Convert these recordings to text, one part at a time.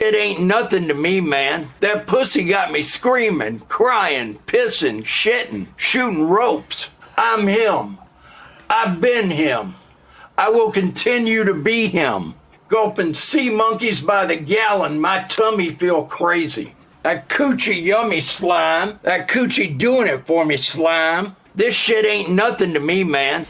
It ain't nothing to me, man. That pussy got me screaming, crying, pissing, shitting, shooting ropes. I'm him. I've been him. I will continue to be him. Gulping sea monkeys by the gallon, my tummy feel crazy. That coochie yummy slime. That coochie doing it for me slime. This shit ain't nothing to me, man.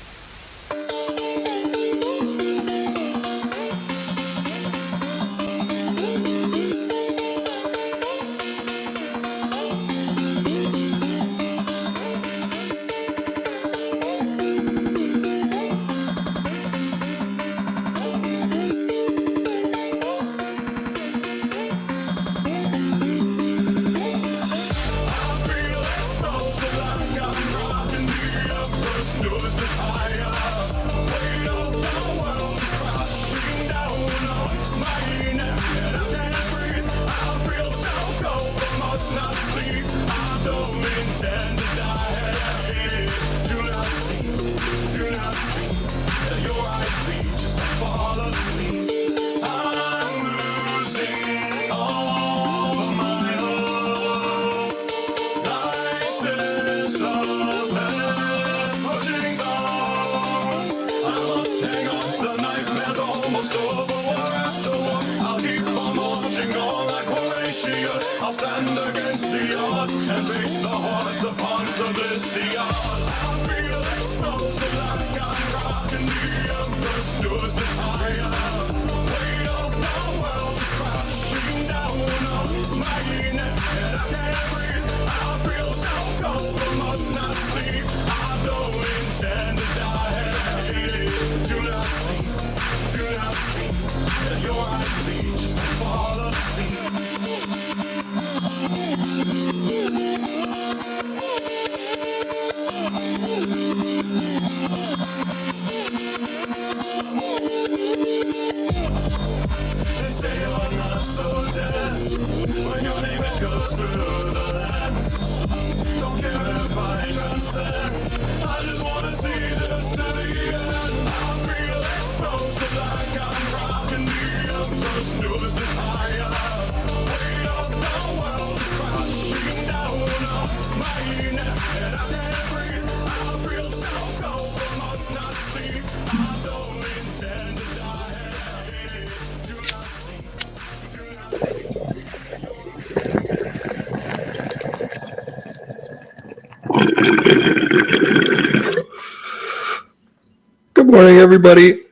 Good morning, everybody.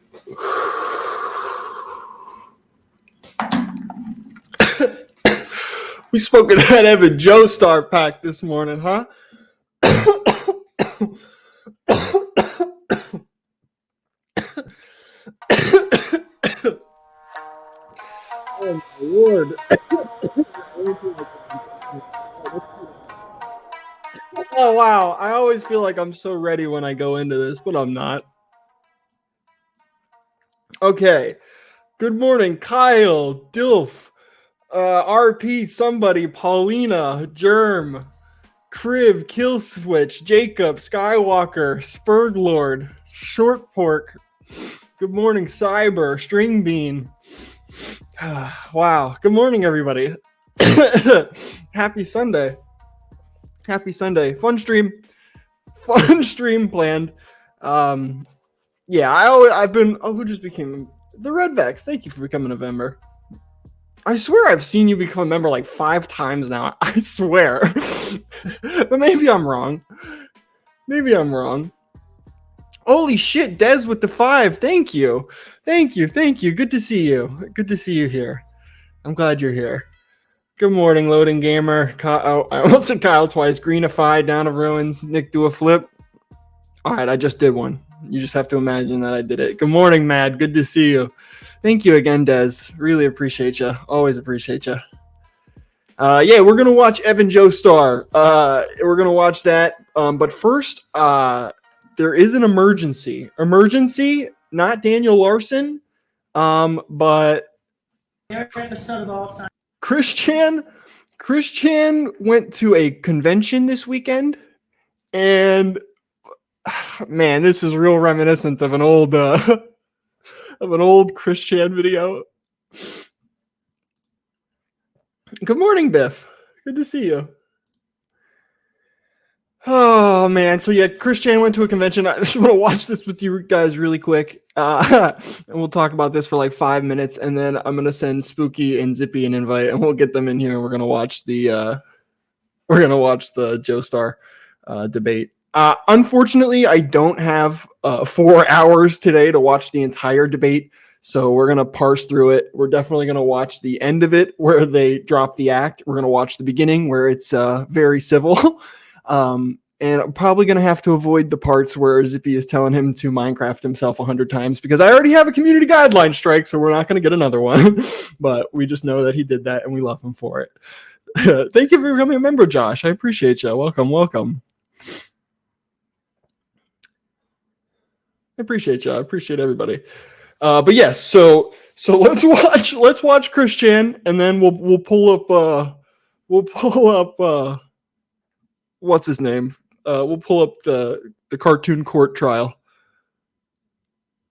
We spoke of that Evan Joestar pack this morning, huh? Oh my lord. Oh wow, I always feel like I'm so ready when I go into this, but I'm not. Okay. Good morning, Kyle, Dilf, RP, somebody, Paulina, Germ, Kriv, Killswitch, Jacob, Skywalker, Spurglord, Short Pork. Good morning, Cyber, Stringbean. Wow. Good morning, everybody. Happy Sunday. Happy Sunday. Fun stream planned. Yeah, I've been. Oh, who just became the Red Vex? Thank you for becoming a member. I swear I've seen you become a member like 5 times now. I swear. But maybe I'm wrong. Holy shit, Dez with the 5. Thank you. Good to see you here. I'm glad you're here. Good morning, Loading Gamer. I almost said Kyle twice. Greenify, Down of Ruins. Nick, do a flip. All right, I just did one. You just have to imagine that I did it. Good morning, Mad. Good to see you. Thank you again, Dez. Really appreciate you. Always appreciate you. Yeah, we're going to watch Evan Joestar. We're going to watch that. But first, there is an emergency. Emergency, not Daniel Larson, but Christian went to a convention this weekend, and man, this is real reminiscent of an old Christian video. Good morning, Biff. Good to see you. Oh man, so yeah, Chris Chan went to a convention. I just want to watch this with you guys really quick, and we'll talk about this for like 5 minutes, and then I'm gonna send Spooky and Zippy an invite, and we'll get them in here, and we're gonna watch the Joestar debate. Unfortunately, I don't have 4 hours today to watch the entire debate, so we're gonna parse through it. We're definitely gonna watch the end of it where they drop the act. We're gonna watch the beginning where it's very civil. And I'm probably going to have to avoid the parts where Zippy is telling him to Minecraft himself 100 times because I already have a community guideline strike, so we're not going to get another one. But we just know that he did that, and we love him for it. Thank you for becoming a member, Josh. I appreciate you. Welcome, welcome. I appreciate you. I appreciate everybody. But yes, so let's watch Chris Chan, and then we'll pull up what's his name? We'll pull up the cartoon court trial.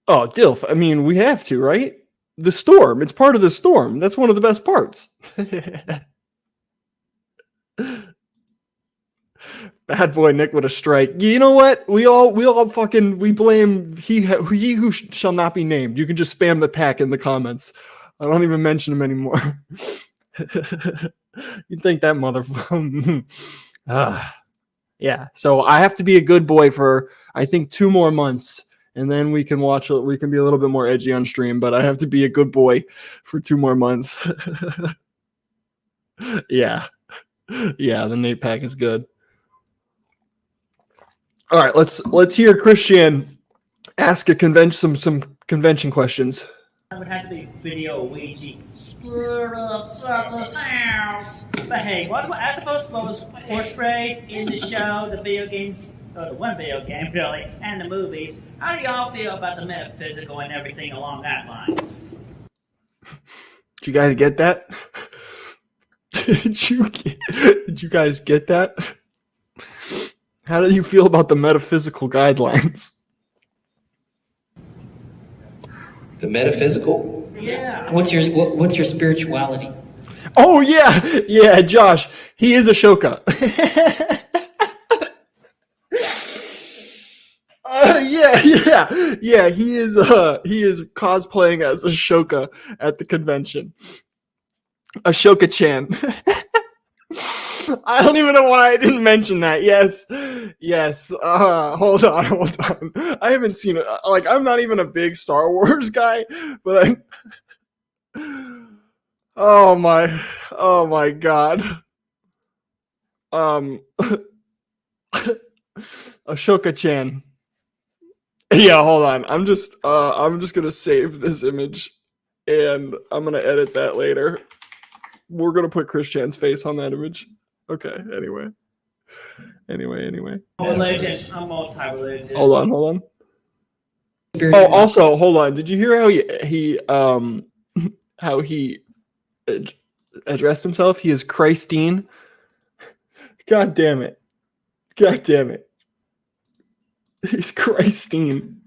Oh, Dilf. I mean, we have to, right? The storm. It's part of the storm. That's one of the best parts. Bad boy Nick with a strike. You know what? We all blame he who shall not be named. You can just spam the pack in the comments. I don't even mention him anymore. You think that motherfucker? Yeah. So I have to be a good boy for I think 2 more months, and then we can watch it. We can be a little bit more edgy on stream, but I have to be a good boy for 2 more months. Yeah. Yeah, the Nate pack is good. All right, let's hear Christian ask a some convention questions. I would have to be video Ouija. Split up circle sounds. But hey, I suppose what was portrayed in the show, the video games, or the one video game really, and the movies. How do y'all feel about the metaphysical and everything along that lines? Did you guys get that? Did you guys get that? How do you feel about the metaphysical guidelines? The metaphysical? Yeah. What's your spirituality? Oh yeah, Josh. He is Ashoka. Yeah. He is cosplaying as Ashoka at the convention. Ashoka-chan. I don't even know why I didn't mention that. Yes. Hold on. I haven't seen it. Like, I'm not even a big Star Wars guy, but oh my God. Ashoka-chan. Yeah, hold on. I'm just gonna save this image, and I'm gonna edit that later. We're gonna put Chris Chan's face on that image. Okay. Anyway. Religious. I'm multi-religious. Hold on. Oh, also, hold on. Did you hear how he addressed himself? He is Christine. God damn it. He's Christine.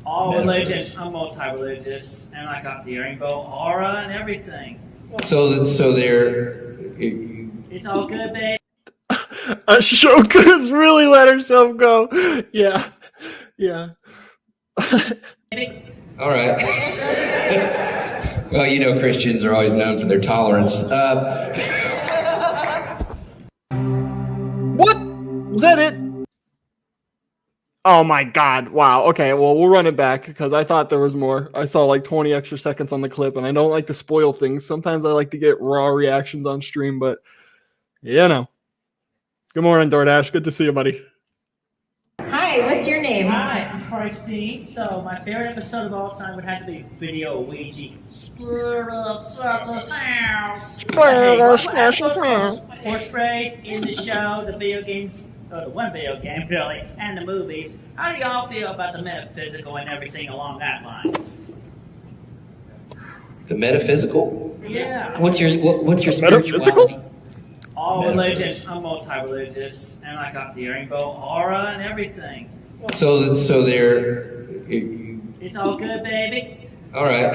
All religions. I'm multi-religious, and I got the rainbow aura and everything. So they're. It's all good, babe. Ashoka's really let herself go. Yeah. All right. Well, you know, Christians are always known for their tolerance. What? Was that it? Oh my God. Wow. Okay, well, we'll run it back because I thought there was more. I saw like 20 extra seconds on the clip, and I don't like to spoil things. Sometimes I like to get raw reactions on stream, but you know. Good morning, DoorDash. Good to see you, buddy. Hi, what's your name? Hi, I'm Christine. So my favorite episode of all time would have to be video Ouija. Split up circle sounds. Portrayed in the show, the video games, or the one video game really, and the movies. How do y'all feel about the metaphysical and everything along that lines? The metaphysical? Yeah. What's your Metaphysical? spirituality? All religions. I'm multi-religious, and I got the rainbow aura and everything. So they're. It's all good, baby. All right.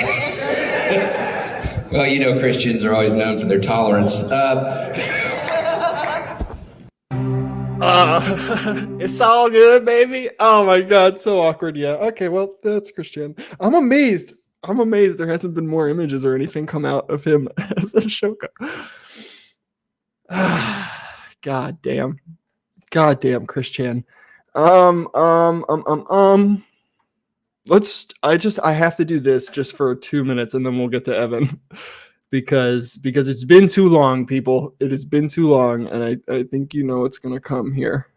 Well, you know, Christians are always known for their tolerance. It's all good, baby. Oh my god, so awkward. Yeah. Okay, well, that's Christian. I'm amazed. I'm amazed there hasn't been more images or anything come out of him as Ashoka. God damn. God damn, Christian. I have to do this just for 2 minutes and then we'll get to Evan. because it's been too long, people. It has been too long, and I think you know what's gonna come here.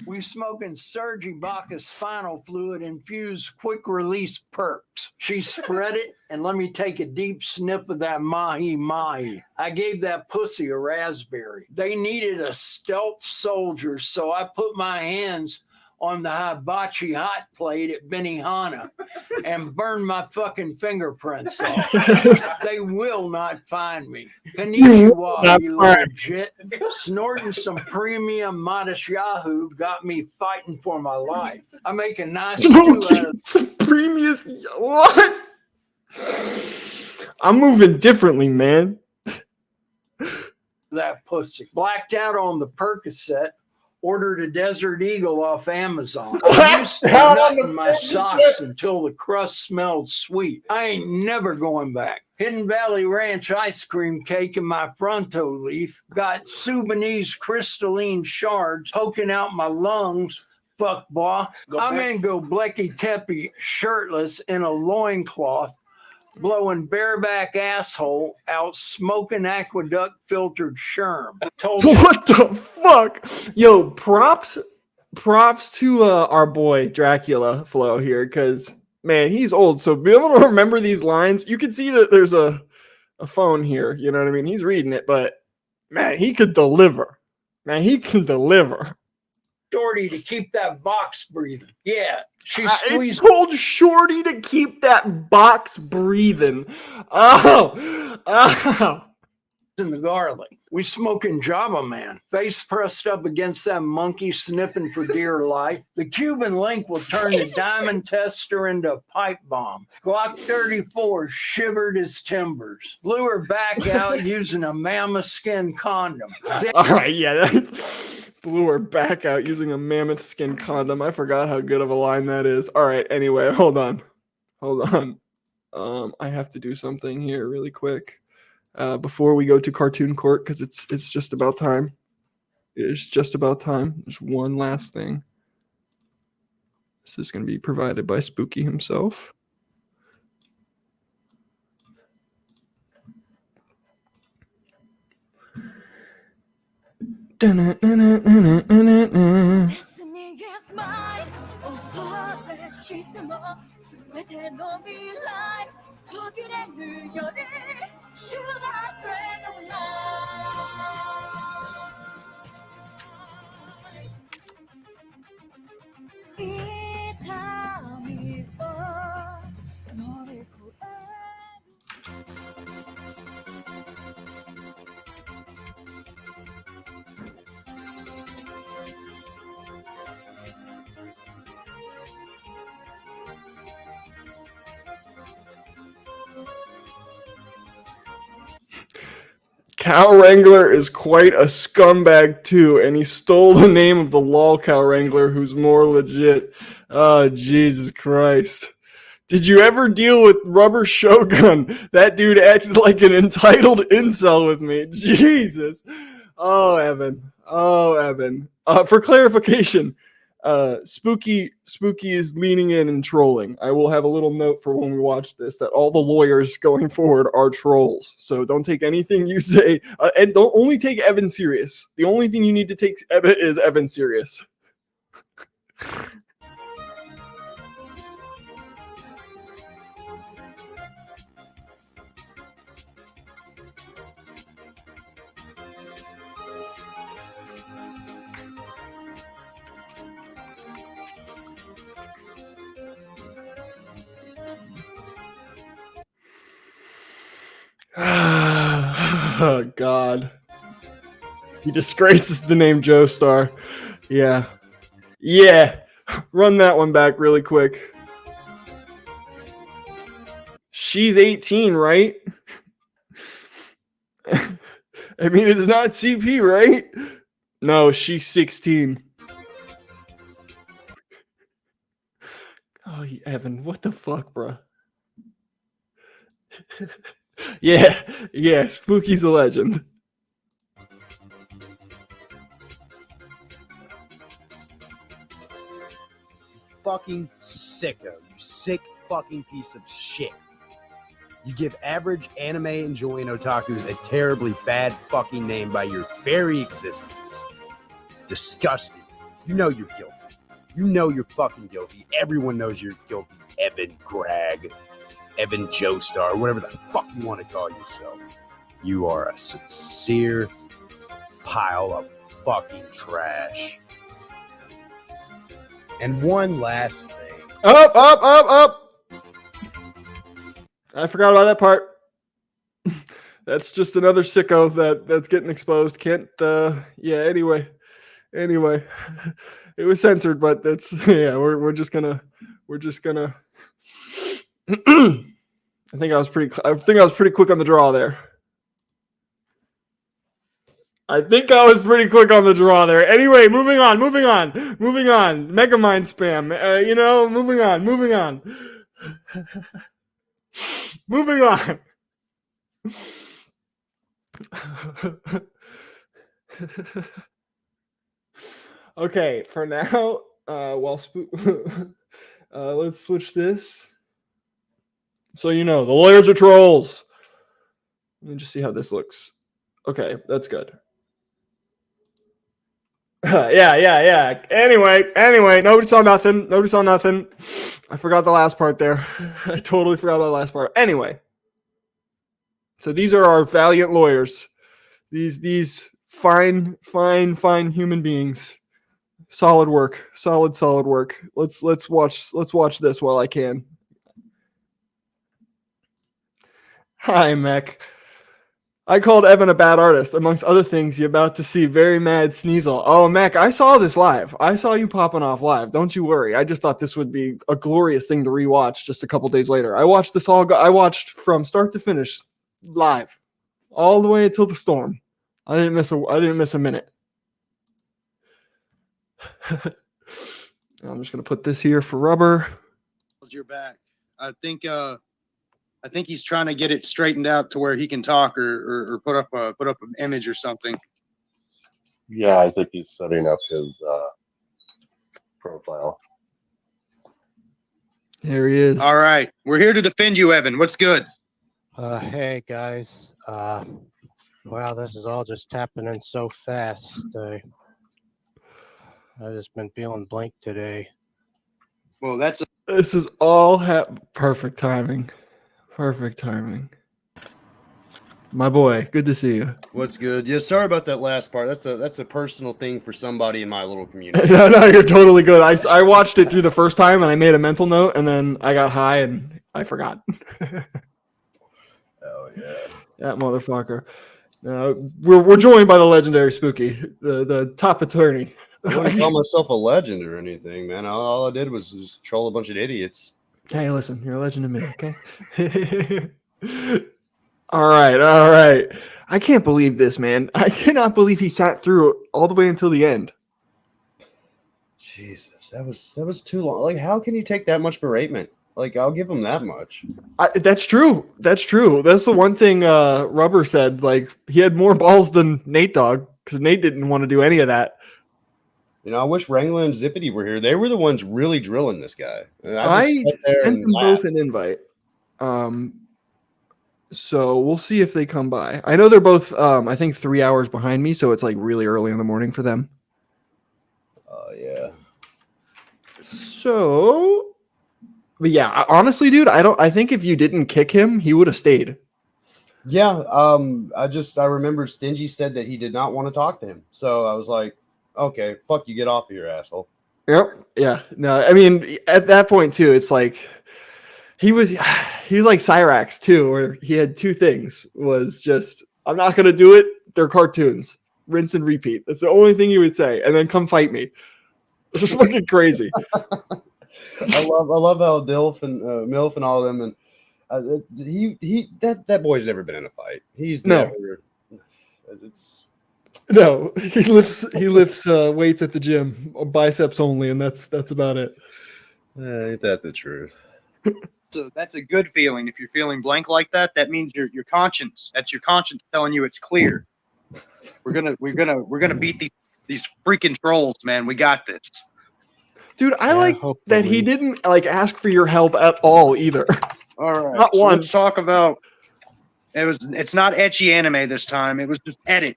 We smoking Sergi Bacchus spinal fluid infused quick release perks. She spread it and let me take a deep sniff of that mahi mahi. I gave that pussy a raspberry. They needed a stealth soldier, so I put my hands on the hibachi hot plate at Benihana and burned my fucking fingerprints off. They will not find me. Konnichiwa, you legit. Snorting some premium modest Yahoo got me fighting for my life. I make a nice stew out of some premium. What? I'm moving differently, man. that pussy. Blacked out on the Percocet. Ordered a Desert Eagle off Amazon. I used to nut in my socks until the crust smelled sweet. I ain't never going back. Hidden Valley Ranch ice cream cake in my fronto leaf. Got Sudanese crystalline shards poking out my lungs. Fuck, boy. I'm in Gobekli Tepe shirtless in a loincloth, blowing bareback asshole out smoking aqueduct filtered sherm. What the fuck? Yo, props to our boy Dracula Flow here, because man, he's old. So be able to remember these lines. You can see that there's a phone here. You know what I mean? He's reading it, but man, he could deliver. Man, he can deliver. Shorty to keep that box breathing. Yeah, she I squeezed. told Shorty to keep that box breathing. Oh. In the garlic. We smoking Java Man. Face pressed up against that monkey sniffing for dear life. The Cuban link will turn the diamond tester into a pipe bomb. Glock 34 shivered his timbers. Blew her back out using a mammoth skin condom. All right, yeah. Blew her back out using a mammoth skin condom. I forgot how good of a line that is. All right, anyway, hold on. I have to do something here really quick. Before we go to Cartoon Court, because it's just about time. It's just about time. There's one last thing. This is going to be provided by Spooky himself. Cow Wrangler is quite a scumbag too, and he stole the name of the Lolcow Wrangler, who's more legit. Oh, Jesus Christ. Did you ever deal with Rubber Shogun? That dude acted like an entitled incel with me. Jesus. Oh, Evan. For clarification, Spooky is leaning in and trolling. I will have a little note for when we watch this that all the lawyers going forward are trolls. So don't take anything you say, and don't only take Evan serious. The only thing you need to take is Evan serious. Oh, God. He disgraces the name Joestar. Yeah. Run that one back really quick. She's 18, right? I mean, it's not CP, right? No, she's 16. Oh, Evan, what the fuck, bro? Yeah, Spooky's a legend. Fucking sicko, you sick fucking piece of shit. You give average anime enjoying otakus a terribly bad fucking name by your very existence. Disgusting. You know you're guilty. You know you're fucking guilty. Everyone knows you're guilty. Evan Greg, Evan Joestar, whatever the fuck you want to call yourself. You are a sincere pile of fucking trash. And one last thing. Up. I forgot about that part. That's just another sicko that's getting exposed. Can't anyway. It was censored, but that's we're just gonna I think I was pretty quick on the draw there. Anyway, moving on. Megamind spam. Moving on. Moving on. Okay, for now, let's switch this. So the lawyers are trolls. Let me just see how this looks. Okay, that's good. Yeah. Anyway, nobody saw nothing. I forgot the last part there. I totally forgot about the last part. Anyway, so these are our valiant lawyers. These fine human beings. Solid work. Let's watch this while I can. Hi, Mech. I called Evan a bad artist. Amongst other things, you're about to see very mad Sneasel. Oh, Mac, I saw this live. I saw you popping off live. Don't you worry. I just thought this would be a glorious thing to rewatch just a couple days later. I watched from start to finish live, all the way until the storm. I didn't miss a minute. I'm just gonna put this here for rubber. You're back. I think he's trying to get it straightened out to where he can talk or put up an image or something. Yeah, I think he's setting up his profile. There he is. All right, we're here to defend you, Evan. What's good? Hey guys. Wow, this is all just happening so fast. I've just been feeling blank today. Well, this is all perfect timing. My boy, good to see you. What's good? Yeah, sorry about that last part. That's a personal thing for somebody in my little community. No, you're totally good. I watched it through the first time and I made a mental note and then I got high and I forgot. Oh yeah, that motherfucker. We're joined by the legendary Spooky, the top attorney. I wouldn't call myself a legend or anything, man. All I did was just troll a bunch of idiots. Hey, listen, you're a legend to me, okay? All right. I can't believe this, man. I cannot believe he sat through all the way until the end. Jesus, that was too long. Like, how can you take that much beratement? Like, I'll give him that much. That's true. That's the one thing Rubber said. Like, he had more balls than Nate Dogg because Nate didn't want to do any of that. I wish Wrangler and Zippity were here. They were the ones really drilling this guy. I sent them both an invite. So we'll see if they come by. I know they're both, I think, 3 hours behind me, so it's like really early in the morning for them. Yeah. So, but yeah, honestly, dude, I think if you didn't kick him, he would have stayed. Yeah. I remember Stingy said that he did not want to talk to him. So I was like, okay, fuck you, get off of your asshole. Yep. Yeah. No, I mean, at that point too, it's like he was like Cyrax too, where he had two things. Was just, I'm not gonna do it. They're cartoons. Rinse and repeat. That's the only thing he would say, and then come fight me. This is fucking crazy. I love how Dilf and Milf and all of them, and That boy's never been in a fight. He's No. never. It's No, he lifts weights at the gym, biceps only, and that's about it. ain't that the truth? So that's a good feeling. If you're feeling blank like that, that means your conscience. That's your conscience telling you it's clear. We're gonna beat these freaking trolls, man. We got this. Dude, I Yeah, like that he hopefully. didn't like ask for your help at all either. All right. Not so once. Let's talk about it's not ecchi anime this time. It was just edit.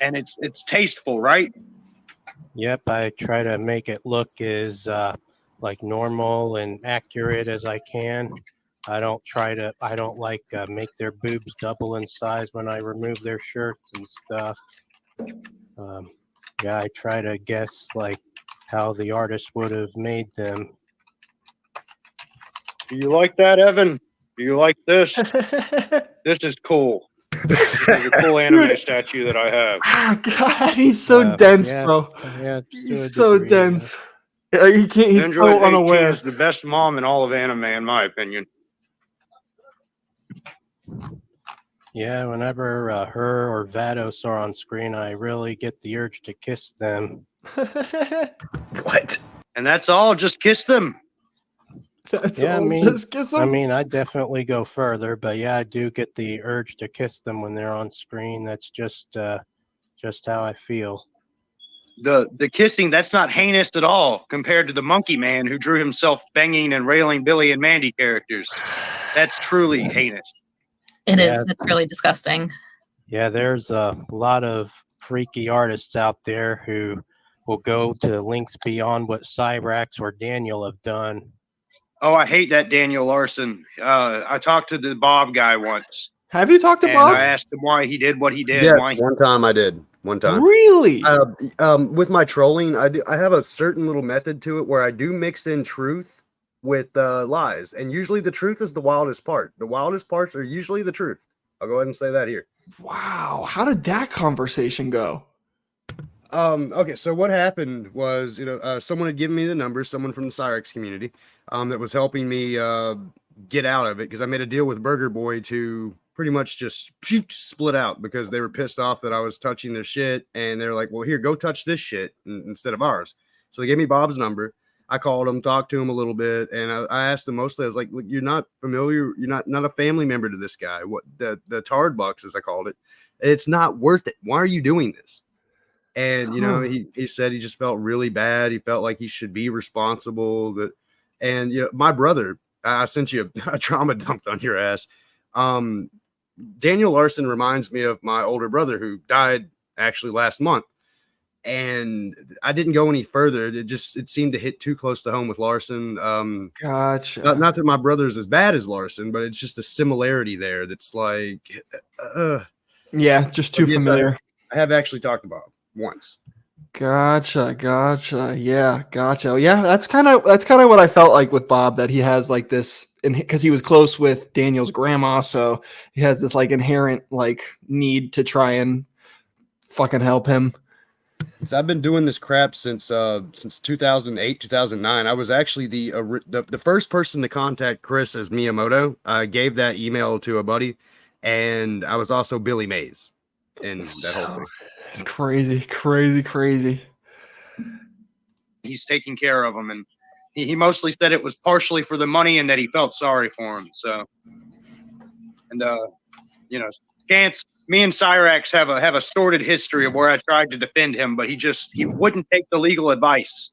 And it's tasteful, right? Yep, I try to make it look as like normal and accurate as I can. I don't like make their boobs double in size when I remove their shirts and stuff. Yeah, I try to guess like how the artist would have made them. Do you like that, Evan? Do you like this? This is cool. This is a cool anime statue that I have. Ah, God, he's so dense, yeah, bro. Yeah, to a He's so degree, dense. He can't. He's Android so 18 unaware. is the best mom in all of anime, in my opinion. Yeah, whenever her or Vados are on screen, I really get the urge to kiss them. What? And that's all. Just kiss them. That's Yeah, all. Just kiss him. I mean, I definitely go further, but yeah, I do get the urge to kiss them when they're on screen. That's just how I feel. The kissing, that's not heinous at all compared to the monkey man who drew himself banging and railing Billy and Mandy characters. That's truly heinous. It is. It's really disgusting. Yeah, there's a lot of freaky artists out there who will go to lengths beyond what Cyrax or Daniel have done. Oh, I hate that Daniel Larson. I talked to the Bob guy once. Have you talked to and Bob? I asked him why he did what he did. Yeah, Why one time I did. One time. Really? With my trolling, I have a certain little method to it where I do mix in truth with lies, and usually the truth is the wildest part. The wildest parts are usually the truth. I'll go ahead and say that here. Wow, how did that conversation go? Okay, so what happened was, someone had given me the number, someone from the Cyrex community, that was helping me get out of it because I made a deal with Burger Boy to pretty much just split out because they were pissed off that I was touching their shit, and they're like, "Well, here, go touch this shit instead of ours." So they gave me Bob's number. I called him, talked to him a little bit, and I asked him mostly. I was like, "Look, you're not familiar. You're not a family member to this guy. What the Tard Bucks, as I called it, it's not worth it. Why are you doing this?" And he said he just felt really bad. He felt like he should be responsible. And my brother, I sent you a trauma dumped on your ass. Daniel Larson reminds me of my older brother who died actually last month. And I didn't go any further. It seemed to hit too close to home with Larson. Gotcha. Not that my brother's as bad as Larson, but it's just a similarity there. That's like, yeah, just too familiar. I have actually talked about it once. Gotcha. Yeah, gotcha. Yeah, that's kind of what I felt like with Bob, that he has like this, and because he was close with Daniel's grandma, so he has this like inherent like need to try and fucking help him. So I've been doing this crap since 2008, 2009. I was actually the first person to contact Chris as Miyamoto. I gave that email to a buddy, and I was also Billy Mays in that whole thing. It's crazy. he's taking care of him, and he mostly said it was partially for the money and that he felt sorry for him. So, and Gantz, me and Cyrax have a sordid history of where I tried to defend him, but he wouldn't take the legal advice.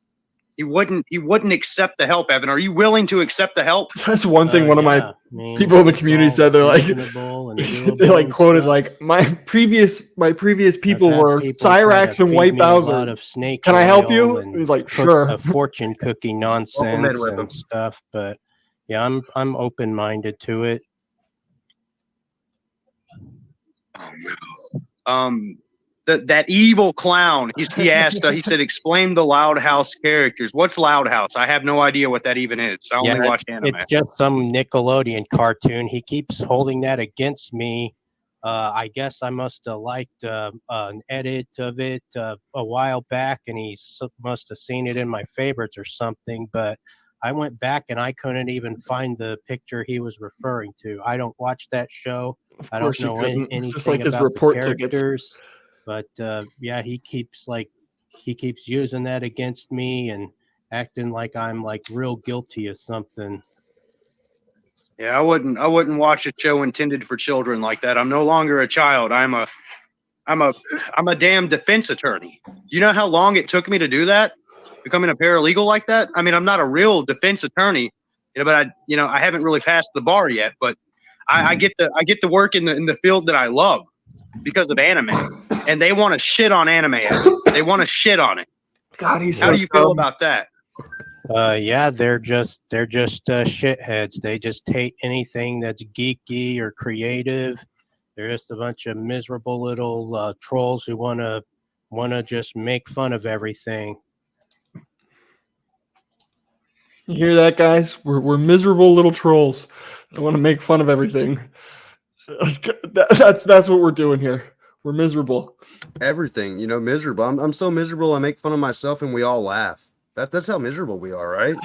He wouldn't accept the help. Evan, are you willing to accept the help? That's one thing one of my people in the community said. They're like, they like quoted like my previous people were Cyrax and White Bowser. Can I help you? And he's like, sure. A fortune cookie nonsense and stuff, but yeah, I'm open minded to it. That evil clown. He asked. He said, "Explain the Loud House characters." What's Loud House? I have no idea what that even is. I only watch anime. It's just some Nickelodeon cartoon. He keeps holding that against me. I guess I must have liked an edit of it a while back, and he must have seen it in my favorites or something. But I went back and I couldn't even find the picture he was referring to. I don't watch that show. I don't course you know couldn't. anything Just like his about the report tickets. characters. But yeah, he keeps using that against me and acting like I'm like real guilty of something. Yeah, I wouldn't watch a show intended for children like that. I'm no longer a child. I'm a damn defense attorney. You know how long it took me to do that? Becoming a paralegal like that? I mean, I'm not a real defense attorney, but I haven't really passed the bar yet, but I get to work in the field that I love because of anime. And they want to shit on anime. They want to shit on it. God, he's How so do you feel dumb. about that? Yeah, they're just shitheads. They just hate anything that's geeky or creative. They're just a bunch of miserable little trolls who wanna just make fun of everything. You hear that, guys? We're miserable little trolls. I want to make fun of everything. That's what we're doing here. We're miserable. Everything, miserable. I'm so miserable. I make fun of myself, and we all laugh. That's how miserable we are, right?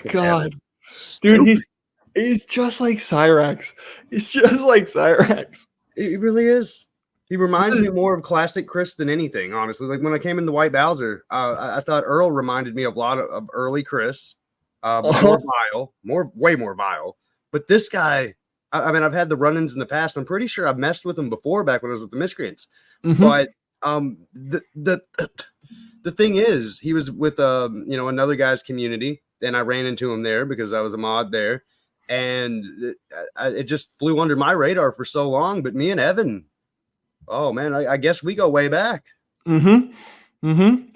God, dude, he's just like Cyrax. He's just like Cyrax. He really is. He reminds me more of classic Chris than anything, honestly. Like when I came into White Bowser, I thought Earl reminded me of a lot of early Chris. More vile, way more vile. But this guy, I mean, I've had the run-ins in the past. I'm pretty sure I've messed with him before back when I was with the Miscreants. Mm-hmm. But the thing is, he was with another guy's community, and I ran into him there because I was a mod there, and it just flew under my radar for so long. But me and Evan, oh man, I guess we go way back. Mm-hmm. Mm-hmm.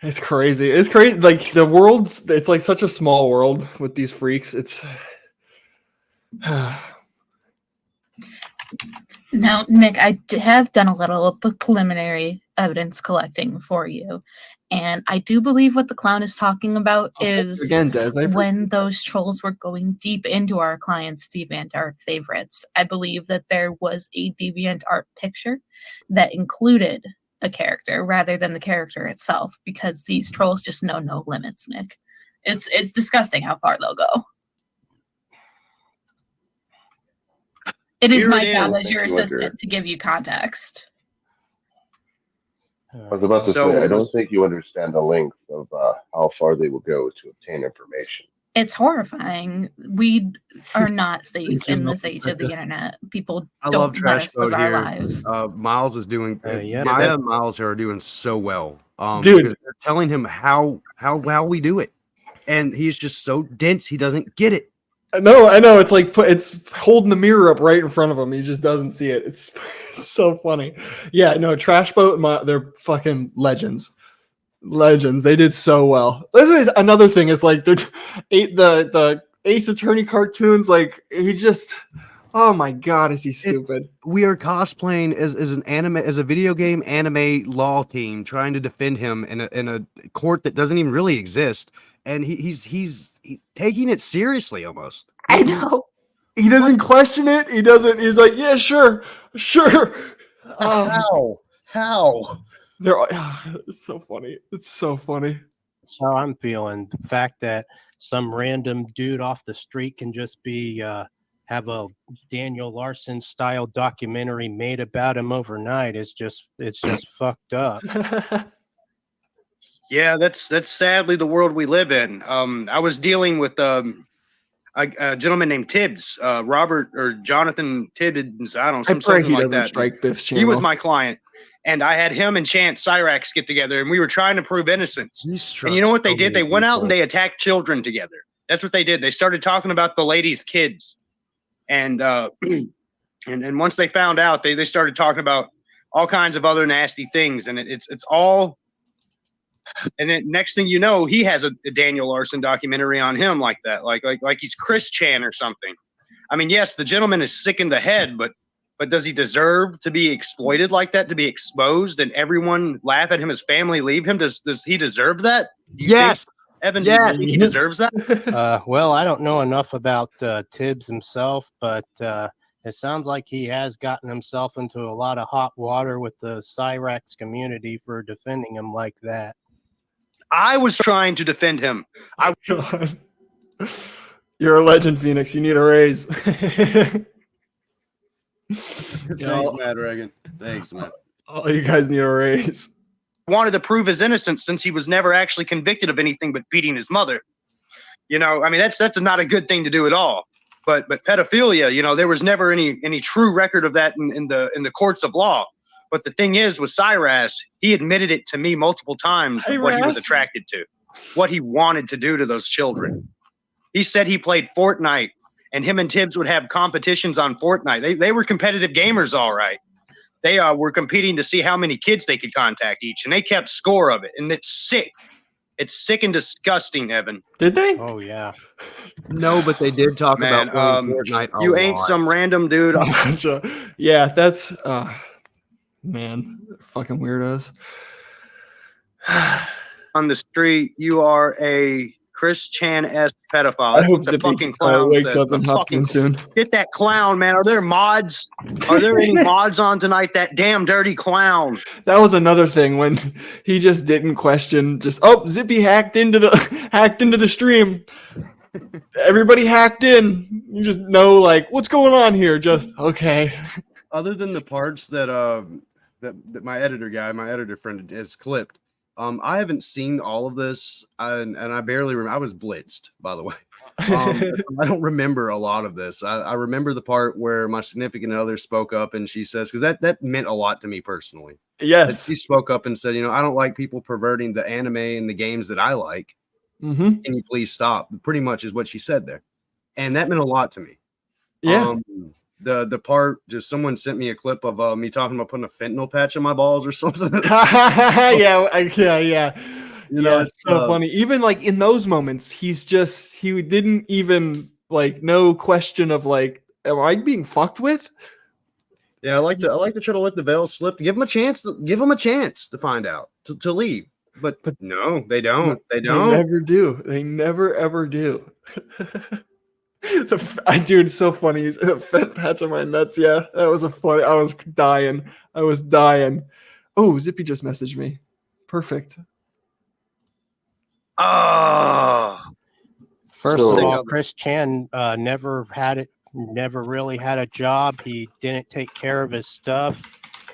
It's crazy. It's crazy. Like it's like such a small world with these freaks. It's Now, Nick, I have done a little preliminary evidence collecting for you, and I do believe what the clown is talking about is again, Des, when those trolls were going deep into our client's DeviantArt favorites. I believe that there was a DeviantArt picture that included a character rather than the character itself, because these trolls just know no limits, Nick. It's disgusting how far they'll go. It is my job as your assistant to give you context. I was about to say, I don't think you understand the length of how far they will go to obtain information. It's horrifying. We are not safe in this age of the internet. People don't let us live our lives. Miles is doing. Maya and Miles are doing so well. Dude, because they're telling him how we do it, and he's just so dense he doesn't get it. No, I know. It's like it's holding the mirror up right in front of him. He just doesn't see it. It's so funny. Yeah, no, Trash Boat, they're fucking legends. Legends. They did so well. This is another thing. It's like the Ace Attorney cartoons. Like he just, oh my god, is he stupid? We are cosplaying as a video game anime law team trying to defend him in a court that doesn't even really exist. And he's taking it seriously almost. I know. He doesn't question it. He doesn't. He's like, yeah, sure. How? It's so funny. It's so funny. That's how I'm feeling. The fact that some random dude off the street can just be have a Daniel Larson style documentary made about him overnight it's just fucked up. Yeah, that's sadly the world we live in. I was dealing with a gentleman named Tibbs, Robert or Jonathan Tibbs. I don't know, something like that. Strike Biff's channel. He was my client, and I had him and Chance Cyrax get together, and we were trying to prove innocence. And you know what they did? They went out and they attacked children together. That's what they did. They started talking about the lady's kids, and once they found out, they started talking about all kinds of other nasty things, and it's all. And then next thing you know, he has a Daniel Larson documentary on him like that, like he's Chris Chan or something. I mean, yes, the gentleman is sick in the head, but does he deserve to be exploited like that, to be exposed, and everyone laugh at him, his family leave him? Does he deserve that? Yes, Evan. Yes, do you think he deserves that? Well, I don't know enough about Tibbs himself, but it sounds like he has gotten himself into a lot of hot water with the Cyrax community for defending him like that. I was trying to defend him. You're a legend, Phoenix. You need a raise. Thanks, Matt Reagan. Thanks, man. All you guys need a raise. Wanted to prove his innocence since he was never actually convicted of anything but beating his mother. You know, I mean, that's not a good thing to do at all. But pedophilia, you know, there was never any true record of that in the courts of law. But the thing is, with Cyrus, he admitted it to me multiple times of what he was attracted to, what he wanted to do to those children. He said he played Fortnite, and him and Tibbs would have competitions on Fortnite. They were competitive gamers, all right. They were competing to see how many kids they could contact each, and they kept score of it. And it's sick. It's sick and disgusting, Evan. Did they? Oh yeah. No, but they did talk Man, about playing Fortnite a you ain't lot. some random dude. Yeah, that's man, fucking weirdos. On the street, you are a Chris Chan-esque pedophile. I That's hope what the Zippy fucking clown wakes says. up in Hopkins soon. Get that clown, man. Are there mods? Are there any mods on tonight? That damn dirty clown. That was another thing when he just didn't question. Just Zippy hacked into the stream. Everybody hacked in. You just know like what's going on here. Just okay. Other than the parts that that my editor friend has clipped, I haven't seen all of this, and I barely remember. I was blitzed, by the way. I don't remember a lot of this. I remember the part where my significant other spoke up, and she says, because that meant a lot to me personally. Yes, she spoke up and said, I don't like people perverting the anime and the games that I like. Mm-hmm. Can you please stop? Pretty much is what she said there, and that meant a lot to me. Yeah. The part, just someone sent me a clip of me talking about putting a fentanyl patch in my balls or something. yeah. It's so funny. Even like in those moments, he didn't even like no question of like, am I being fucked with? Yeah, I like to try to let the veil slip. Give them a chance to find out to leave. But no, they don't. They don't. They never do. They never ever do. Dude, it's so funny. A fat patch on my nuts. Yeah, that was funny. I was dying. Oh, Zippy just messaged me. Perfect. Oh. First of all, Chris Chan never really had a job. He didn't take care of his stuff.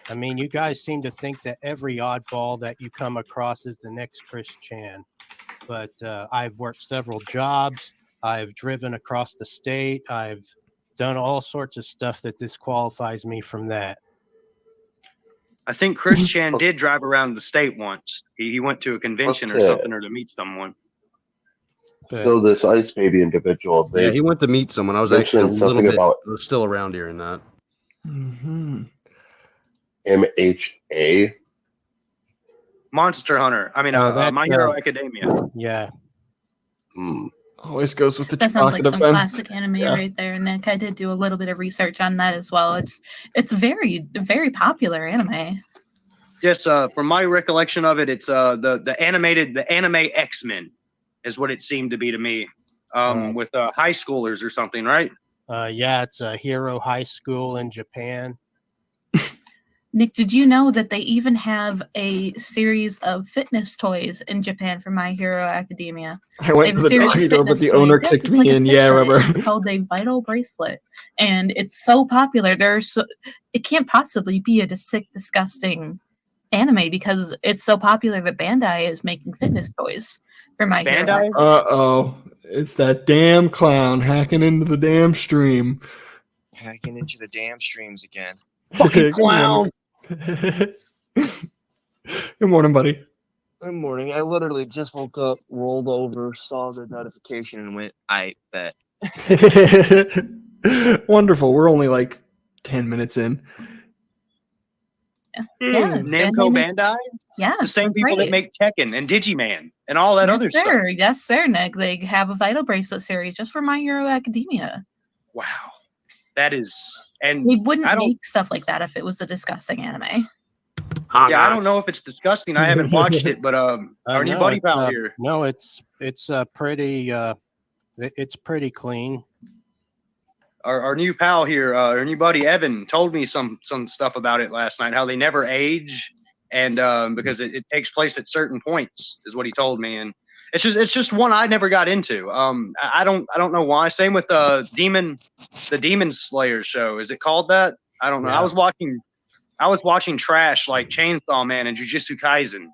I mean, you guys seem to think that every oddball that you come across is the next Chris Chan. But I've worked several jobs. I've driven across the state. I've done all sorts of stuff that disqualifies me from that. I think Chris Chan did drive around the state once. He went to a convention or something, or to meet someone. So this Ice Baby individual, he went to meet someone. I was actually a little bit still around here in that. Mm-hmm. MHA. Monster Hunter. I mean, My Hero Academia. Yeah. Always goes with the that sounds like some defense. classic anime right there, Nick. I did do a little bit of research on that as well. It's very, very popular anime. Yes, from my recollection of it, it's the anime X-Men is what it seemed to be to me. With high schoolers or something, right? Yeah, it's a Hero High School in Japan. Nick, did you know that they even have a series of fitness toys in Japan for My Hero Academia? I went to the Cheeto, but the owner kicked me in. Yeah, remember? It's called a Vital Bracelet, and it's so popular. It can't possibly be a sick, disgusting anime because it's so popular that Bandai is making fitness toys for My Hero. Uh-oh. It's that damn clown hacking into the damn stream. Hacking into the damn streams again. Fucking clown. Good morning, buddy. Good morning. I literally just woke up, rolled over, saw the notification, and went, I bet. Wonderful. We're only like 10 minutes in. Yeah. Namco Bandai? Yeah. The same people that make Tekken and Digiman and all that other stuff. Yes, sir, Nick. They have a Vital Bracelet series just for My Hero Academia. Wow. That is... And we wouldn't make stuff like that if it was a disgusting anime. Yeah, I don't know if it's disgusting. I haven't watched it, but our new buddy pal here. No, it's pretty clean. Our new pal here, our new buddy Evan, told me some stuff about it last night. How they never age, and because it takes place at certain points, is what he told me. And It's just one I never got into. I don't know why. Same with the Demon Slayer show. Is it called that? I don't know. Yeah. I was watching trash like Chainsaw Man and Jujutsu Kaisen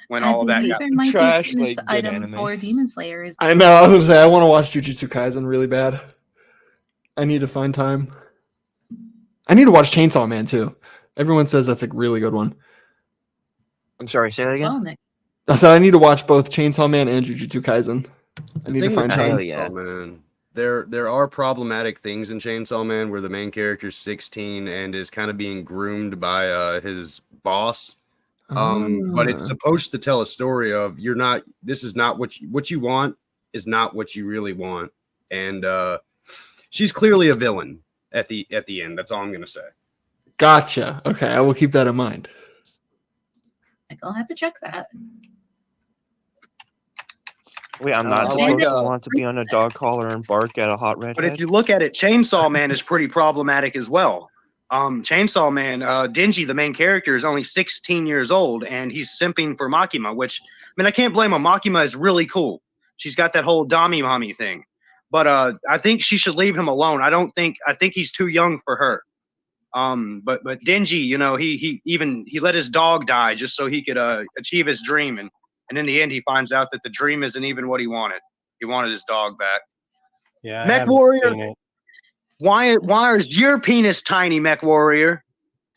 when I all of that believe got. there might Trash, be a like, good item anime. for Demon Slayer. Is I know. I was gonna say I want to watch Jujutsu Kaisen really bad. I need to find time. I need to watch Chainsaw Man too. Everyone says that's a really good one. I'm sorry, say that again. well, Nick. I said I need to watch both Chainsaw Man and Jujutsu Kaisen. I need to find Hell time. yeah. Man, there are problematic things in Chainsaw Man where the main character's 16 and is kind of being groomed by his boss. But it's supposed to tell a story of this is not what you want is not what you really want. And she's clearly a villain at the end. That's all I'm gonna say. Gotcha. Okay, I will keep that in mind. I'll have to check that. Wait, I'm not I supposed like, to want to be on a dog collar and bark at a hot redhead? But if you look at it, Chainsaw Man is pretty problematic as well. Chainsaw Man, Denji, the main character, is only 16 years old, and he's simping for Makima, which, I mean, I can't blame him. Makima is really cool. She's got that whole Dami mommy thing. But I think she should leave him alone. I think he's too young for her. But Denji, you know, he let his dog die just so he could achieve his dream, and in the end he finds out that the dream isn't even what he wanted. He wanted his dog back. Yeah. Mech Warrior, why is your penis tiny, Mech Warrior?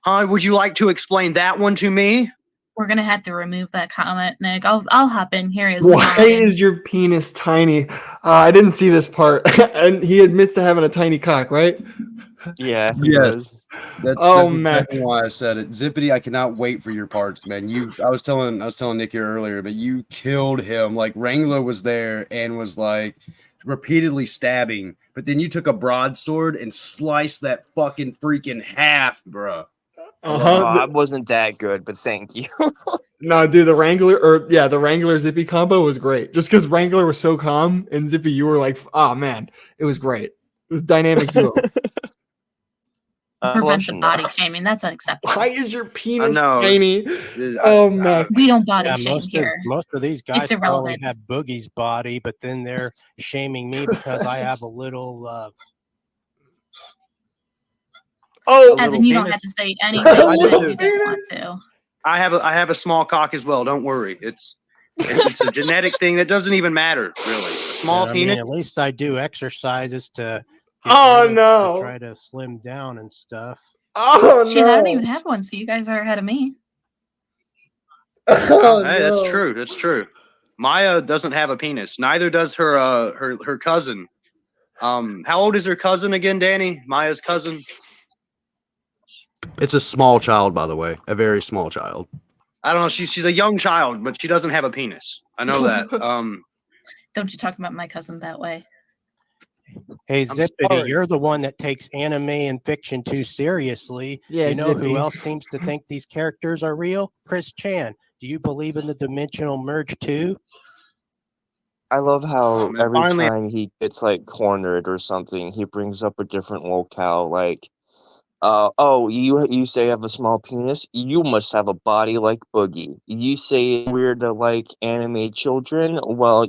Huh? Would you like to explain that one to me? We're gonna have to remove that comment, Nick. I'll hop in. Here he is. Why is your penis tiny? I didn't see this part. And he admits to having a tiny cock, right? Yeah. Yes. That's Mac. exactly why I said it. Zippity, I cannot wait for your parts, man. I was telling Nick here earlier, but you killed him. Like Wrangler was there and was like repeatedly stabbing, but then you took a broadsword and sliced that fucking freaking half, bruh. I wasn't that good, but thank you. No, dude, the Wrangler Zippy combo was great. Just because Wrangler was so calm and Zippy, you were like, oh man, it was great. It was dynamic duo. Prevent the body shaming. That's unacceptable. Why is your penis I know. tiny? Oh man, We don't body Yeah, shame here. most of these guys It's probably irrelevant. have Boogie's body, but then they're shaming me because I have a little. Evan, you don't have to say anything that you don't want to. I have a small cock as well. Don't worry. It's a genetic thing that doesn't even matter really. A small I mean, penis. at least I do exercises to. Oh, to no. try to slim down and stuff. Oh Shit, no! I don't even have one, so you guys are ahead of me. Oh, Hey, no. that's true. That's true. Maya doesn't have a penis. Neither does her cousin. How old is her cousin again, Danny? Maya's cousin. It's a small child, by the way. A very small child. I don't know. She's a young child, but she doesn't have a penis. I know that. Don't you talk about my cousin that way. Hey, I'm Zippity, sorry. you're the one that takes anime and fiction too seriously. Yeah, you know Zippy. who else seems to think these characters are real? Chris Chan. Do you believe in the dimensional merge too? I love how man, every finally- time he gets like cornered or something, he brings up a different locale. Like, oh, you say you have a small penis? You must have a body like Boogie. You say we're the like anime children? Well,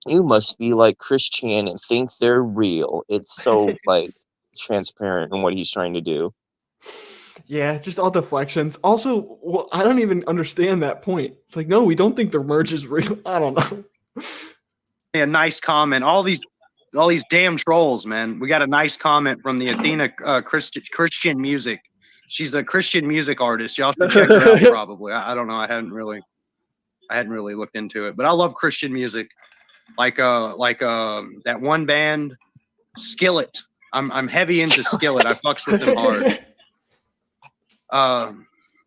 you must be like Chris Chan and think they're real. It's so like transparent in what he's trying to do. Yeah, just all deflections. Also, well, I don't even understand that point. It's like, no, we don't think the merge is real. I don't know. A nice comment. All these damn trolls, man. We got a nice comment from the Athena Christian music. She's a Christian music artist. Y'all should check her out. Probably. I don't know. I hadn't really looked into it, but I love Christian music. Like that one band, Skillet. I'm heavy into Skillet. I fucks with them hard.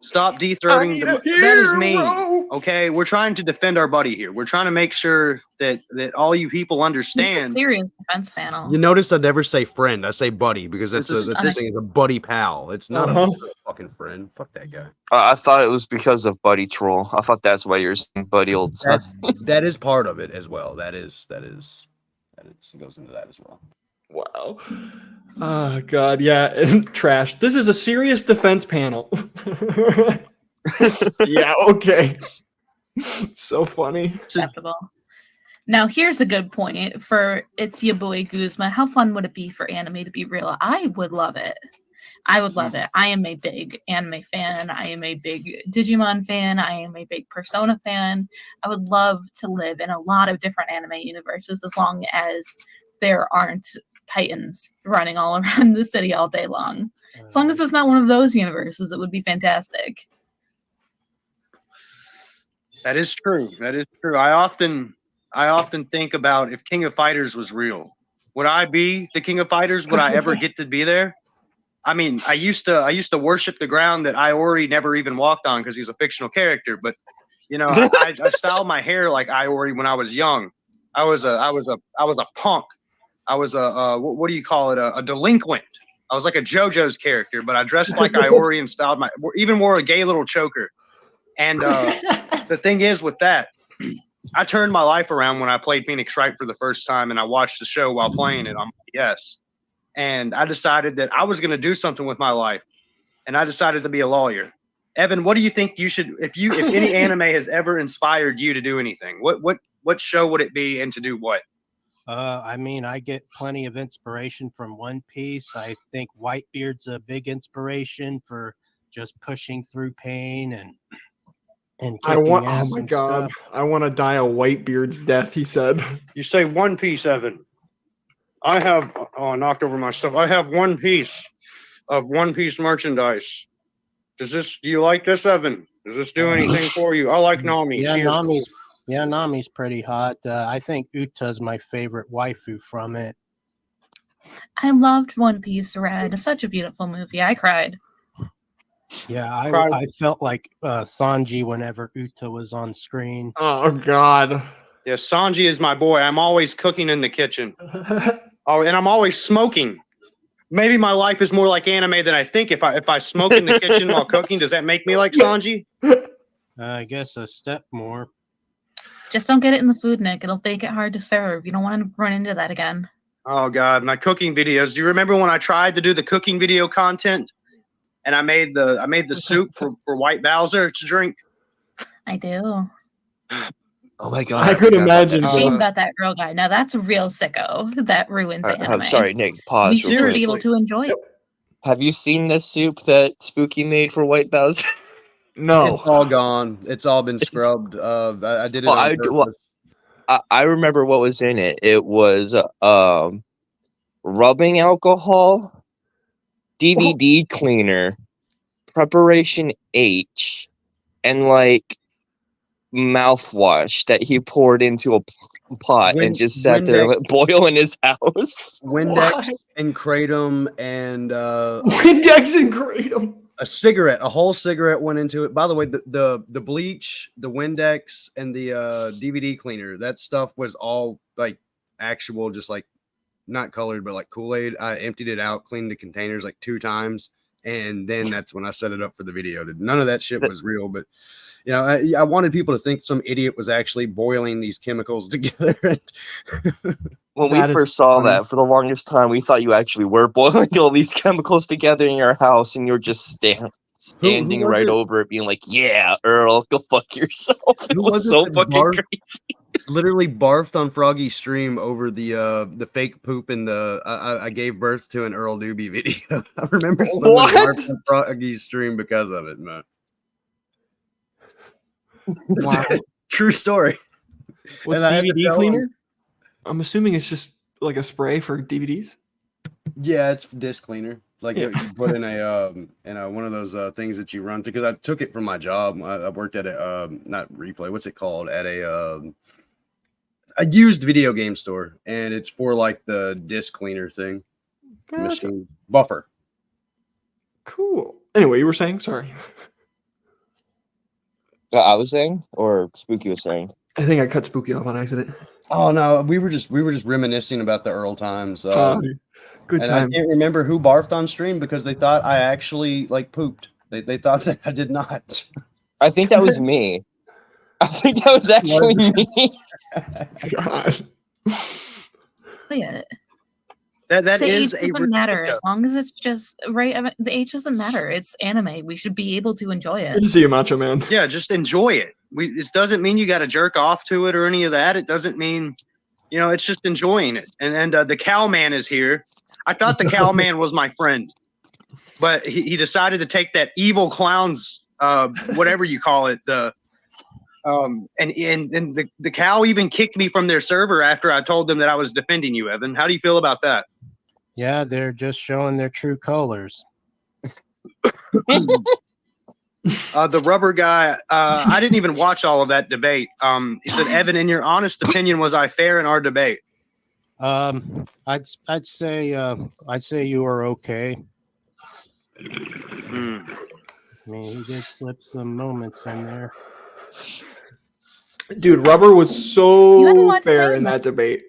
Stop dethroning the. That is mean. Okay, we're trying to defend our buddy here. We're trying to make sure that all you people He's a understand. serious defense panel. You notice I never say friend. I say buddy because that's This is the thing is a buddy pal. It's not a fucking friend. Fuck that guy. I thought it was because of Buddy Troll. I thought that's why you're saying Buddy old time. That is part of it as well. That is it goes into that as well. Wow. Oh god, yeah, and trash. This is a serious defense panel. Yeah, okay. So funny. Acceptable. Now, here's a good point for It's Your Boy Guzma. How fun would it be for anime to be real? I would love it. I would love it. I am a big anime fan. I am a big Digimon fan. I am a big Persona fan. I would love to live in a lot of different anime universes as long as there aren't Titans running all around the city all day long. As long as it's not one of those universes, it would be fantastic. That is true. That is true. I often think about if King of Fighters was real. Would I be the King of Fighters? Would I ever get to be there? I mean, I used to worship the ground that Iori never even walked on because he's a fictional character. But you know, I styled my hair like Iori when I was young. I was a punk. I was what do you call it? A delinquent. I was like a JoJo's character, but I dressed like Iori and styled even wore a gay little choker. And the thing is with that, I turned my life around when I played Phoenix Wright for the first time, and I watched the show while playing it on PS. And I decided that I was going to do something with my life, and I decided to be a lawyer. Evan, what do you think you should, if any anime has ever inspired you to do anything, what show would it be, and to do what? I mean, I get plenty of inspiration from One Piece. I think Whitebeard's a big inspiration for just pushing through pain and kicking ass oh my and god, stuff. I want to die a Whitebeard's death, he said. You say One Piece, Evan. I knocked over my stuff. I have one piece of One Piece merchandise. Do you like this, Evan? Does this do anything for you? I like Nami. Yeah, Nami's pretty hot. I think Uta's my favorite waifu from it. I loved One Piece Red. Such a beautiful movie. I cried. Yeah, I felt like Sanji whenever Uta was on screen. Oh god. Yeah, Sanji is my boy. I'm always cooking in the kitchen. Oh, and I'm always smoking. Maybe my life is more like anime than I think. If I smoke in the kitchen while cooking, does that make me like Sanji? I guess a step more. Just don't get it in the food, Nick. It'll make it hard to serve. You don't want to run into that again. Oh god, my cooking videos. Do you remember when I tried to do the cooking video content and I made the soup for White Bowser to drink? I do. Oh my god! I could imagine. Shame about that girl guy. Now that's a real sicko that ruins anime. I'm sorry, Nick. Pause. We should just be able to enjoy it. Have you seen the soup that Spooky made for White Bowser? No, it's all gone. It's all been scrubbed. I did it. On purpose. I remember what was in it. It was rubbing alcohol, DVD cleaner, preparation H, and like mouthwash that he poured into a pot and just sat there and let boil in his house. Windex and Kratom and Windex and Kratom. A whole cigarette went into it. By the way, the bleach, the Windex, and the DVD cleaner, that stuff was all like actual, just like not colored, but like Kool-Aid. I emptied it out, cleaned the containers like 2 times, and then that's when I set it up for the video. None of that shit was real, but you know, I wanted people to think some idiot was actually boiling these chemicals together. When we first saw that, for the longest time, we thought you actually were boiling all these chemicals together in your house, and you're just standing right over it, being like, "Yeah, Earl, go fuck yourself." It was so fucking crazy. Literally barfed on Froggy's stream over the fake poop in the I gave birth to an Earl Doobie video. I remember someone barfed on Froggy's stream because of it, man. Wow. True story. What's DVD cleaner? I'm assuming it's just like a spray for DVDs. Yeah, it's disc cleaner. Like you put in a one of those things that you run to. Because I took it from my job. I worked at a not Replay. What's it called? At a used video game store, and it's for like the disc cleaner thing. Gotcha. Machine buffer. Cool. Anyway, you were saying? Sorry. I was saying, or Spooky was saying. I think I cut Spooky off on accident. Oh no, we were just reminiscing about the Earl times. Good and time. I can't remember who barfed on stream because they thought I actually like pooped. They thought that I did not. I think that was me. I think that was actually me. God. Yeah. That the is age doesn't matter as long as it's just right. The age doesn't matter. It's anime. We should be able to enjoy it. Good to see you, Macho Man. Yeah, just enjoy it. it doesn't mean you got to jerk off to it or any of that. It doesn't mean, it's just enjoying it. And the cow man is here. I thought the cow man was my friend, but he decided to take that evil clown's whatever you call it, and the cow even kicked me from their server after I told them that I was defending you, Evan. How do you feel about that? Yeah, they're just showing their true colors. The rubber guy, I didn't even watch all of that debate. He said, Evan, in your honest opinion, was I fair in our debate? I'd say you were okay. Hmm. I mean, he did slip some moments in there. Dude, Rubber was You had a so lot to fair say in about that debate.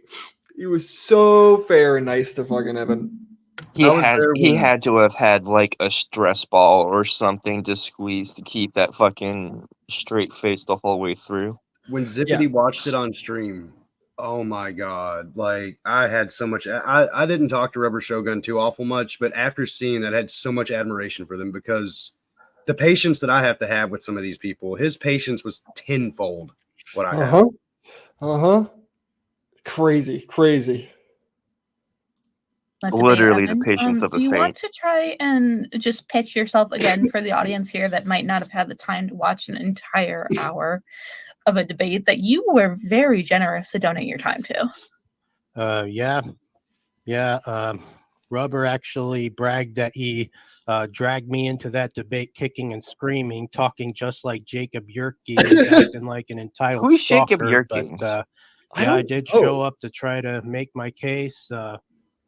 He was so fair and nice to fucking Evan. He I was there when- had to have had like a stress ball or something to squeeze to keep that fucking straight face the whole way through. When Zippity watched it on stream, oh my god! Like I had so much. I didn't talk to Rubber Shogun too awful much, but after seeing that, I had so much admiration for them because the patience that I have to have with some of these people, his patience was tenfold what I have. Crazy. That debate, Literally the Evan. patience of a Do you want saint. to try and just pitch yourself again for the audience here that might not have had the time to watch an entire hour of a debate that you were very generous to donate your time to? Yeah. Rubber actually bragged that he dragged me into that debate, kicking and screaming, talking just like Jacob Yerke, acting like an entitled Who's Jacob stalker. Yerke? But I did show up to try to make my case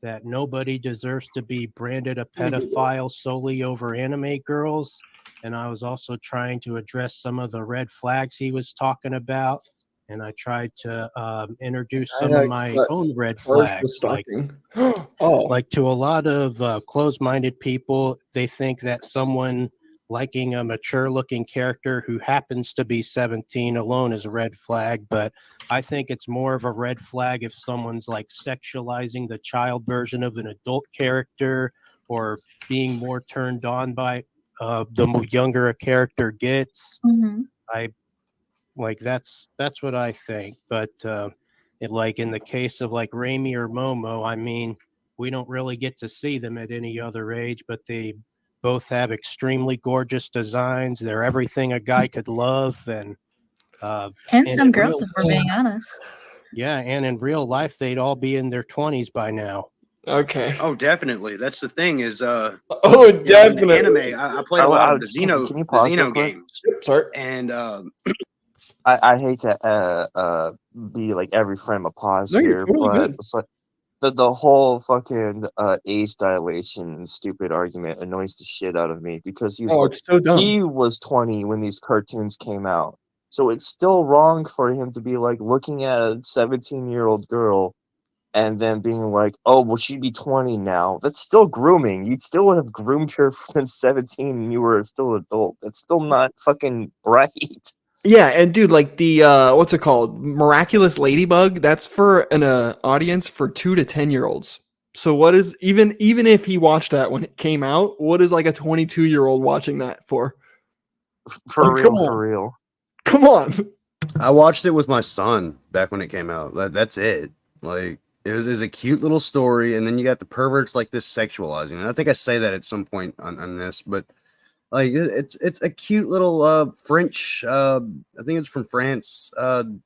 that nobody deserves to be branded a pedophile solely over anime girls. And I was also trying to address some of the red flags he was talking about. And I tried to introduce some of my own red flags. Like to a lot of closed-minded people, they think that someone liking a mature-looking character who happens to be 17 alone is a red flag. But I think it's more of a red flag if someone's like sexualizing the child version of an adult character or being more turned on by the younger a character gets. That's what I think. But like in the case of like Raimi or Momo, I mean, we don't really get to see them at any other age, but they both have extremely gorgeous designs. They're everything a guy could love, and some girls, if we're being honest. Yeah, and in real life, they'd all be in their 20s by now. Okay. Oh, definitely. That's the thing is, definitely. In the anime, I played a lot of the Xeno, can you pause real quick? games. Sorry. And I hate to be like every frame of pause No, you're here, totally but good. it's like the whole fucking age dilation and stupid argument annoys the shit out of me because It's so dumb. he was 20 when these cartoons came out. So it's still wrong for him to be like looking at a 17-year-old girl and then being like, oh, well, she'd be 20 now. That's still grooming. You'd still would have groomed her since 17 and you were still an adult. That's still not fucking right. Yeah, and dude, like the what's it called? Miraculous Ladybug, that's for an audience for 2 to 10-year-olds. So what is even if he watched that when it came out, what is like a 22-year-old watching that for? For real. Come on. I watched it with my son back when it came out. That's it. Like it was a cute little story, and then you got the perverts like this sexualizing. And I think I say that at some point on this, but like it's a cute little French. I think it's from France.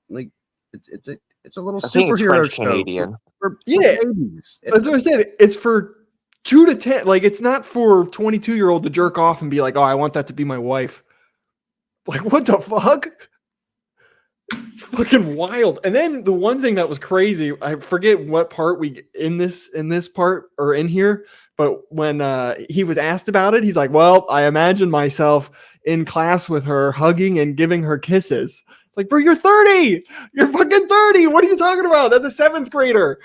Like it's a little superhero show. Canadian. For Yeah, babies. that's what I said. It's for 2 to 10. Like it's not for 22-year-old to jerk off and be like, oh, I want that to be my wife. Like what the fuck? It's fucking wild. And then the one thing that was crazy, I forget what part we in this part or in here, but when he was asked about it, he's like, well, I imagine myself in class with her, hugging and giving her kisses. It's like, bro, you're 30. You're fucking 30. What are you talking about? That's a 7th grader.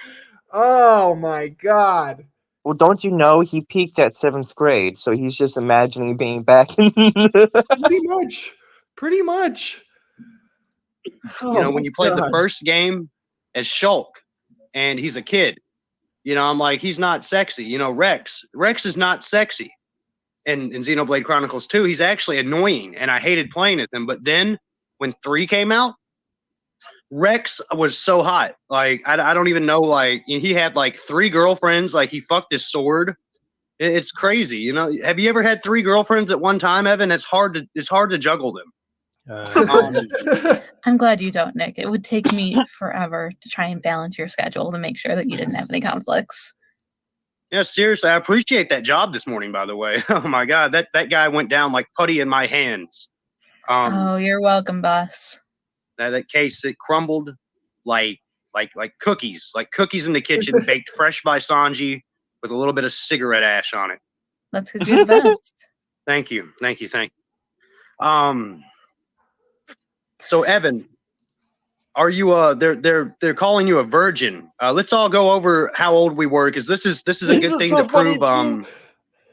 Oh my God. Well, don't you know he peaked at 7th grade, so he's just imagining being back in Pretty much. when you play the first game as Shulk and he's a kid, I'm like, he's not sexy. Rex is not sexy. And in Xenoblade Chronicles 2, he's actually annoying, and I hated playing with him. But then when 3 came out, Rex was so hot. Like, I don't even know. Like, he had like 3 girlfriends. Like, he fucked his sword. It's crazy. You know, have you ever had 3 girlfriends at one time, Evan? It's hard to juggle them. I'm glad you don't, Nick. It would take me forever to try and balance your schedule to make sure that you didn't have any conflicts. Yeah, seriously, I appreciate that job this morning, by the way. Oh my God, that guy went down like putty in my hands. Oh, you're welcome, boss. That case, it crumbled like cookies in the kitchen, baked fresh by Sanji with a little bit of cigarette ash on it. That's because you're the best. Thank you. So Evan, are you they're calling you a virgin? Let's all go over how old we were, because this is a good thing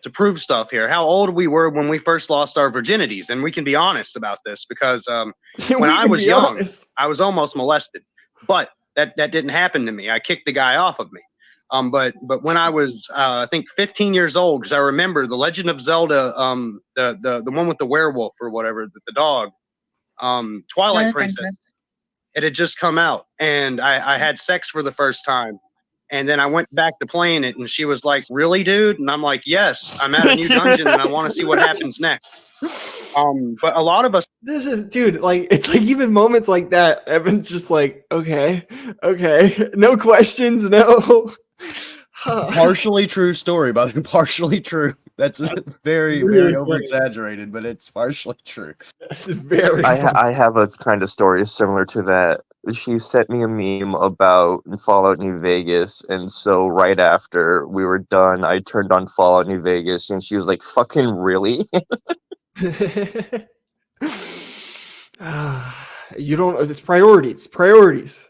to prove stuff here. How old we were when we first lost our virginities, and we can be honest about this because when I was young, I was almost molested, but that didn't happen to me. I kicked the guy off of me. But when I was I think 15 years old, because I remember the Legend of Zelda, the one with the werewolf or whatever, the dog, Twilight Princess. It had just come out, and I had sex for the first time. And then I went back to playing it, and she was like, "Really, dude?" And I'm like, "Yes, I'm at a new dungeon, and I want to see what happens next." But a lot of us, this is, dude, like, it's like even moments like that, Evan's just like, okay, no questions, no. Partially true story, but partially true. That's very, Really very funny. over exaggerated, but it's partially true. Very. I have a kind of story similar to that. She sent me a meme about Fallout New Vegas, and so right after we were done, I turned on Fallout New Vegas, and she was like, "Fucking really?" You don't. It's priorities. Priorities.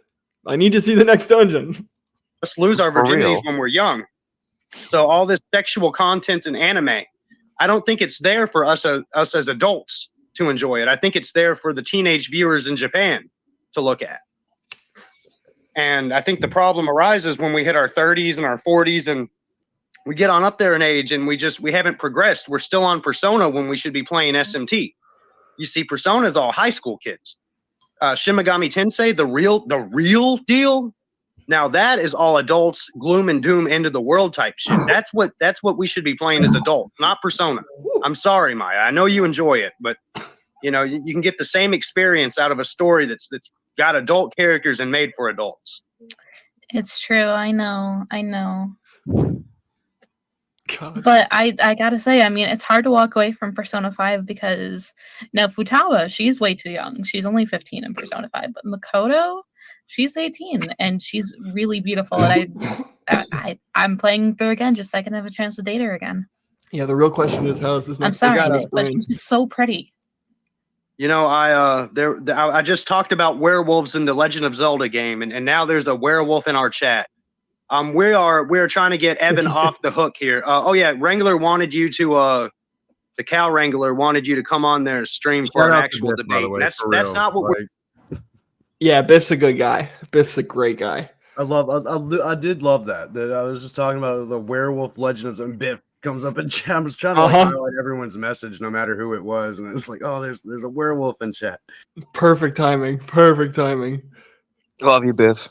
I need to see the next dungeon. Us lose our For virginities real. when we're young. So all this sexual content in anime, I don't think it's there for us as adults to enjoy it. I think it's there for the teenage viewers in Japan to look at. And I think the problem arises when we hit our 30s and our 40s and we get on up there in age and we haven't progressed. We're still on Persona when we should be playing SMT. You see, Persona is all high school kids. Shin Megami Tensei, the real deal. Now that is all adults, gloom and doom, end of the world type shit. That's what we should be playing as adults, not Persona. I'm sorry, Maya. I know you enjoy it, but you know you can get the same experience out of a story that's got adult characters and made for adults. It's true. I know. But I gotta say, I mean, it's hard to walk away from Persona 5 because now Futaba, she's way too young. She's only 15 in Persona 5. But Makoto, she's 18 and she's really beautiful. And I'm playing through again just so I can have a chance to date her again. Yeah, the real question is how is this? I'm sorry, but she's so pretty. You know, I just talked about werewolves in the Legend of Zelda game, and now there's a werewolf in our chat. We are trying to get Evan off the hook here. Oh yeah, Wrangler wanted you to the Cow Wrangler wanted you to come on their stream for an actual debate. That's not what we're. Yeah, Biff's a good guy. Biff's a great guy. I did love that. I was just talking about the werewolf legends, and Biff comes up in chat. I was trying to highlight everyone's message, no matter who it was, and it's like, oh, there's a werewolf in chat. Perfect timing. Love you, Biff.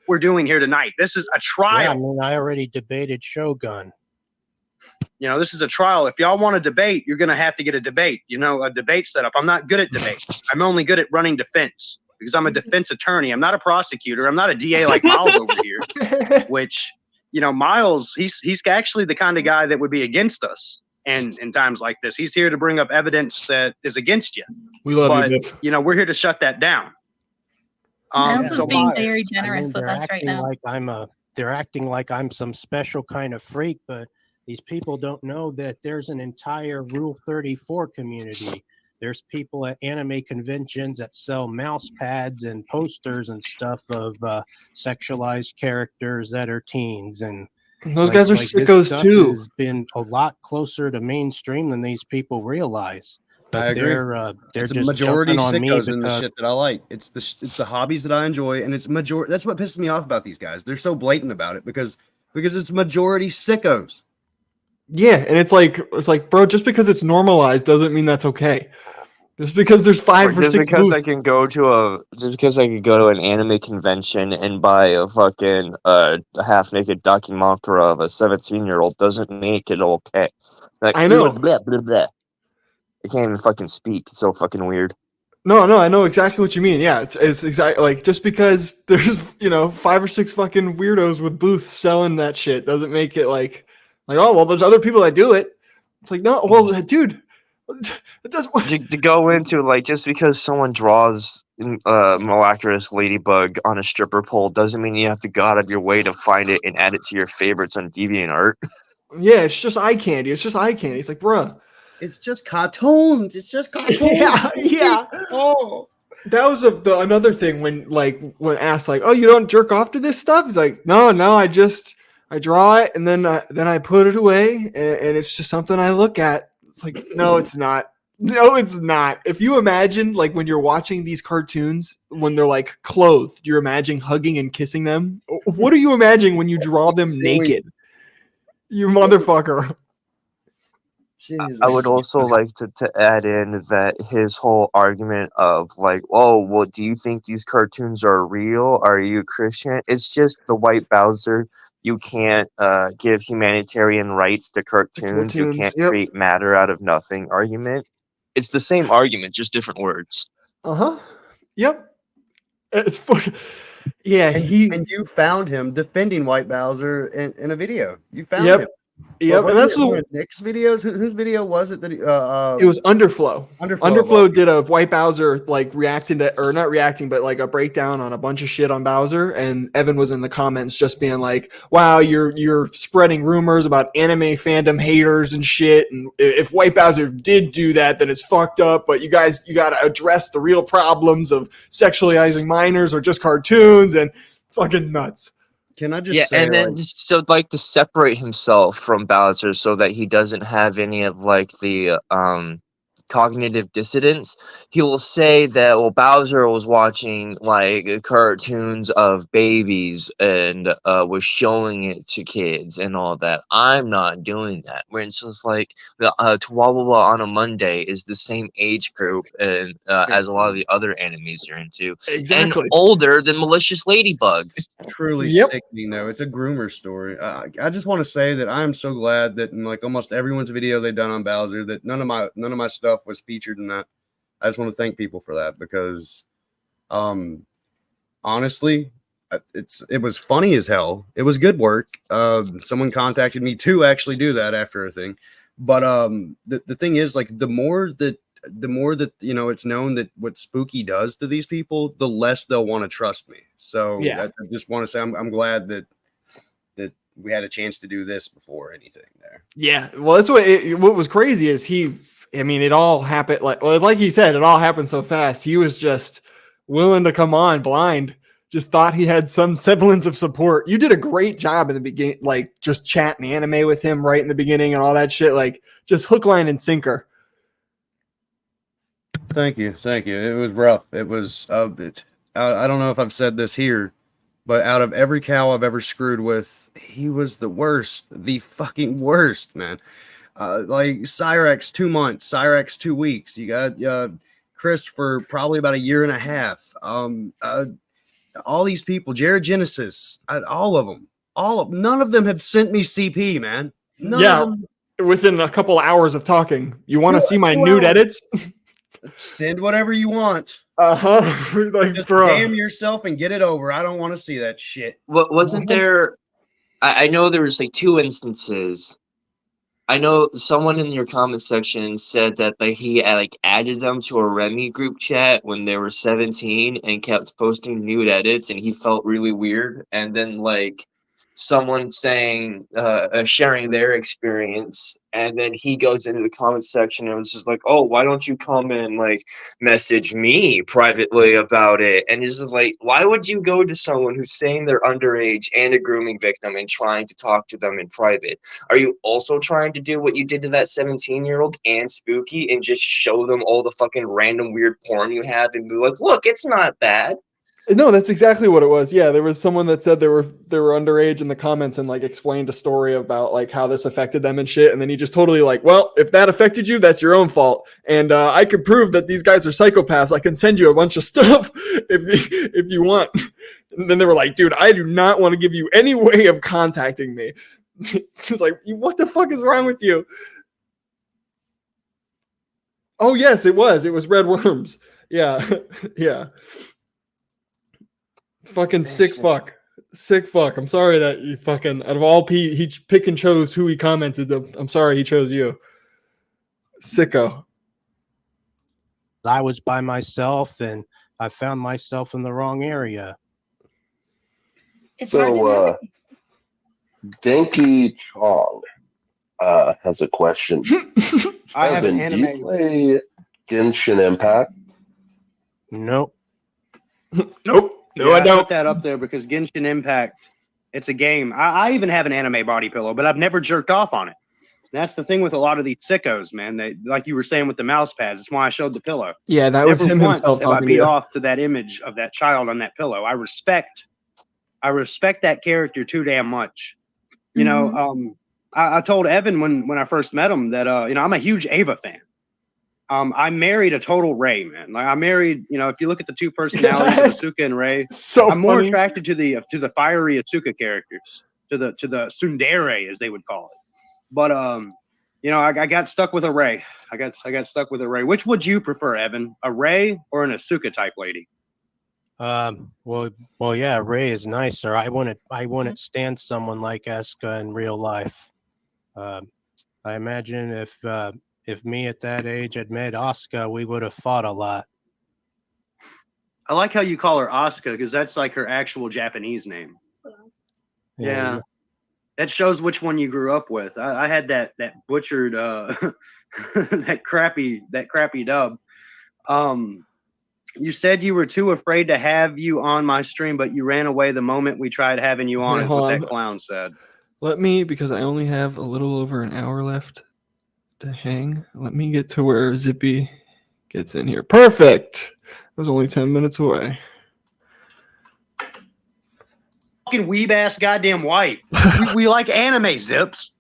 We're doing here tonight. This is a trial. Yeah, I mean, I already debated Shogun. You know, this is a trial. If y'all want to debate, you're going to have to get a debate. You know, a debate setup. I'm not good at debate. I'm only good at running defense because I'm a defense attorney. I'm not a prosecutor. I'm not a DA like Miles over here. Which, you know, Miles, he's actually the kind of guy that would be against us in times like this. He's here to bring up evidence that is against you. We love you, Biff. You know, we're here to shut that down. Miles is being very generous with they're us right now. They're acting like I'm some special kind of freak, but these people don't know that there's an entire Rule 34 community. There's people at anime conventions that sell mouse pads and posters and stuff of sexualized characters that are teens, and those guys are sickos too. Has been a lot closer to mainstream than these people realize. But I agree. They're it's a just majority sickos in the because shit that I like. It's the hobbies that I enjoy, and it's majority. That's what pisses me off about these guys. They're so blatant about it because it's majority sickos. Yeah, and it's like, bro, just because it's normalized doesn't mean that's okay. Just because there's 5 or Just 6 because booths. I can go to an anime convention and buy a fucking half naked dakimakura of a 17-year-old doesn't make it okay. Like I know. blah, blah, blah. I can't even fucking speak. It's so fucking weird. No, I know exactly what you mean. Yeah, it's exactly like just because there's 5 or 6 fucking weirdos with booths selling that shit doesn't make it like oh well, there's other people that do it. It's like no, well, dude, it does. To go into like just because someone draws miraculous ladybug on a stripper pole doesn't mean you have to go out of your way to find it and add it to your favorites on DeviantArt. Yeah, it's just eye candy. It's just eye candy. It's like, bruh. It's just cartoons. It's just cartoons. Yeah. Oh, that was another thing when asked like, oh, you don't jerk off to this stuff? He's like, no, I draw it and then I put it away and it's just something I look at. It's like, no, it's not. No, it's not. If you imagine like when you're watching these cartoons when they're like clothed, you're imagining hugging and kissing them. What are you imagining when you draw them naked? You motherfucker. Jesus. I would also like to add in that his whole argument of like, oh, well, do you think these cartoons are real? Are you a Christian? It's just the white Bowser. You can't give humanitarian rights to cartoons. You can't create matter out of nothing argument. It's the same argument, just different words. Uh-huh. Yep. It's fucking... Yeah, and you found him defending White Bowser in a video. You found him. Yep, and that's one of Nick's videos. Whose video was it that he, it was Underflow. Underflow did a White Bowser like reacting to, or not reacting, but like a breakdown on a bunch of shit on Bowser. And Evan was in the comments just being like, "Wow, you're spreading rumors about anime fandom haters and shit. And if White Bowser did do that, then it's fucked up. But you got to address the real problems of sexualizing minors or just cartoons and fucking nuts." Can I just say, and then so like to separate himself from Bowser so that he doesn't have any of like the cognitive dissonance, he will say that Bowser was watching like cartoons of babies and was showing it to kids and all that. I'm not doing that. Where it's just like the Chihuahua on a Monday is the same age group and as a lot of the other animes you're into, and older than Malicious Ladybug. Truly sickening though. It's a groomer story. I just want to say that I am so glad that in like almost everyone's video they've done on Bowser that none of my stuff was featured in that. I just want to thank people for that because honestly it was funny as hell. It was good work. Someone contacted me to actually do that after a thing, but the thing is like the more that it's known that what Spooky does to these people, the less they'll want to trust me. So I just want to say I'm glad that we had a chance to do this before anything there. Yeah, well, that's what was crazy is it all happened like he said, it all happened so fast. He was just willing to come on blind. Just thought he had some semblance of support. You did a great job in the beginning, like just chatting anime with him right in the beginning and all that shit. Like just hook, line, and sinker. Thank you. It was rough. It was. I don't know if I've said this here, but out of every cow I've ever screwed with, he was the worst, the fucking worst, man. Like Cyrex 2 months, Cyrex 2 weeks. You got Chris for probably about a year and a half. All these people, Jared Genesis, all of them, none of them have sent me CP, man. None of them. Within a couple hours of talking, you want to see my nude edits? Send whatever you want. Like, just damn yourself and get it over. I don't want to see that shit. What wasn't there? I know there was like 2 instances. I know someone in your comment section said that he like added them to a Remy group chat when they were 17 and kept posting nude edits, and he felt really weird. And then like someone saying sharing their experience, and then he goes into the comment section and was just like, oh, why don't you come and like message me privately about it? And it's just like, why would you go to someone who's saying they're underage and a grooming victim and trying to talk to them in private? Are you also trying to do what you did to that 17-year-old and Spooky and just show them all the fucking random weird porn you have and be like, look, it's not bad? No, that's exactly what it was. Yeah, there was someone that said they were underage in the comments and like explained a story about like how this affected them and shit. And then he just totally like, well, if that affected you, that's your own fault. And I could prove that these guys are psychopaths. I can send you a bunch of stuff if you want. And then they were like, dude, I do not want to give you any way of contacting me. It's like, what the fuck is wrong with you? Oh yes, it was. It was red worms. Yeah, yeah. Fucking sick fuck. Sick fuck. I'm sorry that you fucking, out of all he pick and chose who he commented. I'm sorry he chose you. Sicko. I was by myself and I found myself in the wrong area. So, Denki Chong has a question. I have an Evan, do you anime. play Genshin Impact? Nope. Nope. No, I put don't. that up there because Genshin Impact, it's a game. I even have an anime body pillow, but I've never jerked off on it. That's the thing with a lot of these sickos, man. They, like you were saying with the mouse pads, that's why I showed the pillow. Yeah, that was Never him once himself have I talking to beat you. off to that image of that child on that pillow. I respect that character too damn much. You know, I told Evan when I first met him that you know, I'm a huge Ava fan. I married a total Ray, man. Like I married, you know, if you look at the two personalities of Asuka and Ray, So I'm more funny. attracted to the fiery Asuka characters, to the tsundere as they would call it. But you know, I got stuck with a Ray. I got stuck with a Ray. Which would you prefer, Evan? A Ray or an Asuka type lady? Well, yeah, Ray is nicer. I wouldn't stand someone like Asuka in real life. I imagine if me at that age had met Asuka, we would have fought a lot. I like how you call her Asuka because that's like her actual Japanese name. Yeah. That shows which one you grew up with. I had that butchered that crappy dub. You said you were too afraid to have you on my stream, but you ran away the moment we tried having you on, Here, is hold what on. that clown said. Let me, because I only have a little over an hour left to hang. Let me get to where Zippy gets in here. Perfect. I was only 10 minutes away. Fucking weeb ass goddamn white. we like anime, Zips.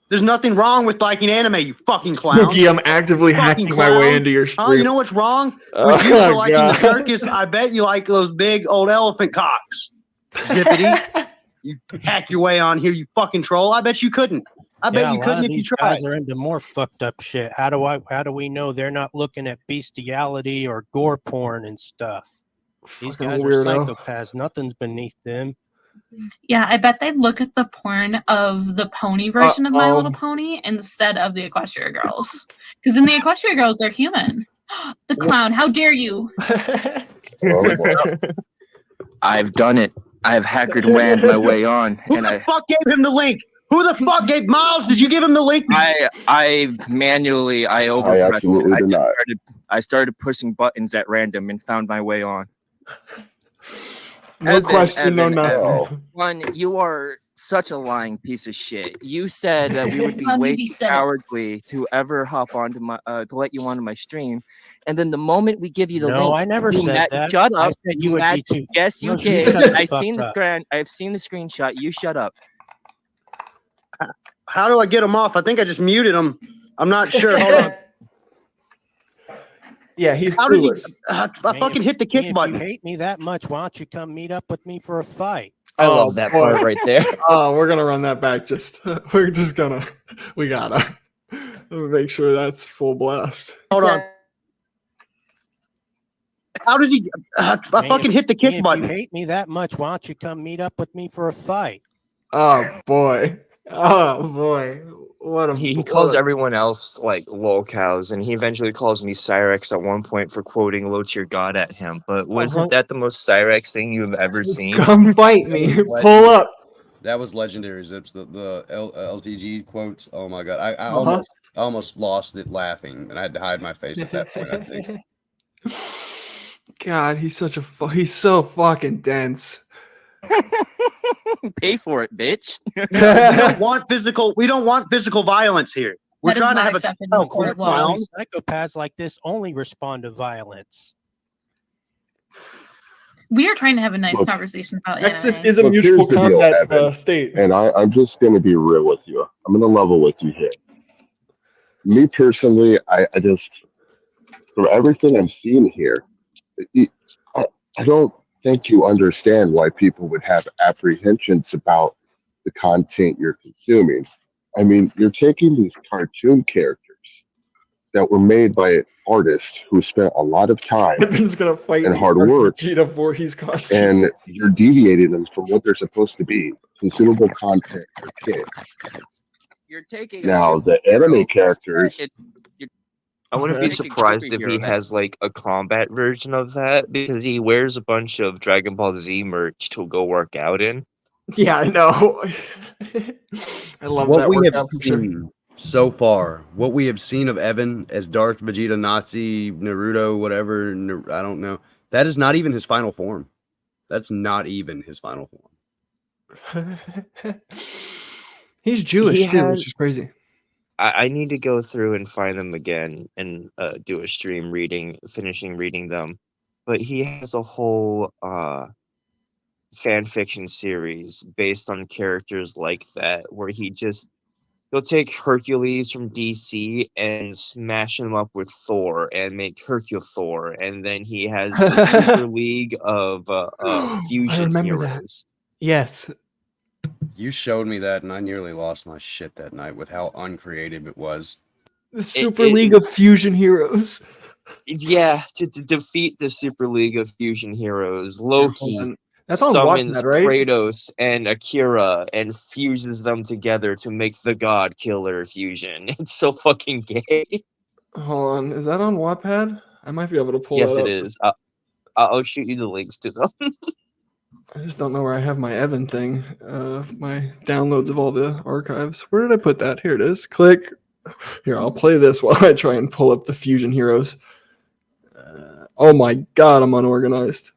There's nothing wrong with liking anime, you fucking clown. Spooky, I'm actively Fucking hacking my way clown. into your Huh? stream. You know what's wrong with you for liking the God. circus? I bet you like those big old elephant cocks. Zippity. You hack your way on here, you fucking troll. I bet you couldn't. I bet you couldn't if you these tried. guys are into more fucked up shit. How do we know they're not looking at bestiality or gore porn and stuff? These Fucking guys weirdo. are psychopaths. Nothing's beneath them. Yeah, I bet they'd look at the porn of the pony version of My Little Pony instead of the Equestria Girls. Because in the Equestria Girls, they're human. The clown, how dare you? I've done it. I've hacked wanned my way on, Who and the fuck gave him the link? Who the fuck gave Miles? Did you give him the link? I manually overpressed. absolutely did not. I started pushing buttons at random and found my way on. No question, no nothing. One, you are such a lying piece of shit. You said that we would be way too cowardly to ever hop onto my to let you onto my stream, and then the moment we give you the link, No, I never you said that. Shut I up. said you would be too. Yes, you No, did. shut the I've fuck seen the up. I've seen the screenshot. You shut up. How do I get him off? I think I just muted him. I'm not sure. Hold on. Yeah, he's How does he? clueless. I fucking hit the kick button. If you hate me that much, why don't you come meet up with me for a fight? I love that part right there. Oh, we're gonna run that back. We gotta make sure that's full blast. Hold on. How does he? I fucking hit the kick button. If you hate me that much, why don't you come meet up with me for a fight? Oh boy. He calls everyone else like lolcows, and he eventually calls me Cyrex at one point for quoting low tier god at him. But wasn't that the most Cyrex thing you've ever seen? Come fight me. Pull up. That was legendary, Zips. The LTG quotes. Oh my god, I almost lost it laughing, and I had to hide my face at that point. I think. God, he's he's so fucking dense. Pay for it, bitch. We don't want physical violence here. We're That is trying to not have accepted in the court of law. Psychopaths like this only respond to violence. We are trying to have a nice Look, conversation about Nexus anime. is a Look, mutual here's the deal, combat Evan. state. And I'm just going to be real with you. I'm going to level with you here. Me personally, I just, from everything I'm seeing here, I, I don't think you understand why people would have apprehensions about the content you're consuming. I mean, you're taking these cartoon characters that were made by artists who spent a lot of time Evan's gonna fight and in hard work, Vegeta Voorhees costume. and you're deviating them from what they're supposed to be, consumable content for kids. You're taking Now, the anime characters, I wouldn't be Okay. surprised if he Superhero, that's- has like a combat version of that because he wears a bunch of Dragon Ball Z merch to go work out in. Yeah, I know. I love What that we have workout picture. seen so far, what we have seen of Evan as Darth Vegeta, Nazi, Naruto, whatever, I don't know. That is not even his final form. That's not even his final form. He's Jewish He too, has- which is crazy. I need to go through and find them again and do a stream finishing reading them. But he has a whole fan fiction series based on characters like that, where he'll take Hercules from DC and smash him up with Thor and make Hercule Thor, and then he has the Super League of fusion remember that. heroes. Yes. You showed me that, and I nearly lost my shit that night with how uncreative it was. The Super League of Fusion Heroes. Yeah, to defeat the Super League of Fusion Heroes, Loki That's on summons Wattpad, right? Kratos and Akira and fuses them together to make the God Killer fusion. It's so fucking gay. Hold on. Is that on Wattpad? I might be able to pull Yes, that it up. is. I'll shoot you the links to them. I just don't know where I have my Evan thing. My downloads of all the archives. Where did I put that? Here it is. Click. Here, I'll play this while I try and pull up the Fusion Heroes. Oh my god, I'm unorganized.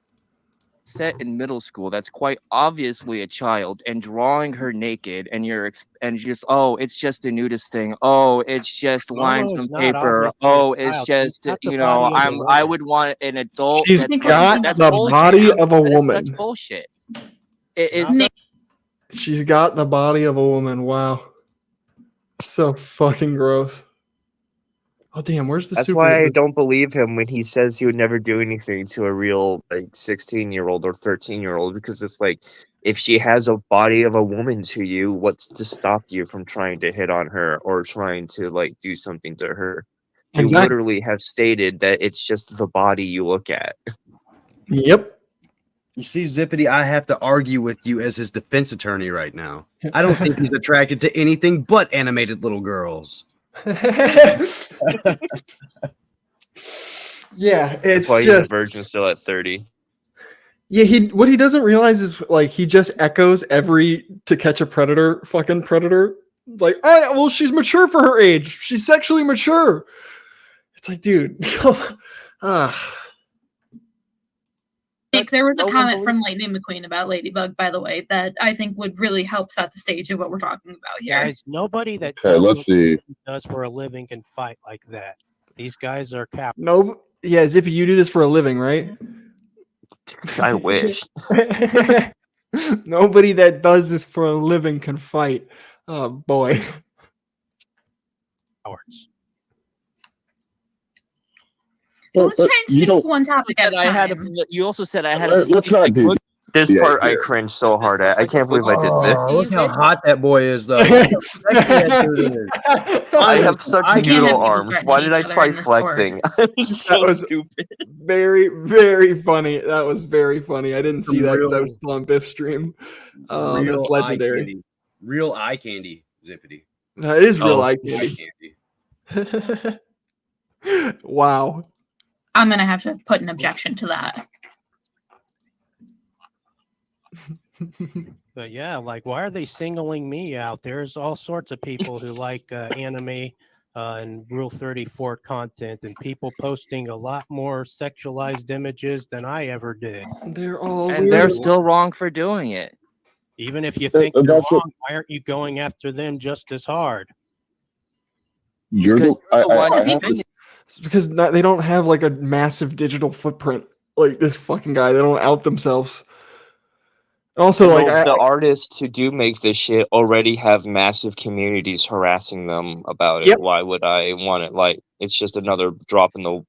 Set in middle school, that's quite obviously a child, and drawing her naked, and it's just a nudist thing. Oh, it's just lines it's on not paper. obviously Oh, a it's child. just She's got the body of a I woman. would want an adult. She's got the bullshit. body of a That is woman. such bullshit. It's She's got the body of a woman. Wow. So fucking gross. Oh damn, where's the That's Super why I League? don't believe him when he says he would never do anything to a real 16-year-old or 13-year-old, because it's like, if she has a body of a woman to you, what's to stop you from trying to hit on her or trying to do something to her? You Exactly. literally have stated that it's just the body you look at. Yep. You see, Zippity, I have to argue with you as his defense attorney right now. I don't think he's attracted to anything but animated little girls. Yeah, That's it's why he's just a virgin still at 30. yeah. What he doesn't realize is he just echoes every To Catch a Predator fucking predator. Like, oh yeah, well, she's mature for her age. She's sexually mature. It's like, dude, Nick, there was a so comment from Lightning McQueen about Ladybug, by the way, that I think would really help set the stage of what we're talking about here. Guys, nobody that Okay, does let's what see. he does for a living can fight like that. These guys are cap. no, yeah, Zippy, you do this for a living, right? I wish. Nobody that does this for a living can fight. Oh boy. Cowards. Well, let's try and you stick don't- to one topic at a I had. time. You also said I had. Let's not do This Yeah, part I yeah. cringed so hard at. I can't believe I did Oh, look this. how hot that boy is, though. Look how sexy that dude is. I have such I can't have noodle people arms. threatening Why did I each other try in this flexing? I'm so was- stupid. Very, very funny. That was very funny. I didn't see Some that because I real- was still on Biff's stream. Real That's eye legendary. candy. Real eye candy, Zippity. That is real Oh. eye Eye candy. candy. Wow. I'm going to have to put an objection to that. But yeah, why are they singling me out? There's all sorts of people who like anime and Rule 34 content, and people posting a lot more sexualized images than I ever did. They're all And they're weird. still wrong for doing it. Even if you think they're that's what- wrong, why aren't you going after them just as hard? You're Because the, you're the one I who have to It's because they don't have a massive digital footprint. Like this fucking guy, they don't out themselves. Also, like the artists who do make this shit already have massive communities harassing them about it. Yep. Why would I want it? Like, it's just another drop in the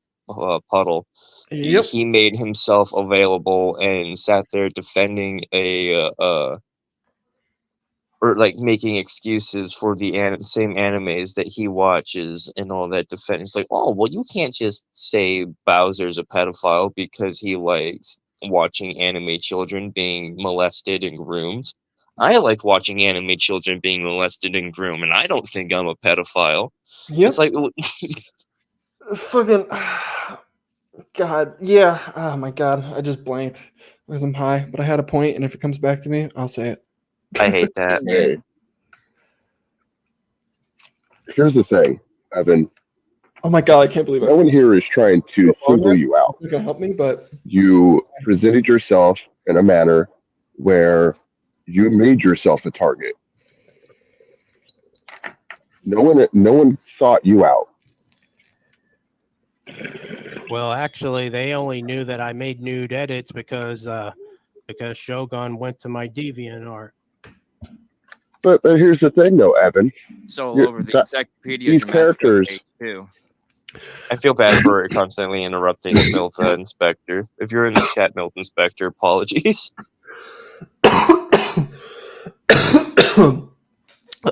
puddle. Yep. He made himself available and sat there defending or like making excuses for the same animes that he watches and all that defense. It's like, oh, well, you can't just say Bowser's a pedophile because he likes watching anime children being molested and groomed. I like watching anime children being molested and groomed, and I don't think I'm a pedophile. Yep. It's like, fucking God, yeah. Oh my God, I just blanked because I'm high, but I had a point, and if it comes back to me, I'll say it. I hate that. Hey, here's the thing, Evan. Oh my God, I can't believe it. No one here is trying to single you out. You can help me, but You presented yourself in a manner where you made yourself a target. No one sought you out. Well, actually, they only knew that I made nude edits because Shogun went to my DeviantArt. But here's the thing, though, Evan. So all over the encyclopedia. These characters. Too. I feel bad for constantly interrupting Milf Inspector. If you're in the chat, Milf Inspector, apologies. I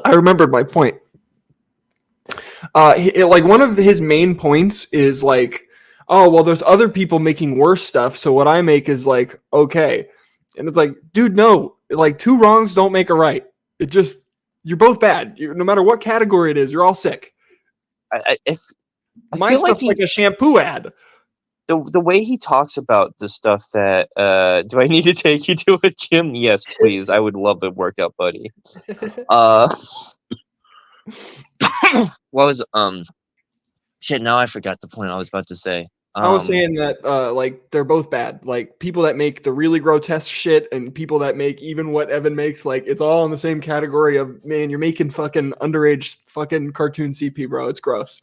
remembered my point. Like one of his main points is like, oh well, there's other people making worse stuff, so what I make is like okay, and it's like, dude, no, like two wrongs don't make a right. It just you're both bad. No matter what category it is, you're all sick. My stuff's like a shampoo ad. The way he talks about the stuff that do I need to take you to a gym? Yes, please. I would love a workout buddy. What was shit, now I forgot the point I was about to say. I was saying that like they're both bad. Like people that make the really grotesque shit and people that make even what Evan makes, like it's all in the same category of, man, you're making fucking underage fucking cartoon CP, bro. It's gross.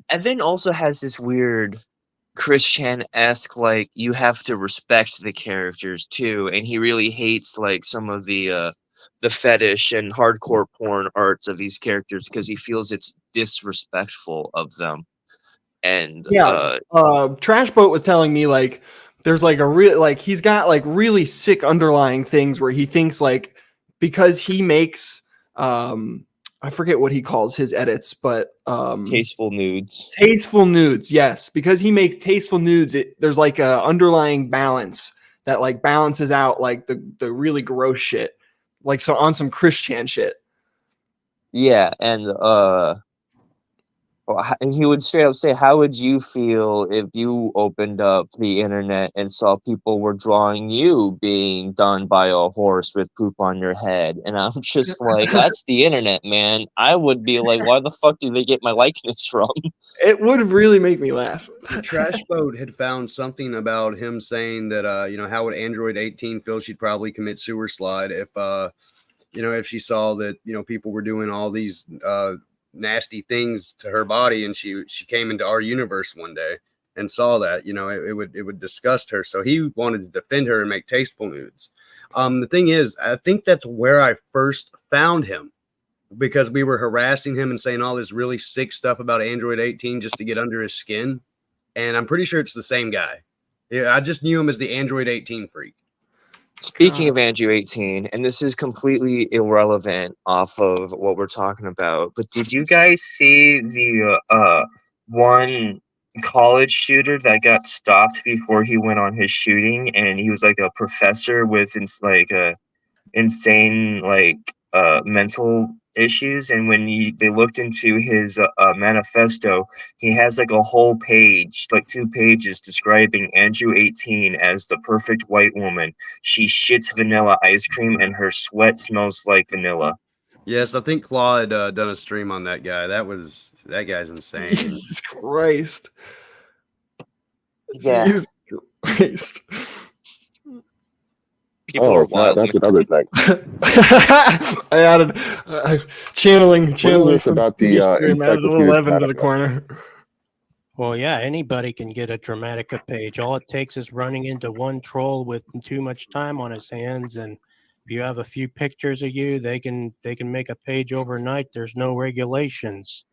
Evan also has this weird Christian-esque, like, you have to respect the characters too, and he really hates like some of the fetish and hardcore porn arts of these characters because he feels it's disrespectful of them. And Trash Boat was telling me like there's like a real like he's got like really sick underlying things where he thinks like because he makes I forget what he calls his edits, but tasteful nudes. Tasteful nudes, yes, because he makes tasteful nudes. There's like a underlying balance that like balances out like the really gross shit, like so on some Christian shit. Yeah, and he would straight up say, how would you feel if you opened up the internet and saw people were drawing you being done by a horse with poop on your head? And I'm just like, that's the internet, man. I would be like, why the fuck do they get my likeness from? It would really make me laugh. The Trash Boat had found something about him saying that, how would Android 18 feel? She'd probably commit suicide if she saw that, people were doing all these, nasty things to her body, and she came into our universe one day and saw that it would disgust her, so he wanted to defend her and make tasteful nudes. The thing is, I think that's where I first found him, because we were harassing him and saying all this really sick stuff about Android 18 just to get under his skin, and I'm pretty sure it's the same guy. Yeah, I just knew him as the Android 18 freak. Speaking of Android 18, and this is completely irrelevant off of what we're talking about, but did you guys see the one college shooter that got stopped before he went on his shooting, and he was like a professor with insane mental issues, and when they looked into his manifesto, he has like a whole page, like 2 pages, describing Andrew 18 as the perfect white woman. She shits vanilla ice cream and her sweat smells like vanilla. Yes, I think Claw had done a stream on that guy. That guy's insane. Jesus Christ. Yeah. Jesus Christ. People are wild. That's another thing. I added channeling What is this about the added a little Evan to the encyclopedia? corner. Well, yeah, anybody can get a Dramatica page. All it takes is running into one troll with too much time on his hands, and if you have a few pictures of you, they can make a page overnight. There's no regulations.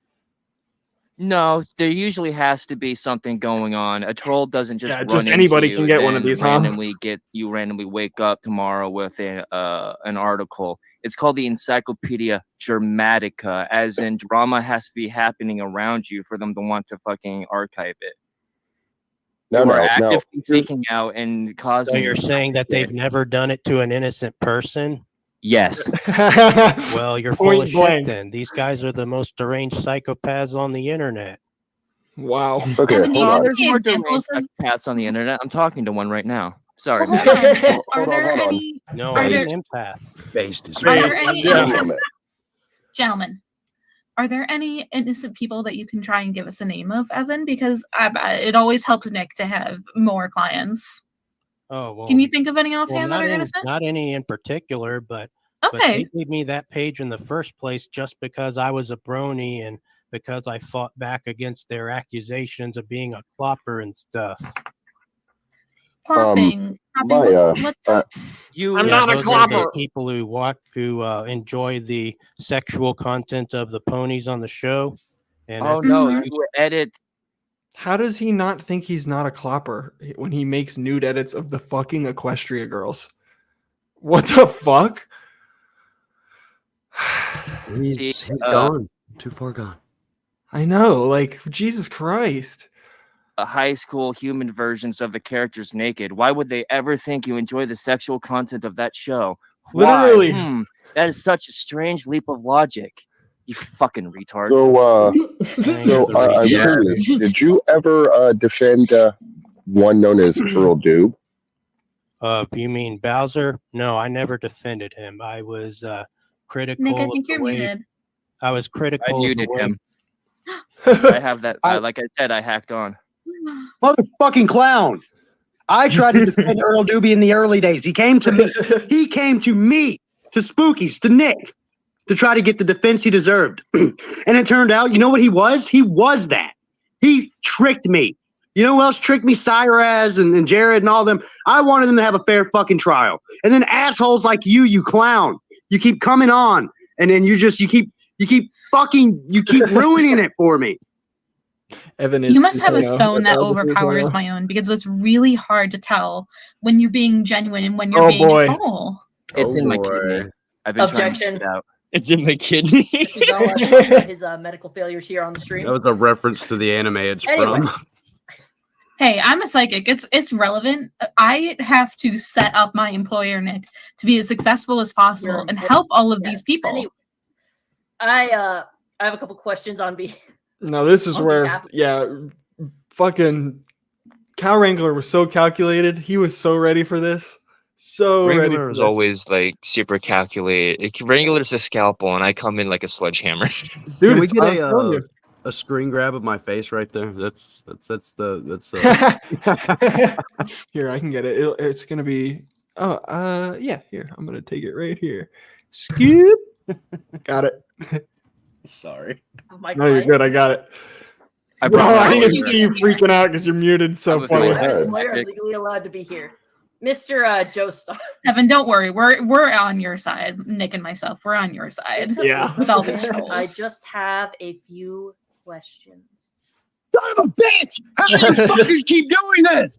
No, there usually has to be something going on. A troll doesn't just Yeah, run just into anybody you can and get one of then these, huh? randomly wake up tomorrow with an article. It's called the Encyclopedia Dramatica, as in drama has to be happening around you for them to want to fucking archive it. You are actively seeking out and causing. So you're saying that they've never done it to an innocent person? Yes. Well, you're full of shit then. These guys are the most deranged psychopaths on the internet. Wow. Okay, Evan, do you hold have on. any examples of? Psychopaths on the internet. I'm talking to one right now. Sorry. Well, hold on. Are there any? No, Are I'm there, an empath. Based is are there any innocent Damn it. gentlemen? Are there any innocent people that you can try and give us a name of, Evan? Because it always helps Nick to have more clients. Oh, well. Can you think of any offhand that are not innocent? Not any in particular, but Okay. they gave me that page in the first place just because I was a brony and because I fought back against their accusations of being a clopper and stuff. Clopping. What's that? I'm not a clopper. People who enjoy the sexual content of the ponies on the show. And Oh no, you edit. How does he not think he's not a clopper when he makes nude edits of the fucking Equestria girls? What the fuck? He's gone. Too far gone. I know, like, Jesus Christ. High school human versions of the characters naked. Why would they ever think you enjoy the sexual content of that show? Literally. Why? That is such a strange leap of logic. You fucking retard. So, I'm curious. Did you ever defend one known as Earl Doob? You mean Bowser? No, I never defended him. I was critical. Nick, I of think the you're way- muted. I was critical. I of the muted way- him. I have that. Like I said, I hacked on. Motherfucking clown. I tried to defend Earl Doobie in the early days. He came to me. He came to me, to Spookies, to Nick, to try to get the defense he deserved. And it turned out, you know what he was? He was that. He tricked me. You know who else tricked me? Cyraz and Jared and all them. I wanted them to have a fair fucking trial. And then assholes like you clown, you keep coming on, and then you keep ruining it for me. Evan is. You must have a stone that overpowers my own, because it's really hard to tell when you're being genuine and when you're being a troll. It's in my kidney. I've been trying to get it out. It's in my kidney. He's all his medical failures here on the stream. That was a reference to the anime it's Anyway. from. Hey, I'm a psychic. It's relevant. I have to set up my employer, Nick, to be as successful as possible and help all of these people. Anyway, I have a couple questions on No, this is on where, behalf- fucking Cow Wrangler was so calculated. He was so ready for this. So ready Regular for is this. always like super calculated. Regular is a scalpel, and I come in like a sledgehammer. Dude, Can we it's- get I'm telling you. a screen grab of my face right there? That's Here, I can get it. It's gonna be. Yeah. Here, I'm gonna take it right here. Scoop. Got it. Sorry. my No, you're good. I got it. I brought I my can own. see you freaking out because you're muted. So funny. I'm legally allowed to be here. Mr. Joestar. Evan, don't worry. We're on your side. Nick and myself, we're on your side. With all these trolls. I just have a few questions. Son of a bitch! How do you fuckers keep doing this?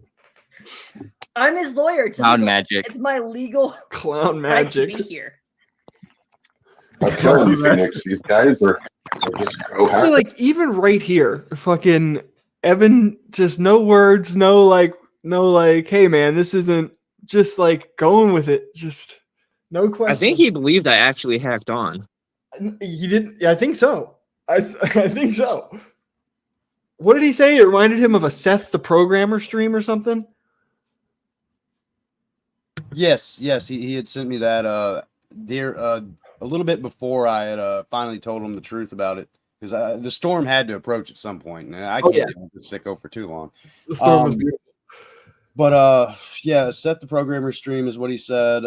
I'm his lawyer. Clown magic. It's my legal Clown right to magic. be here. I'm telling you, Phoenix, these guys are just go I feel like even right here, fucking Evan, just no words, no like, hey man, this isn't just like going with it. Just no question. I think he believed I actually hacked on. He didn't. Yeah, I think so. I think so. What did he say? It reminded him of a Seth the Programmer stream or something. Yes, he had sent me that a little bit before I had finally told him the truth about it, because the storm had to approach at some point, and I can't deal with the sicko for too long. The storm was beautiful. But set the programmer stream is what he said.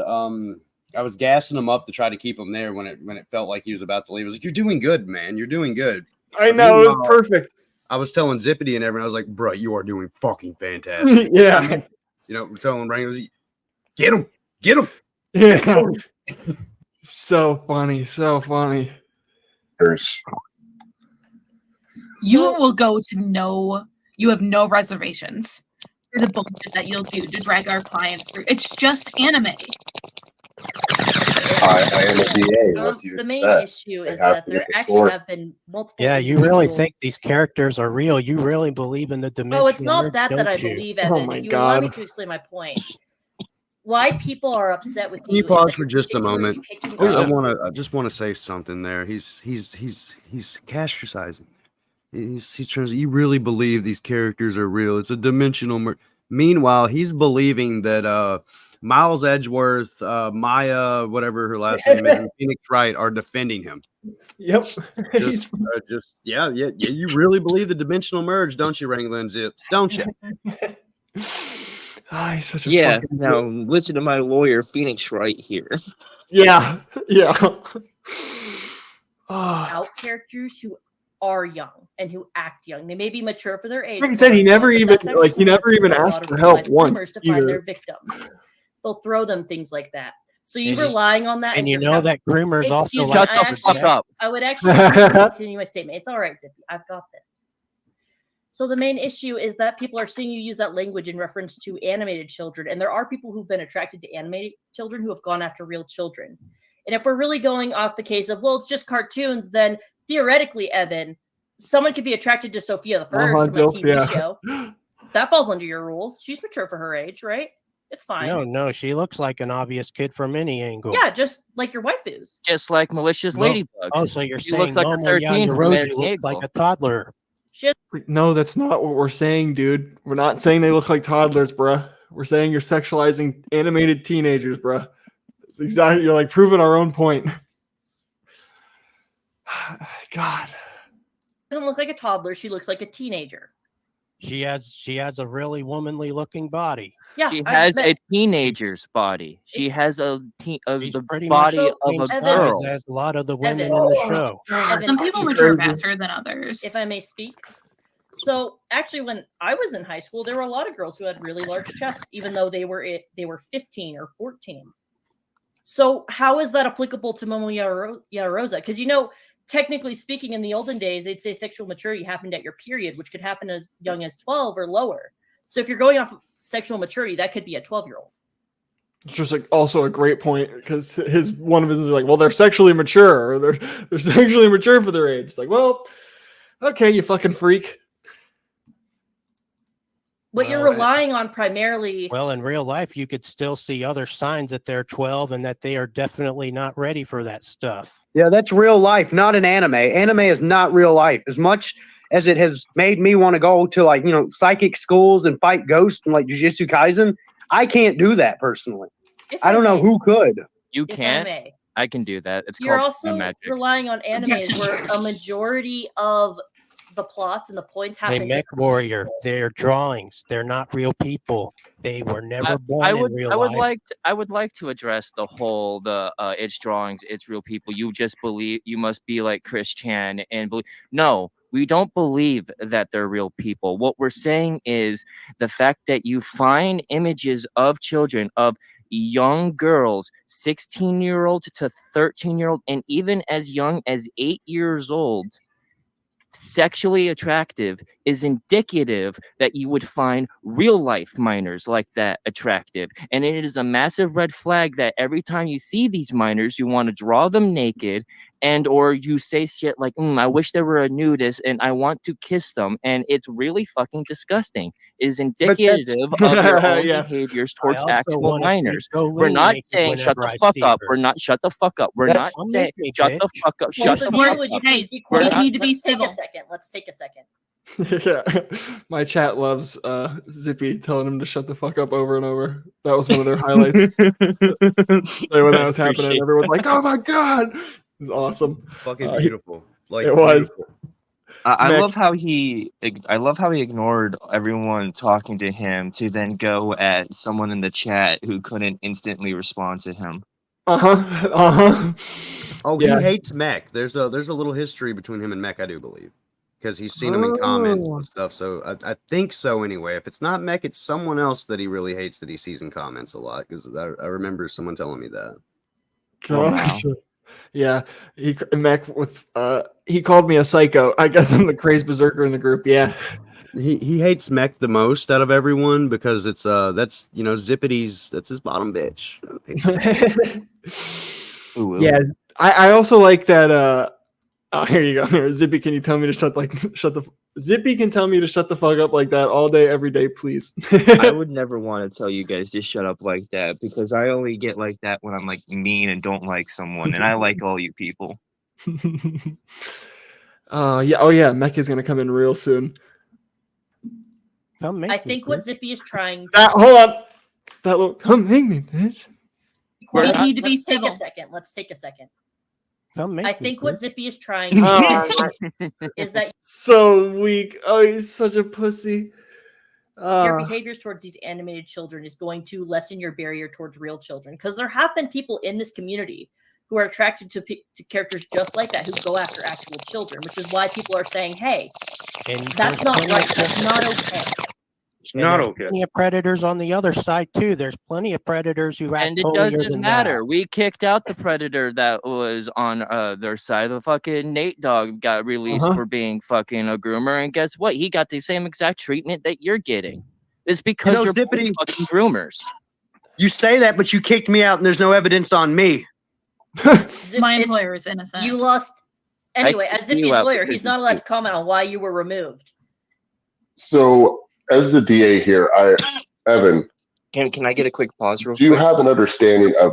I was gassing him up to try to keep him there when it felt like he was about to leave. I was like, "You're doing good, man. You're doing good." I know, it was perfect. I was telling Zippity and everyone, I was like, bro, you are doing fucking fantastic. Yeah. You know, we're telling Wranglers, get him. Yeah. So funny. So funny. You will go to no, you have no reservations for the bullshit that you'll do to drag our clients through. It's just anime. I am a DA. What do you The main expect? issue I is have that to there get the actually story. have been multiple. Yeah, you really think individuals- these characters are real? You really believe in the dimension? Oh, it's not that I don't you? believe, Oh Evan. my If you allow me God. to explain my point, why people are upset with Can you is pause that for you're just a particularly moment? picking Oh, yeah. I just want to say something there. He's castricizing. He's trying to. You really believe these characters are real? It's a dimensional. Meanwhile, he's believing that Miles Edgeworth, Maya, whatever her last name is, and Phoenix Wright are defending him. Yep. Yeah. You really believe the dimensional merge, don't you, Wrangler and Zips? Don't you? Ah, he's such a Yeah. fucking Now listen to my lawyer, Phoenix, right here. Yeah. Yeah. out characters who are young and who act young. They may be mature for their age. Like I said, he but never that's even actually like he never cool. even There's a lot asked of for help alleged once rumors to find their either. victims. They'll throw them things like that. So you And- relying on that, And as you your know that groomers also Excuse me, like I actually, I would actually continue my statement. It's all right, Zippy. I've got this. So the main issue is that people are seeing you use that language in reference to animated children, and there are people who've been attracted to animated children who have gone after real children. And if we're really going off the case of, well, it's just cartoons, then theoretically, Evan, someone could be attracted to Sophia the First from a Dilf, TV yeah. show. That falls under your rules. She's mature for her age, right? It's fine. No, she looks like an obvious kid from any angle. Yeah, just like your waifus. Just like malicious No. ladybug. Oh, so you're she saying looks like a Momo 13 from Yaoyorozu American looks Eagle. like a toddler? No, that's not what we're saying, dude. We're not saying they look like toddlers, bruh. We're saying you're sexualizing animated teenagers, bruh. It's exactly, you're like proving our own point. God. Doesn't look like a toddler. She looks like a teenager. She has a really womanly looking body. Yeah, She I've has met- a teenager's body. She has the Pretty body much of the a same girl. size as a lot of the women Evan. in the show. Some people mature faster than others. If I may speak. So actually, when I was in high school, there were a lot of girls who had really large chests, even though they were 15 or 14. So how is that applicable to Momo Yaoyorozu? Because technically speaking, in the olden days, they'd say sexual maturity happened at your period, which could happen as young as 12 or lower. So if you're going off of sexual maturity, that could be a 12-year-old. It's just like also a great point because one of his is like, well, they're sexually mature, or they're sexually mature for their age. It's like, well, okay, you fucking freak. What you're relying on primarily. Well, in real life, you could still see other signs that they're 12 and that they are definitely not ready for that stuff. Yeah, that's real life, not an anime. Anime is not real life. As much as it has made me want to go to psychic schools and fight ghosts and like Jujutsu Kaisen, I can't do that personally. I don't know who could. You If I can't. may. I can do that. It's You're called also magic. relying on animes where a majority of the plots and the points They happen. mech warrior. They're drawings. They're not real people. They were never born I would in real life. I would like to address the whole it's drawings, it's real people. You just believe you must be like Chris Chan and believe. No, we don't believe that they're real people. What we're saying is the fact that you find images of children, of young girls, 16-year-old to 13-year-old, and even as young as 8 years old, sexually attractive is indicative that you would find real life minors like that attractive. And it is a massive red flag that every time you see these minors, you want to draw them naked or you say shit like, I wish there were a nudist and I want to kiss them. And it's really fucking disgusting. It is indicative of your own Yeah. behaviors towards also actual wanna see minors. Jolene We're not naked saying shut whenever the I fuck see up. her. We're not shut the fuck up. We're That's not saying me, shut the bitch. fuck up. Both Shut the of you, fuck would you up. please be We're quiet? not- need to be Let's take a civil. second. Let's take a second. Yeah. My chat loves Zippy telling him to shut the fuck up over and over. That was one of their highlights. So when that was happening, Appreciate everyone's like, "Oh my god!" It was awesome. Fucking beautiful. Like it was. beautiful. I Mick. love how he ignored everyone talking to him to then go at someone in the chat who couldn't instantly respond to him. Oh, Yeah. he hates Mech. There's a little history between him and Mech, I do believe. because he's seen them in comments Oh. and stuff. So I think so anyway. If it's not Mech, it's someone else that he really hates that he sees in comments a lot. Because I remember someone telling me that. Gotcha. Yeah, he called me a psycho. I guess I'm the crazy berserker in the group. Yeah, he hates Mech the most out of everyone because it's that's Zippity's, that's his bottom bitch. yeah. I also like that. Oh, here you go. Here, Zippy, can you tell me to Zippy can tell me to shut the fuck up like that all day, every day, please. I would never want to tell you guys to shut up like that because I only get like that when I'm like mean and don't like someone, and I like all you people. Yeah. Oh yeah, Mech is gonna come in real soon. I think what Zippy is trying. Hold on. That little come make me, bitch. We need to be civil. Let's take a second. I think what Zippy is trying is that so weak. Oh, he's such a pussy. your behaviors towards these animated children is going to lessen your barrier towards real children. Because there have been people in this community who are attracted to characters just like that, who go after actual children, which is why people are saying, hey, that's not right. That's not okay. Not okay. Plenty of predators on the other side too. There's plenty of predators who act And it holier doesn't than matter. that. We kicked out the predator that was on their side. The fucking Nate dog got released for being fucking a groomer, and guess what? He got the same exact treatment that you're getting. It's because you're both fucking groomers. You say that, but you kicked me out, and there's no evidence on me. My employer is innocent. You lost. Anyway, as kicked Zippy's you out lawyer, because he's not allowed to comment on why you were removed. So, as the DA here, Evan, Can I get a quick pause real do you quick? have an understanding of?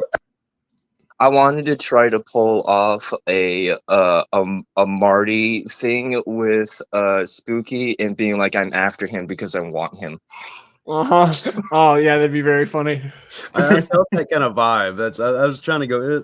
I wanted to try to pull off a Marty thing with Spooky and being like I'm after him because I want him. Oh yeah, that'd be very funny. I felt that kind of vibe. I was trying to go.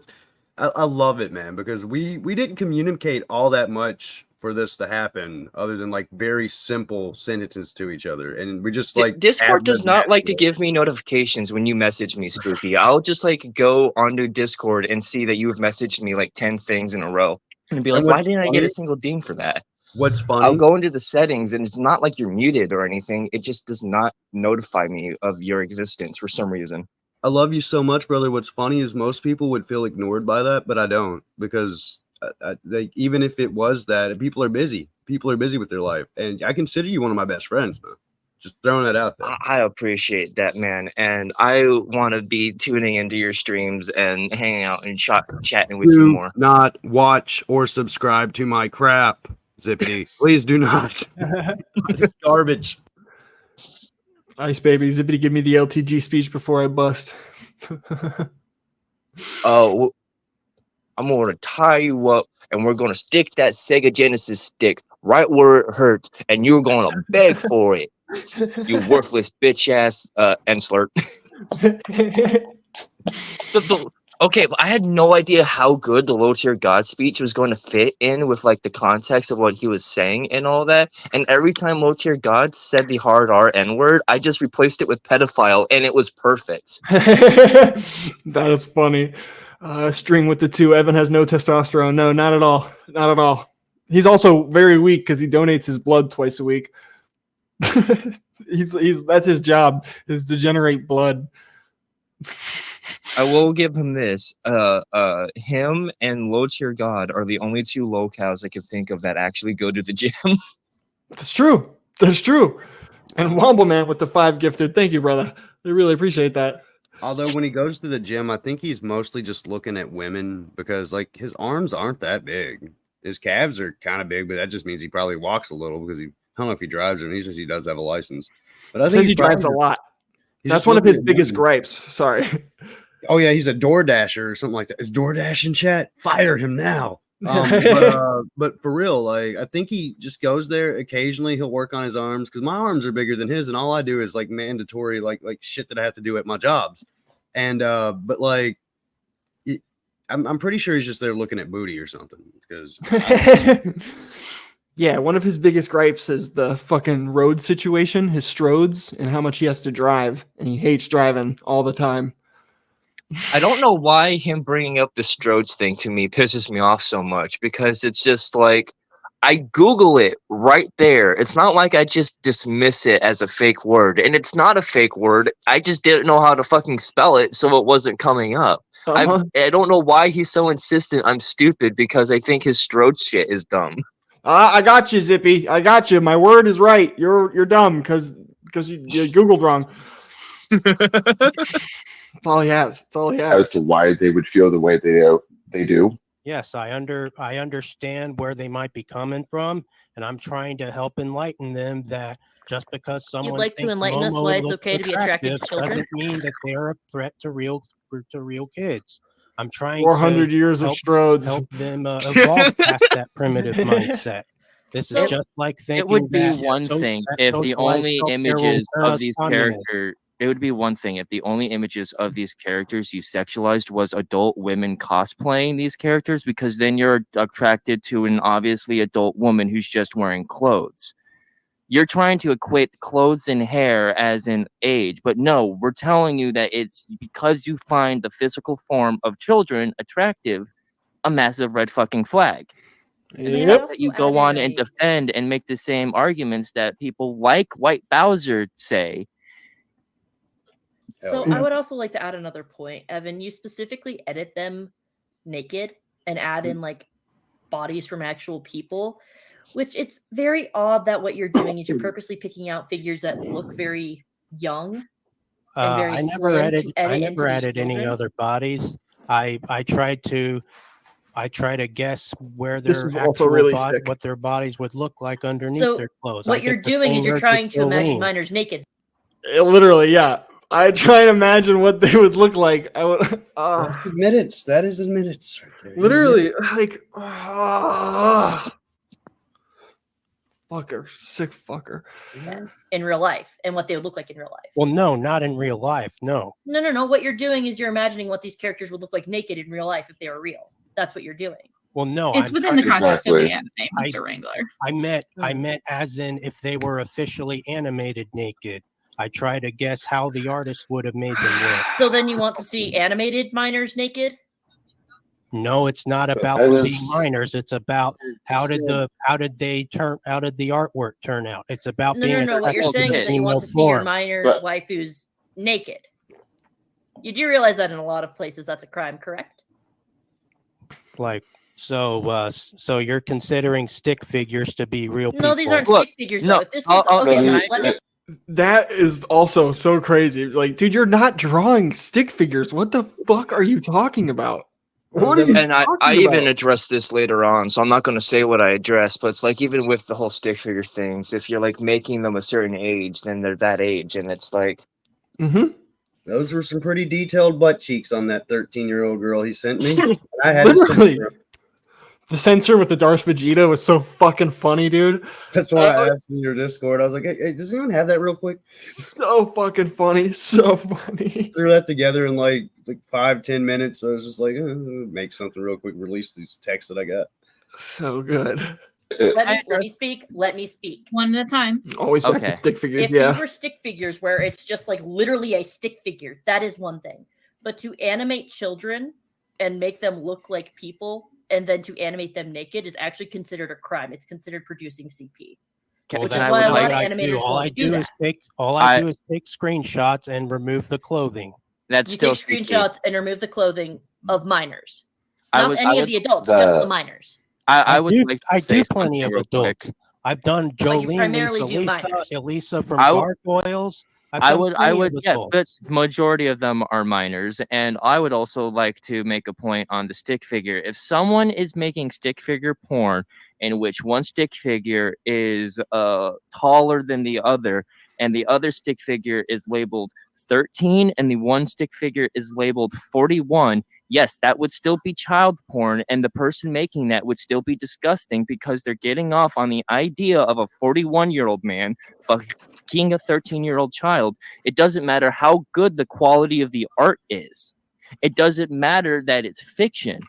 I love it, man, because we didn't communicate all that much for this to happen, other than like very simple sentences to each other, and we just like Discord does not like to give me notifications when you message me, Spooky. I'll just like go onto Discord and see that you've messaged me like 10 things in a row and be like, why didn't I get a single ding for that? What's funny? I'll go into the settings and it's not like you're muted or anything. It just does not notify me of your existence for some reason. I love you so much, brother. What's funny is most people would feel ignored by that, but I don't, because like even if it was that, people are busy. People are busy with their life, and I consider you one of my best friends, man. Just throwing that out there. I appreciate that, man, and I want to be tuning into your streams and hanging out and chatting with you more. Do not watch or subscribe to my crap, Zippity. Please do not. It's garbage. Ice baby, Zippity, give me the LTG speech before I bust. Oh, I'm going to tie you up, and we're going to stick that Sega Genesis stick right where it hurts, and you're going to beg for it. You worthless bitch ass Ensler. Okay, but I had no idea how good the low tier god speech was going to fit in with like the context of what he was saying and all that. And every time low tier god said the hard R N word, I just replaced it with pedophile, and it was perfect. That is funny. String with the two. Evan has no testosterone. No, not at all. Not at all. He's also very weak because he donates his blood twice a week. he's that's his job, is to generate blood. I will give him this. Him and low tier god are the only two locals I can think of that actually go to the gym. That's true. That's true. And Womble Man with the 5 gifted. Thank you, brother. I really appreciate that. Although when he goes to the gym, I think he's mostly just looking at women, because like his arms aren't that big. His calves are kind of big, but that just means he probably walks a little, because I don't know if he drives or not. He says he does have a license. But I think Says he drives a lot. That's one of his biggest gripes. Sorry. Oh yeah, he's a DoorDasher or something like that. Is DoorDash in chat? Fire him now. But for real, like I think he just goes there occasionally. He'll work on his arms, because my arms are bigger than his, and all I do is like mandatory like shit that I have to do at my jobs. And but like I'm pretty sure he's just there looking at booty or something, because yeah, one of his biggest gripes is the fucking road situation, his stroads, and how much he has to drive, and he hates driving all the time. I don't know why him bringing up the Strodes thing to me pisses me off so much, because it's just like I Google it right there. It's not like I just dismiss it as a fake word. And it's not a fake word. I just didn't know how to fucking spell it, so it wasn't coming up. Uh-huh. I don't know why he's so insistent I'm stupid, because I think his Strode shit is dumb. I got you, Zippy. I got you. My word is right. You're dumb because you Googled wrong. That's all he has. That's all he has. As to why they would feel the way they do. Yes, I understand where they might be coming from, and I'm trying to help enlighten them that just because someone like to thinks enlighten us Momo why it's looks okay to be attracted to children? doesn't mean that they're a threat to real kids. I'm trying 400 to years of Strodes. help them evolve past that primitive mindset. This is just like thinking it would be that one thing if the socialized only healthcare will images turn of us these communist. characters. It would be one thing if the only images of these characters you sexualized was adult women cosplaying these characters, because then you're attracted to an obviously adult woman who's just wearing clothes. You're trying to equate clothes and hair as an age, but no, we're telling you that it's because you find the physical form of children attractive, a massive red fucking flag. Yep. That you go on and defend and make the same arguments that people like White Bowser say. So I would also like to add another point. Evan, you specifically edit them naked and add in like bodies from actual people, which it's very odd that what you're doing is you're purposely picking out figures that look very young and very I never slim added. to edit I into never these added any children. other bodies. I try to guess where This their is also actual really body, sick. what their bodies would look like underneath So their clothes. what I you're get the doing same is you're urge trying as to imagine Jolene. minors naked. Literally, yeah. I try and imagine what they would look like. I would. That's admittance. That is admittance right there. Literally, like, fucker, sick fucker. In real life and what they would look like in real life. Well, no, not in real life. No. No. What you're doing is you're imagining what these characters would look like naked in real life if they were real. That's what you're doing. Well, no. It's within the context of the anime, Mr. Wrangler. I meant as in if they were officially animated naked. I try to guess how the artist would have made them look. So then you want to see animated minors naked? No, it's not about them being minors. It's about how did the artwork turn out. It's about being No. What you're saying is that you want to see your minor waifus naked. You do realize that in a lot of places that's a crime, correct? Like so you're considering stick figures to be real people. No, these aren't stick figures though. If this is let me That is also so crazy. Like, dude, you're not drawing stick figures. What the fuck are you talking about? What are you And I talking even about? addressed this later on, so I'm not going to say what I addressed, but it's like even with the whole stick figure things, if you're like making them a certain age, then they're that age, and it's like, Those were some pretty detailed butt cheeks on that 13-year-old girl he sent me. I had Literally. to The censor with the Darth Vegeta was so fucking funny, dude. That's why I asked in your Discord. I was like, hey, does anyone have that real quick? So fucking funny. So funny. Threw that together in like 5-10 minutes. So I was just like, make something real quick, release these texts that I got. So good. Let me speak. Let me speak. One at a time. Always back to stick figures. If these were stick figures where it's just like literally a stick figure, that is one thing. But to animate children and make them look like people and then to animate them naked is actually considered a crime. It's considered producing CP. Which is why a lot of animators all I won't do that. is take screenshots and remove the clothing. That's You still take screenshots and remove the clothing of minors. I Not would- any I of would- the adults, just the minors. I would do, like to I say do plenty of something real adults. quick. I've done But you Jolene, primarily Lisa, do minors. Elisa from I would- Gargoyles. I would, yeah, adults. but majority of them are minors, and I would also like to make a point on the stick figure. If someone is making stick figure porn, in which one stick figure is taller than the other, and the other stick figure is labeled 13, and the one stick figure is labeled 41, yes, that would still be child porn, and the person making that would still be disgusting because they're getting off on the idea of a 41-year-old man fucking a 13-year-old child. It doesn't matter how good the quality of the art is. It doesn't matter that it's fiction.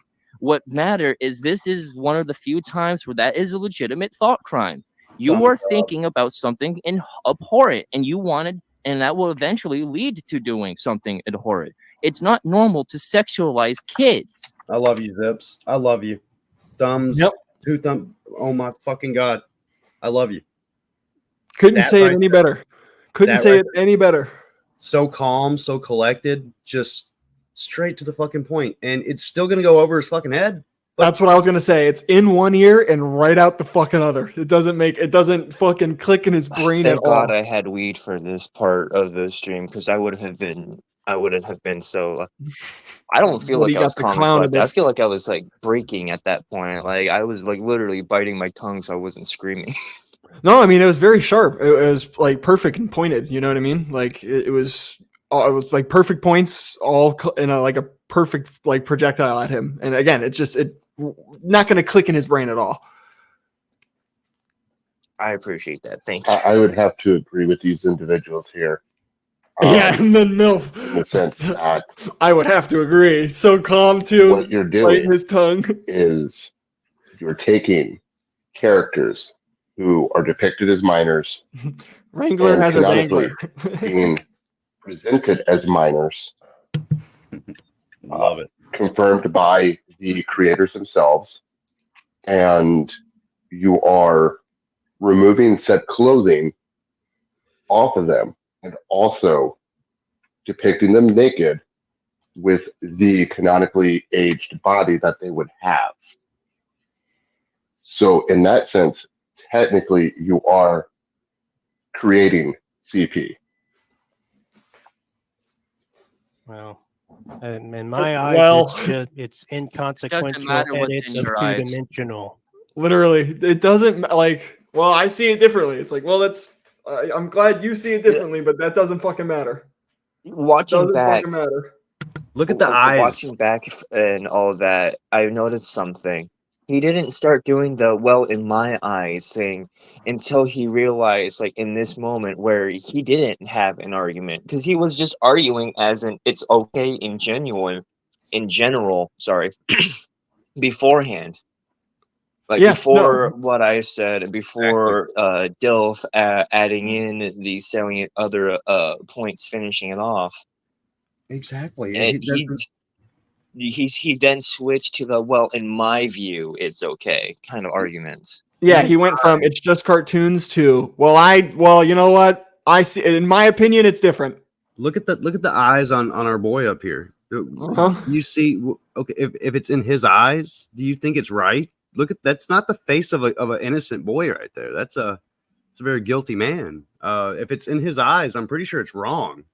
What matter is this is one of the few times where that is a legitimate thought crime. You are thinking about something abhorrent, and you wanted, and that will eventually lead to doing something abhorrent. It's not normal to sexualize kids. I love you, Zips. I love you. Thumbs. Yep. Two thumb. Oh my fucking god, I love you. Couldn't That say it right any there. better. Couldn't That say right it any better. So calm, so collected, just straight to the fucking point, and it's still gonna go over his fucking head. That's what I was gonna say. It's in one ear and right out the fucking other. It doesn't fucking click in his brain at Thank God all. I had weed for this part of the stream because I wouldn't have been so. I don't feel But he like I was got the calm and clown of collected. I this. feel like I was like breaking at that point. Like I was like literally biting my tongue so I wasn't screaming. No, I mean it was very sharp. It was like perfect and pointed. You know what I mean? Like it was like perfect points, all in like a perfect like projectile at him. And again, it's not going to click in his brain at all. I appreciate that. Thank you. I would have to agree with these individuals here. Yeah, and then MILF. In the sense that I would have to agree. So calm too. what you're doing his tongue is you're taking characters who are depicted as minors. Wrangler and has a canonically wrangler. being presented as minors. Love it. Confirmed by the creators themselves. And you are removing said clothing off of them and also depicting them naked with the canonically aged body that they would have. So in that sense, technically you are creating CP. Well, in my eyes, it's inconsequential matter and what's it's in of your eyes. two-dimensional. Literally, it doesn't like. Well, I see it differently. It's like, well, that's. I'm glad you see it differently, but that doesn't fucking matter. Watching Doesn't back, fucking matter. Look at the eyes. Watching back and all of that, I noticed something. He didn't start doing the well in my eyes thing until he realized, like in this moment where he didn't have an argument because he was just arguing as in it's okay in general. Sorry, beforehand. Like before what I said, and before Dilf adding in the salient other points, finishing it off. Exactly. And he then switched to the well, in my view, it's okay kind of arguments. Yeah, he went from it's just cartoons to well, you know what? I see. In my opinion, it's different. Look at the eyes on our boy up here. You see, okay, if it's in his eyes, do you think it's right? Look at that's not the face of an innocent boy right there. It's a very guilty man. If it's in his eyes, I'm pretty sure it's wrong.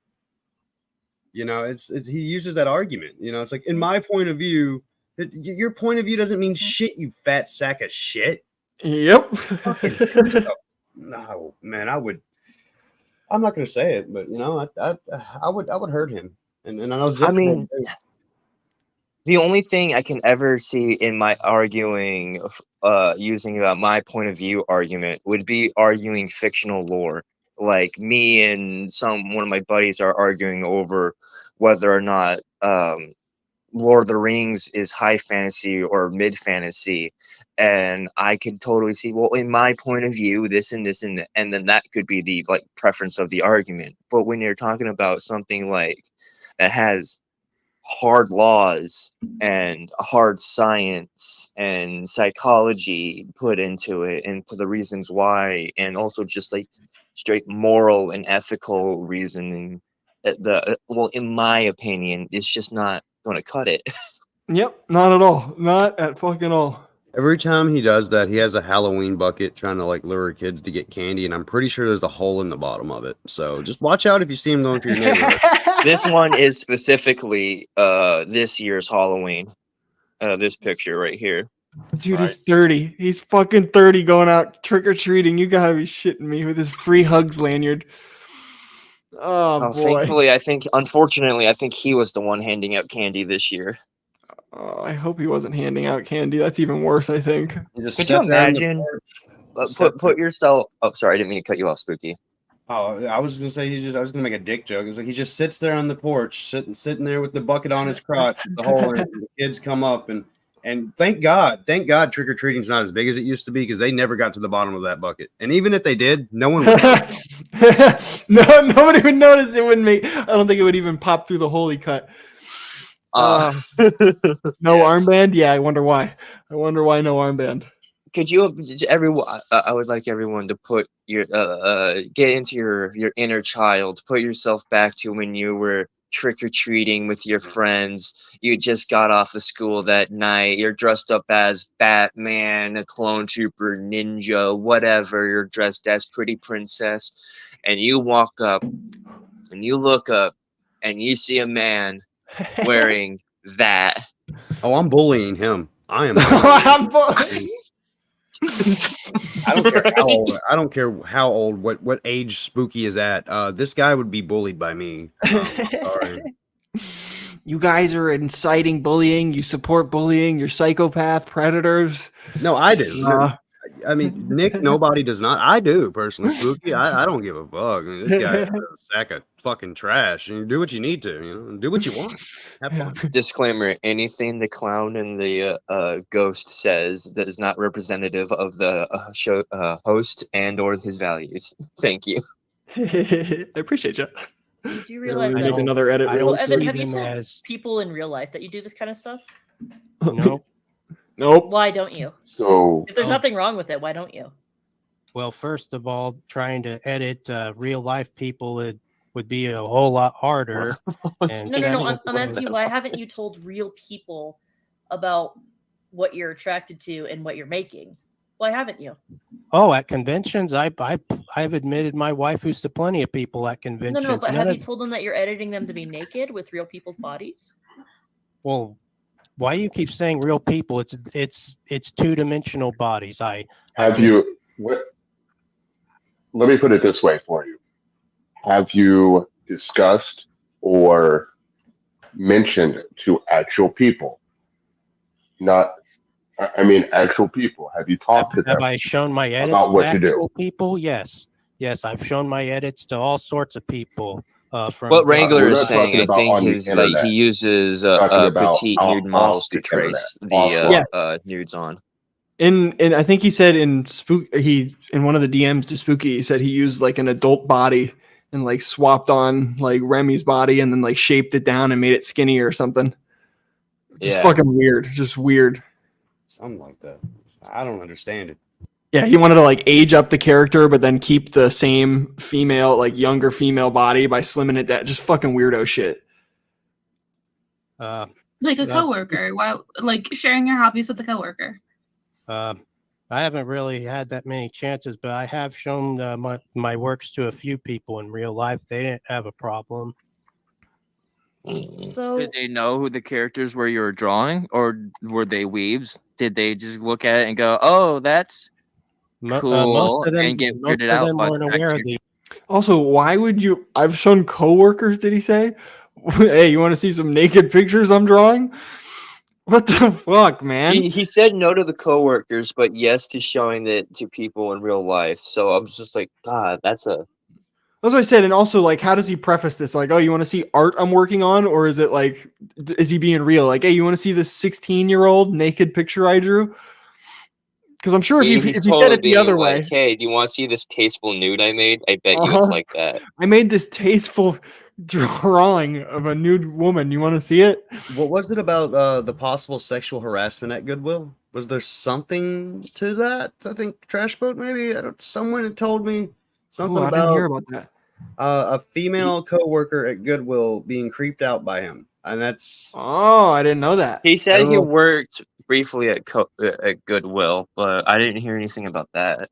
You know, he uses that argument. You know, it's like in my point of view, your point of view doesn't mean shit. You fat sack of shit. Yep. No, man, I would. I'm not going to say it, but you know, I would hurt him. And I know. I mean, the only thing I can ever see in my arguing, using my point of view argument would be arguing fictional lore. Like me and one of my buddies are arguing over whether or not Lord of the Rings is high fantasy or mid fantasy, and I could totally see, well, in my point of view, this and this and then that could be the like preference of the argument. But when you're talking about something like that has hard laws and hard science and psychology put into it, into the reasons why, and also just like straight moral and ethical reasoning, well, in my opinion, it's just not going to cut it. Yep, not at all. Not at fucking all. Every time he does that, he has a Halloween bucket trying to like lure kids to get candy, and I'm pretty sure there's a hole in the bottom of it. So just watch out if you see him going through your neighborhood. This one is specifically this year's Halloween. This picture right here. Dude, he's 30. He's fucking 30 going out trick-or-treating. You gotta be shitting me with his free hugs lanyard. Oh, boy. Thankfully, unfortunately, I think he was the one handing out candy this year. Oh, I hope he wasn't handing out candy. That's even worse, I think. Could you imagine? Put yourself. Oh, sorry, I didn't mean to cut you off, Spooky. Oh, I was gonna say I was gonna make a dick joke. It's like he just sits there on the porch, sitting there with the bucket on his crotch, the hole in it, and the kids come up and thank God trick or treating's not as big as it used to be because they never got to the bottom of that bucket. And even if they did, no one would. Nobody would notice. It wouldn't make. I don't think it would even pop through the hole he cut. No armband? Yeah, I wonder why. No armband. could you everyone? I would like everyone to put your get into your inner child. Put yourself back to when you were trick or treating with your friends. You just got off of school that night. You're dressed up as Batman, a clone trooper, ninja, whatever. You're dressed as pretty princess, and you walk up and you look up and you see a man wearing that. Oh, I'm bullying him. I am. I'm bullying. I don't care how old. I don't care how old. What age Spooky is at. This guy would be bullied by me. I'm sorry. You guys are inciting bullying. You support bullying. You're psychopath predators. No, I do. I mean, Nick, nobody does not. I do personally. Spooky, I don't give a fuck. I mean, this guy is a sack of fucking trash. And you do what you need to. You know, and do what you want. Have fun. Disclaimer: anything the clown and the ghost says that is not representative of the show host and or his values. Thank you. I appreciate you. Do you realize I that? don't another edit. So, Evan, have you them told as- people in real life that you do this kind of stuff? Nope. Nope. Why don't you? So If there's nothing wrong with it, why don't you? Well, first of all, trying to edit real life people would be a whole lot harder. And No. second I'm asking you, why haven't you told real people about what you're attracted to and what you're making? Why haven't you? Oh, at conventions, I've admitted my wife who's to plenty of people at conventions. No, but None have you of- told them that you're editing them to be naked with real people's bodies? Well, why you keep saying real people? It's two-dimensional bodies. have you? Let me put it this way for you. Have you discussed or mentioned to actual people? Not, I mean, actual people. Have you talked to them? Have I shown my edits about what to you do? actual people? Yes, I've shown my edits to all sorts of people. From What Wrangler We're is not saying, talking I about think, on the is that internet. he uses We're talking about petite nude off models to the internet, trace offline. the nudes on. And I think he said in one of the DMs to Spooky, he said he used like an adult body and like swapped on like Remy's body and then like shaped it down and made it skinny or something. Just fucking weird. Just weird. Something like that. I don't understand it. Yeah, he wanted to like age up the character, but then keep the same female, like younger female body by slimming it down. Just fucking weirdo shit. Like a coworker. Wow, like sharing your hobbies with a coworker. I haven't really had that many chances, but I have shown my works to a few people in real life. They didn't have a problem. So did they know who the characters were you were drawing, or were they weebs? Did they just look at it and go, "Oh, that's cool," most of them, and get most weirded of out them by weren't the fact aware that of the. Also, why would you? I've shown coworkers. Did he say? Hey, you want to see some naked pictures I'm drawing? What the fuck, man? He said no to the coworkers, but yes to showing it to people in real life. So I was just like, God, that's a. That's what I said. And also, like, how does he preface this? Like, oh, you want to see art I'm working on? Or is it like, is he being real? Like, hey, you want to see this 16-year-old naked picture I drew? Because I'm sure if he said it the other way. Hey, do you want to see this tasteful nude I made? I bet you it's like that. I made this tasteful drawing of a nude woman. You want to see it? What was it about the possible sexual harassment at Goodwill? Was there something to that? I think Trash Boat maybe. Someone had told me something I about. didn't hear about that. A female coworker at Goodwill being creeped out by him, and that's. Oh, I didn't know that. He said he worked briefly at Goodwill, but I didn't hear anything about that.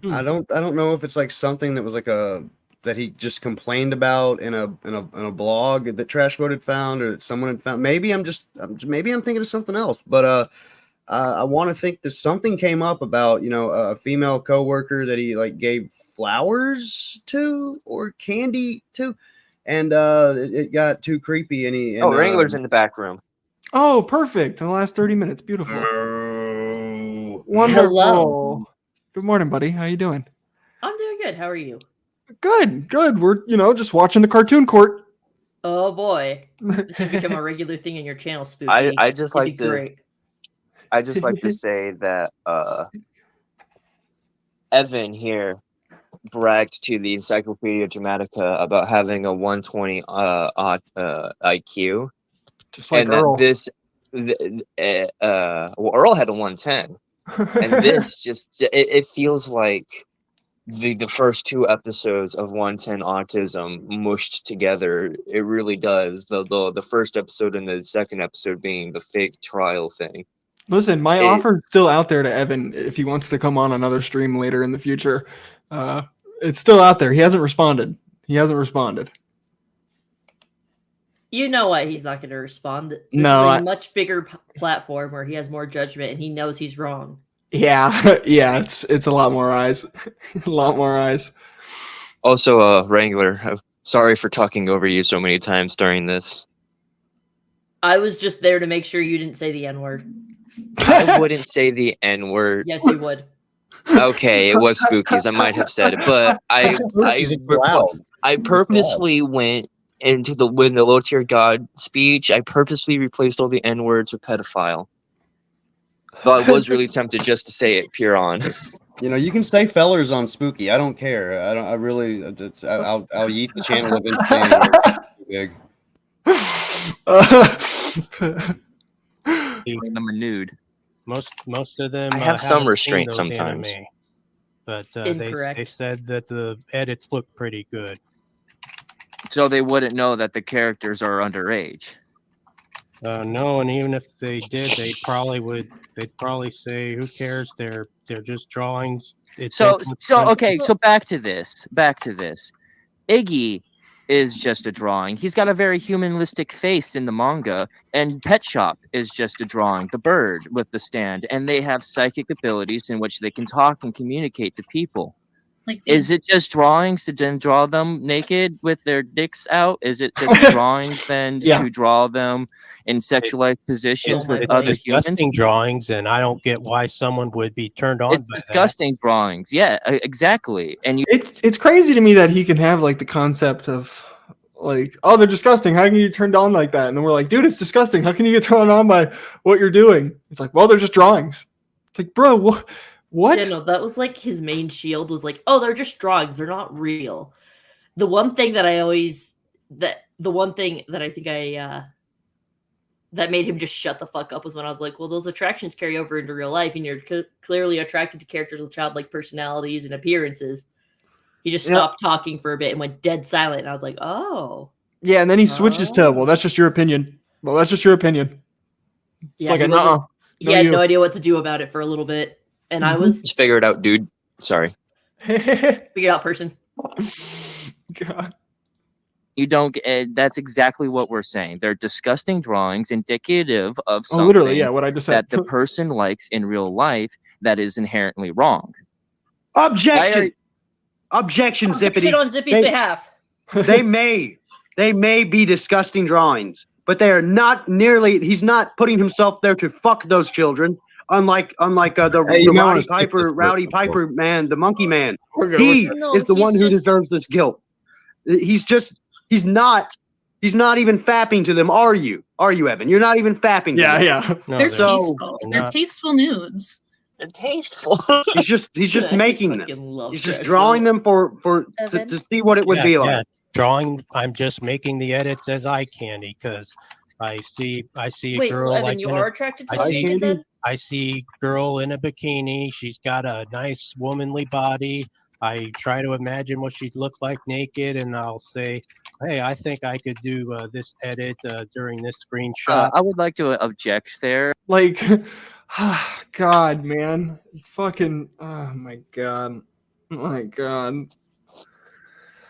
I don't know if it's like something that was like that he just complained about in a blog that Trash Boat had found, or that someone had found. Maybe I'm thinking of something else, but I want to think that something came up about a female coworker that he like gave flowers to or candy to, and it got too creepy, and he. And, Wrangler's in the back room. Oh, perfect. In the last 30 minutes. Beautiful. Wonderful. Hello. Good morning, buddy. How you doing? I'm doing good. How are you? Good. We're, just watching the cartoon court. Oh boy, this should become a regular thing in your channel, Spooky. I just It'd like be great. I just like to say that Evan here bragged to the Encyclopedia Dramatica about having a 120 IQ. Just like and Earl. that this Earl had a 110. And this just it feels like the first two episodes of 110 Autism mushed together. It really does. The first episode and the second episode being the fake trial thing. Listen, my offer's still out there to Evan if he wants to come on another stream later in the future. It's still out there. He hasn't responded. You know why he's not going to respond. This is a much bigger platform where he has more judgment and he knows he's wrong. Yeah, it's a lot more eyes. A lot more eyes. Also, Wrangler, I'm sorry for talking over you so many times during this. I was just there to make sure you didn't say the N-word. I wouldn't say the N-word. Yes, you would. Okay, it was Spookies. I might have said it, but I purposely went into the low tier god speech. I purposely replaced all the N-words with pedophile. Though I was really tempted just to say it pure on. You know, you can say fellers on Spooky. I don't care. I'll eat the channel of big. I'm a nude. Most of them. I have some haven't restraint seen those sometimes. anime, but they said that the edits look pretty good. So they wouldn't know that the characters are underage. No, and even if they did, they'd probably say, "Who cares? They're just drawings." So back to this. Iggy is just a drawing. He's got a very humanistic face in the manga, and Pet Shop is just a drawing. The bird with the stand, and they have psychic abilities in which they can talk and communicate to people. Like, is it just drawings to then draw them naked with their dicks out? Is it just drawings then to draw them in sexualized positions with other humans? Disgusting drawings, and I don't get why someone would be turned on by disgusting drawings. Yeah, exactly. And it's crazy to me that he can have like the concept of like, oh, they're disgusting. How can you get turned on like that? And then we're like, dude, it's disgusting. How can you get turned on by what you're doing? It's like, well, they're just drawings. It's like, bro, what? Yeah, no, that was like his main shield was like, oh, they're just drawings. They're not real. The one thing that that made him just shut the fuck up was when I was like, well, those attractions carry over into real life, and you're clearly attracted to characters with childlike personalities and appearances. He just stopped talking for a bit and went dead silent. And I was like, oh. Yeah, and then he switches to, well, that's just your opinion. Well, that's just your opinion. It's Yeah, like, he had no idea what to do about it for a little bit. And I was just figure it out, dude. Sorry. Figure it out, person. God. You don't. That's exactly what we're saying. They're disgusting drawings indicative of something. Literally, yeah, what I just said. That the person likes in real life that is inherently wrong. Objection. Objection, Zippity. Shit on Zippy's behalf. They may be disgusting drawings, but they are not nearly. He's not putting himself there to fuck those children. Unlike the Rowdy Piper man, the monkey man. He is the one who deserves this guilt. He's not even fapping to them. Are you, Evan? You're not even fapping to them. Yeah. No, they're tasteful. They're tasteful nudes. They're tasteful. He's just making them. He's just drawing them to see what it would be like. Yeah. Drawing. I'm just making the edits as eye candy because I see a Wait, girl so Evan, like you are attracted to naked? I see girl in a bikini. She's got a nice womanly body. I try to imagine what she'd look like naked, and I'll say, hey, I think I could do this edit during this screenshot. I would like to object there. Like, God, man. Fucking, oh my God.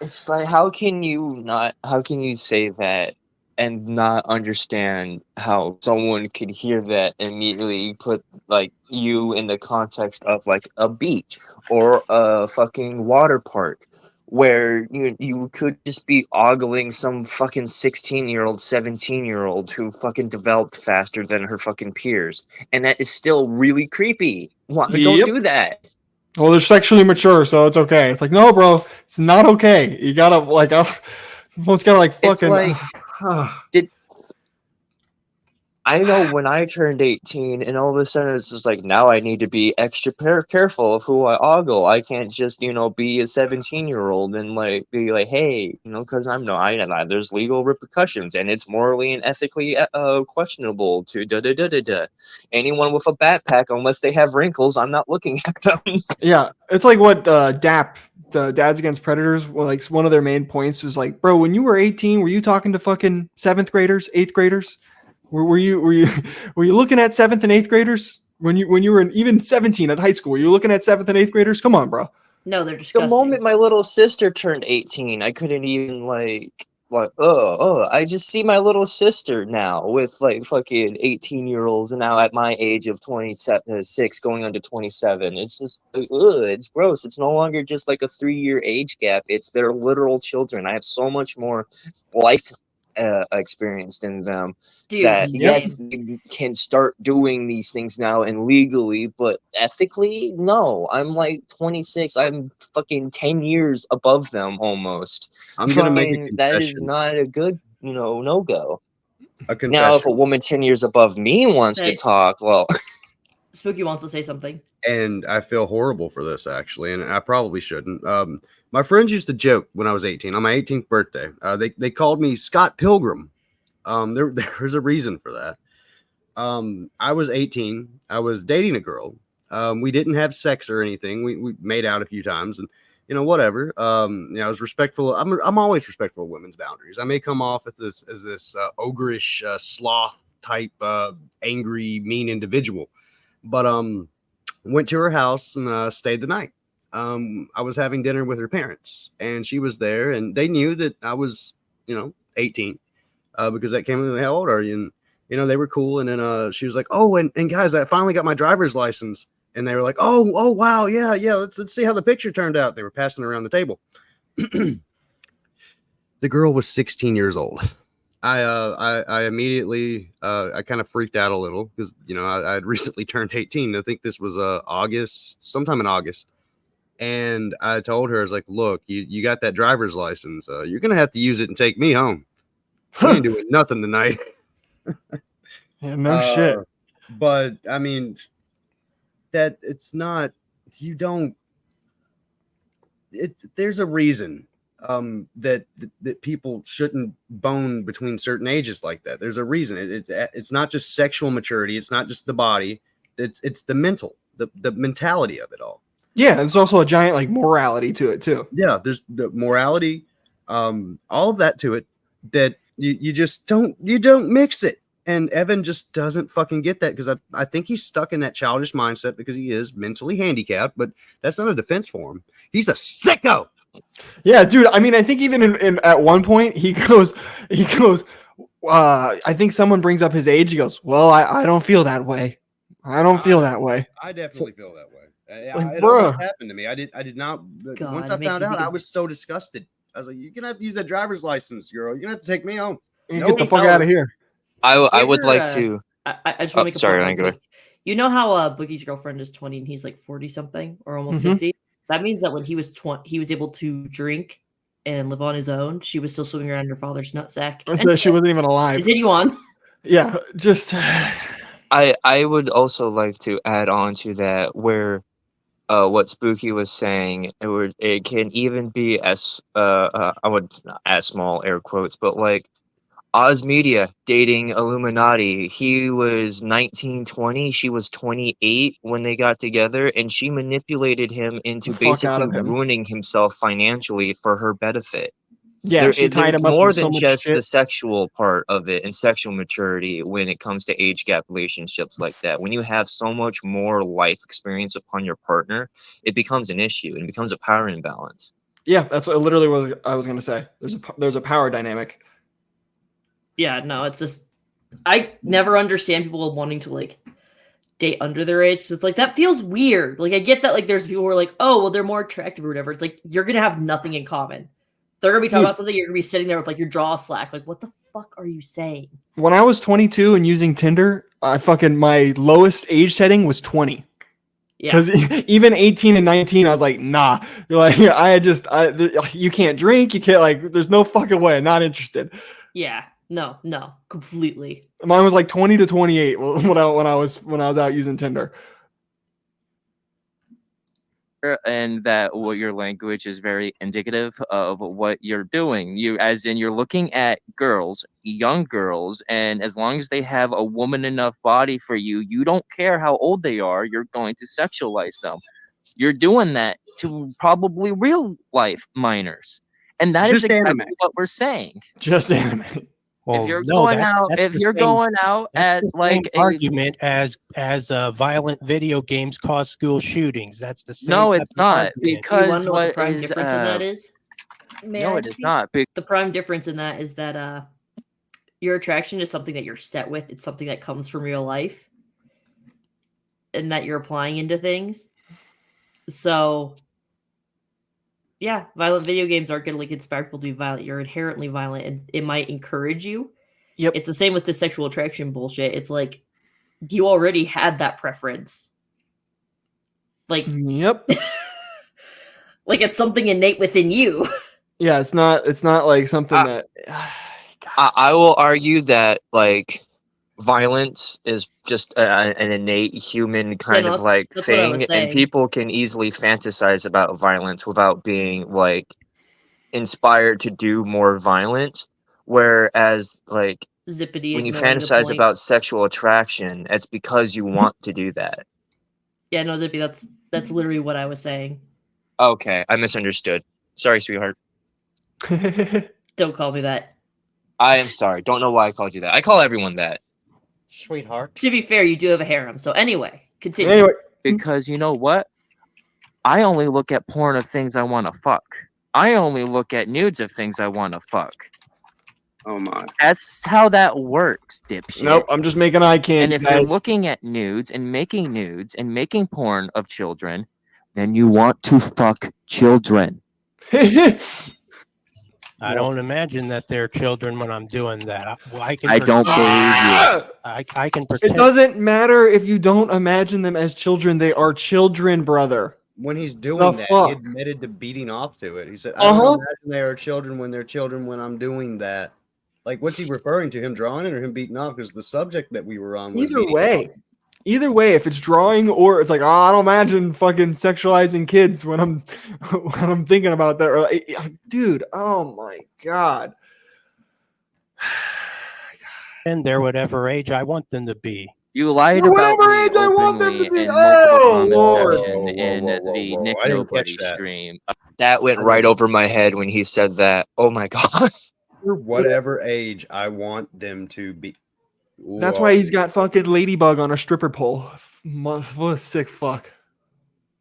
It's like, how can you say that and not understand how someone could hear that and immediately put like you in the context of like a beach or a fucking water park where you could just be ogling some fucking 16-year-old, 17-year-old who fucking developed faster than her fucking peers. And that is still really creepy. Why don't do that? Well, they're sexually mature, so it's okay. It's like, no, bro, it's not okay. You gotta like, almost gotta like fucking. It's like, I know when I turned 18, and all of a sudden it's just like, now I need to be extra careful of who I ogle. I can't just, be a 17-year-old and like be like, hey, because there's legal repercussions, and it's morally and ethically questionable to da. Anyone with a backpack, unless they have wrinkles, I'm not looking at them. Yeah, it's like what DAP, the Dads Against Predators, like one of their main points was like, bro, when you were 18, were you talking to fucking 7th graders, 8th graders? Were you looking at 7th and 8th graders when you were even 17 at high school? Were you looking at 7th and 8th graders? Come on, bro. No, they're The disgusting. moment my little sister turned 18, I couldn't even I just see my little sister now with like fucking 18-year-olds, and now at my age of 26 going on to 27. It's just it's gross. It's no longer just like a 3-year age gap. It's their literal children. I have so much more life experienced in them Dude, that yep. yes, they can start doing these things now and legally, but ethically, no. I'm like 26. I'm fucking 10 years above them almost. I'm gonna make a Trying- that is confession. not a good, no go. A confession. Now, if a woman 10 years above me wants Hey. to talk, well, Spooky wants to say something. And I feel horrible for this, actually, and I probably shouldn't. My friends used to joke when I was 18, on my 18th birthday. They called me Scott Pilgrim. There's a reason for that. I was 18. I was dating a girl. We didn't have sex or anything. We made out a few times, and whatever. I was respectful. I'm always respectful of women's boundaries. I may come off as this ogreish sloth type, angry, mean individual, but went to her house and stayed the night. I was having dinner with her parents, and she was there, and they knew that I was 18 because that came in. How old are you? And they were cool. And then she was like, oh, and guys, I finally got my driver's license. And they were like, oh wow, yeah, let's see how the picture turned out. They were passing around the table. The girl was 16 years old. I immediately I kind of freaked out a little because I had recently turned 18. I think this was sometime in August. And I told her, I was like, look, you got that driver's license. You're gonna have to use it and take me home. We ain't doing nothing tonight. Yeah, no shit. But I mean, that it's not, you don't, there's a reason that people shouldn't bone between certain ages like that. There's a reason. It's not just sexual maturity. It's not just the body. It's the mental, the mentality of it all. Yeah, there's also a giant like morality to it too. Yeah, there's the morality, all of that to it, that you just don't mix it. And Evan just doesn't fucking get that, because I think he's stuck in that childish mindset because he is mentally handicapped, but that's not a defense for him. He's a sicko. Yeah, dude. I mean, I think even in at one point he goes, I think someone brings up his age. He goes, well, I don't feel that way. I don't feel that way. I definitely feel that way. like, It bruh. almost happened to me. I did not. God, Once it I makes found you out, think I of- was so disgusted. I was like, "You're gonna have to use that driver's license, girl. You're gonna have to take me home." You Nope. get the fuck out of fellas. here. I You would ever, like to. I just Oh, want to make a sorry, point. Lango. Like, you know how Boogie's girlfriend is 20 and he's like 40 something or almost Mhm. 50? That means that when he was 20, he was able to drink and live on his own. She was still swimming around her father's nutsack. So she wasn't even alive. Continue on. Yeah, just I would also like to add on to that, where what Spooky was saying, it can even be as I would, as small air quotes, but like Oz Media dating Illuminati. He was 19, 20. She was 28 when they got together, and she manipulated him into The fuck out basically of him. ruining himself financially for her benefit. yeah, she tied There's him up more with so than much just shit. the sexual part of it and sexual maturity when it comes to age gap relationships like that. When you have so much more life experience upon your partner, it becomes an issue and it becomes a power imbalance. Yeah, that's literally what I was gonna say. There's a power dynamic. Yeah, no, it's just I never understand people wanting to like date under their age because it's like that feels weird. Like I get that like there's people who are like, oh well, they're more attractive or whatever. It's like you're gonna have nothing in common. They're gonna be talking Dude. about something, you're gonna be sitting there with like your jaw slack. Like, what the fuck are you saying? When I was 22 and using Tinder, my lowest age setting was 20. Yeah. Because even 18 and 19, I was like, nah. Like you can't drink, you can't there's no fucking way. I'm not interested. Yeah. No, completely. Mine was like 20 to 28 when I was out using Tinder. And that what your language is very indicative of what you're doing. You're looking at girls, young girls, and as long as they have a woman enough body for you, you don't care how old they are, you're going to sexualize them. You're doing that to probably real life minors. And that is Just exactly anime. what we're saying. Just anime. Well, If you're no, going that- out, that's if the you're same- going out that's at the like same argument as violent video games cause school shootings. That's the same. No, type it's of not, argument. You want because to know what the what prime is difference in that is? May no, I it is speak? not. The prime difference in that is that your attraction is something that you're set with. It's something that comes from real life, and that you're applying into things. So, yeah, violent video games aren't going to inspire people to be violent. You're inherently violent, and it might encourage you. Yep. It's the same with the sexual attraction bullshit. It's like you already had that preference. Like, yep. Like it's something innate within you. Yeah, it's not like something that I will argue that like violence is just an innate human kind no, of like that's what I was thing, saying. and people can easily fantasize about violence without being like inspired to do more violence. Whereas like Zippity when you ignoring the fantasize point. about sexual attraction, it's because you want to do that. Yeah, no, Zippy, that's literally what I was saying. Okay, I misunderstood. Sorry, sweetheart. Don't call me that. I am sorry. Don't know why I called you that. I call everyone that. Sweetheart. To be fair, you do have a harem. So anyway, continue. Anyway, because you know what? I only look at porn of things I want to fuck. I only look at nudes of things I want to fuck. Oh my. That's how that works, dipshit. Nope, I'm just making eye candy, And if you're guys. looking at nudes and making porn of children, then you want to fuck children. I don't imagine that they're children when I'm doing that. I don't believe you. I can pretend. It doesn't matter if you don't imagine them as children. They are children, brother. When he's doing The that, fuck? he admitted to beating off to it. He said, I don't imagine they are children when they're children when I'm doing that. Like, what's he referring to? Him drawing it or him beating off? Because the subject that we were on was Either way, if it's drawing or it's like, oh, I don't imagine fucking sexualizing kids when I'm thinking about that. Or, dude, oh my god. And they're whatever age I want them to be. You lied Or about whatever me age I want them to openly be. in multiple comment Lord. section in the Nick I didn't Nobody catch that. stream. That went right over my head when he said that. Oh my god. Whatever age I want them to be. That's why he's got fucking Ladybug on a stripper pole. What a sick fuck.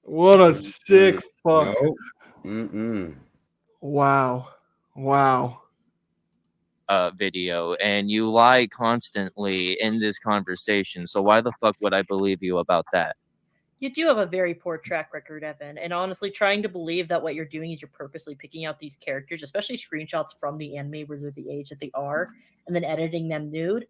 What a sick fuck. Nope. Wow. Video, and you lie constantly in this conversation. So why the fuck would I believe you about that? You do have a very poor track record, Evan. And honestly, trying to believe that what you're doing is you're purposely picking out these characters, especially screenshots from the anime where they're the age that they are, and then editing them nude.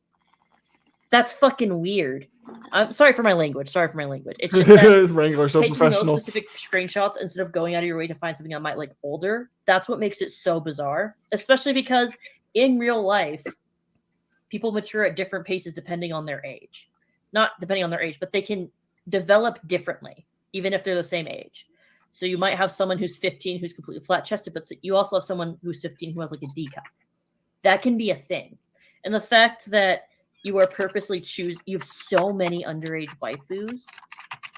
That's fucking weird. I'm sorry for my language. It's just that Wrangler, so taking professional. those specific screenshots instead of going out of your way to find something that might like older, that's what makes it so bizarre. Especially because in real life, people mature at different paces depending on their age. Not depending on their age, but they can develop differently, even if they're the same age. So you might have someone who's 15 who's completely flat chested, but you also have someone who's 15 who has like a D cup. That can be a thing. And the fact that you are purposely you have so many underage waifus,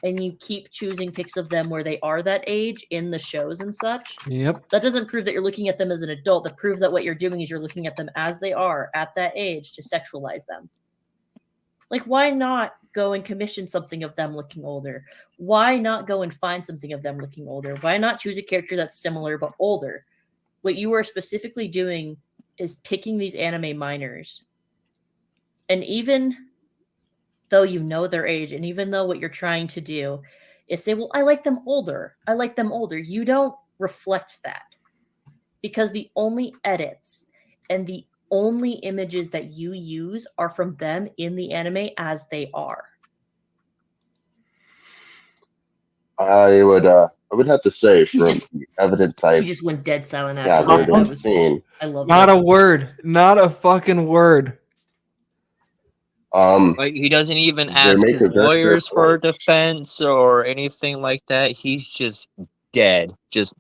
and you keep choosing pics of them where they are that age in the shows and such. Yep. That doesn't prove that you're looking at them as an adult. That proves that what you're doing is you're looking at them as they are at that age to sexualize them. Like, why not go and commission something of them looking older? Why not go and find something of them looking older? Why not choose a character that's similar but older? What you are specifically doing is picking these anime minors. And even though you know their age, and even though what you're trying to do is say, well, I like them older. You don't reflect that. Because the only edits and the only images that you use are from them in the anime as they are. I I would have to say He from just- the evidence He I've just went dead silent gathered after that. and seen. I love Not that. a word. Not a fucking word. Like he doesn't even They ask make his a very fair lawyers for point. defense or anything like that. He's just dead. Just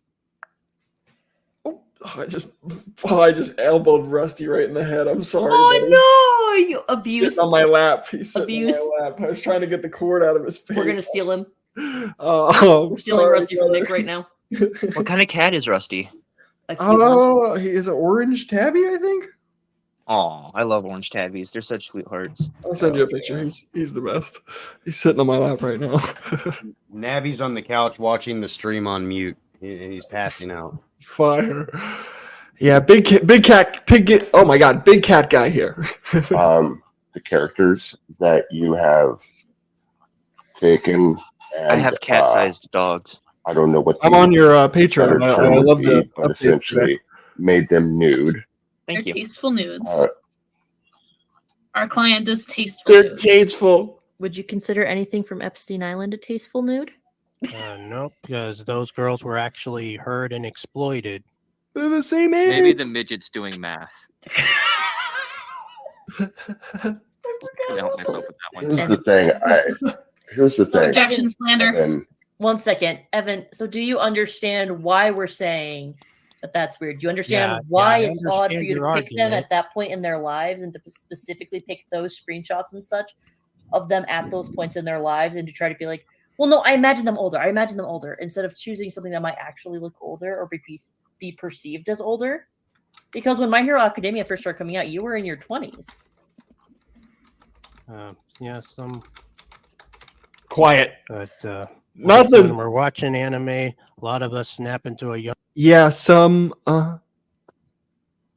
Oh, I just elbowed Rusty right in the head. I'm sorry. Oh buddy. no! You abuse. He's sitting on my lap. He's sitting Abuse. on my lap. I was trying to get the cord out of his face. We're gonna steal him. Oh, We're stealing sorry, Rusty from brother. Nick right now. what kind of cat is Rusty? A cute one. Oh, he is an orange tabby, I think. Oh, I love orange tabbies. They're such sweethearts. I'll send you a picture. He's the best. He's sitting on my lap right now. Navy's on the couch watching the stream on mute. He's passing out. Fire. Yeah, big cat. Oh my god, big cat guy here. The characters that you have taken. And, I have cat-sized dogs. I don't know what. I'm on your Patreon. I love the but updates essentially today. made them nude. Thank They're you. tasteful nudes. Uh, Our client does tasteful They're nudes. tasteful. Would you consider anything from Epstein Island a tasteful nude? Nope, because those girls were actually hurt and exploited. They're the same age. Maybe the midget's doing math. I help myself with that one. Here's the thing. Here's the thing. Objection, slander. And 1 second, Evan. So, do you understand why we're saying that that's weird? Do you understand Yeah, why yeah, I it's odd for understand you to your pick them argument. at that point in their lives and to specifically pick those screenshots and such of them at those points in their lives and to try to be like, well, no, I imagine them older. I imagine them older instead of choosing something that might actually look older or be perceived as older. Because when My Hero Academia first started coming out, you were in your 20s. Yeah, some. Quiet. But Nothing. when we're watching anime, a lot of us snap into a young. Yeah, some.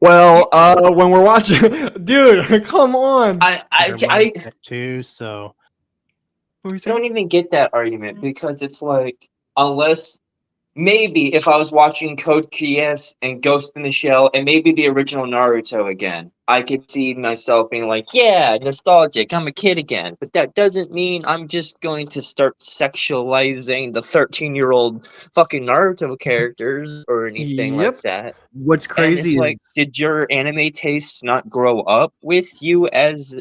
Well, when we're watching, dude, come on. I too. So don't even get that argument because it's like unless maybe if I was watching Code Geass and Ghost in the Shell and maybe the original Naruto again, I could see myself being like, yeah, nostalgic, I'm a kid again. But that doesn't mean I'm just going to start sexualizing the 13-year-old fucking Naruto characters or anything like that. What's And crazy it's is like, did your anime tastes not grow up with you as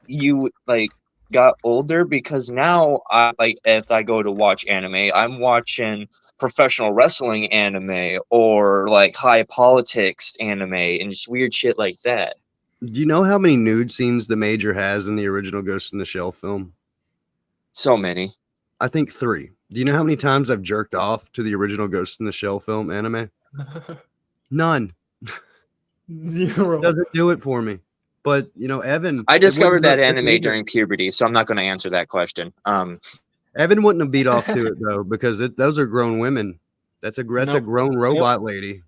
you like got older? Because now I like if I go to watch anime, I'm watching professional wrestling anime or like high politics anime and just weird shit like that. do you know how many nude scenes the Major has in the original Ghost in the Shell film? So many. I think 3. Do you know how many times I've jerked off to the original Ghost in the Shell film anime? None. 0. Doesn't do it for me. But Evan, I discovered that it wouldn't anime have- during puberty, so I'm not going to answer that question. Evan wouldn't have beat off to it though because those are grown women. That's a grown robot lady.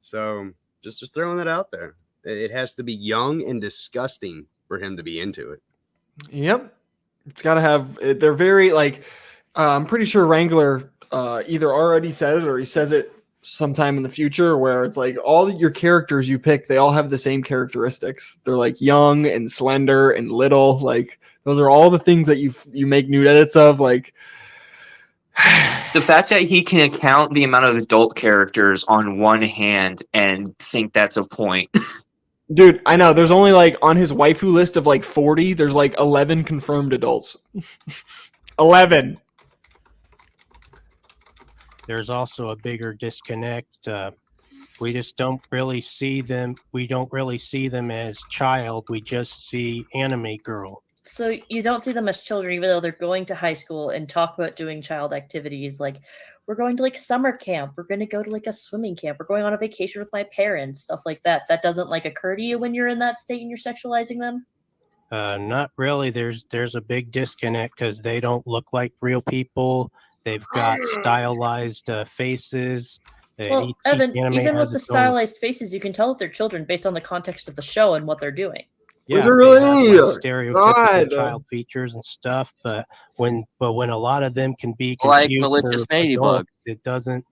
So just throwing that out there. It has to be young and disgusting for him to be into it. Yep. It's got to have. They're very like. I'm pretty sure Wrangler either already said it or he says it sometime in the future, where it's like all your characters you pick, they all have the same characteristics. They're like young and slender and little. Like those are all the things that you make nude edits of. Like the fact that he can count the amount of adult characters on one hand and think that's a point. Dude, I know. There's only like on his waifu list of like 40, there's like 11 confirmed adults. 11. There's also a bigger disconnect. We just don't really see them. We don't really see them as child. We just see anime girl. So you don't see them as children, even though they're going to high school and talk about doing child activities like we're going to like summer camp, we're going to go to like a swimming camp, we're going on a vacation with my parents, stuff like that. That doesn't like occur to you when you're in that state and you're sexualizing them? Not really. There's a big disconnect because they don't look like real people. They've got stylized faces. Well, Each Evan, anime even has with the its own- stylized faces, you can tell that they're children based on the context of the show and what they're doing. Yeah, Literally, they have, like, stereotypical God. child features and stuff, but when a lot of them can be Like confused malicious for ladybug. adults, it doesn't.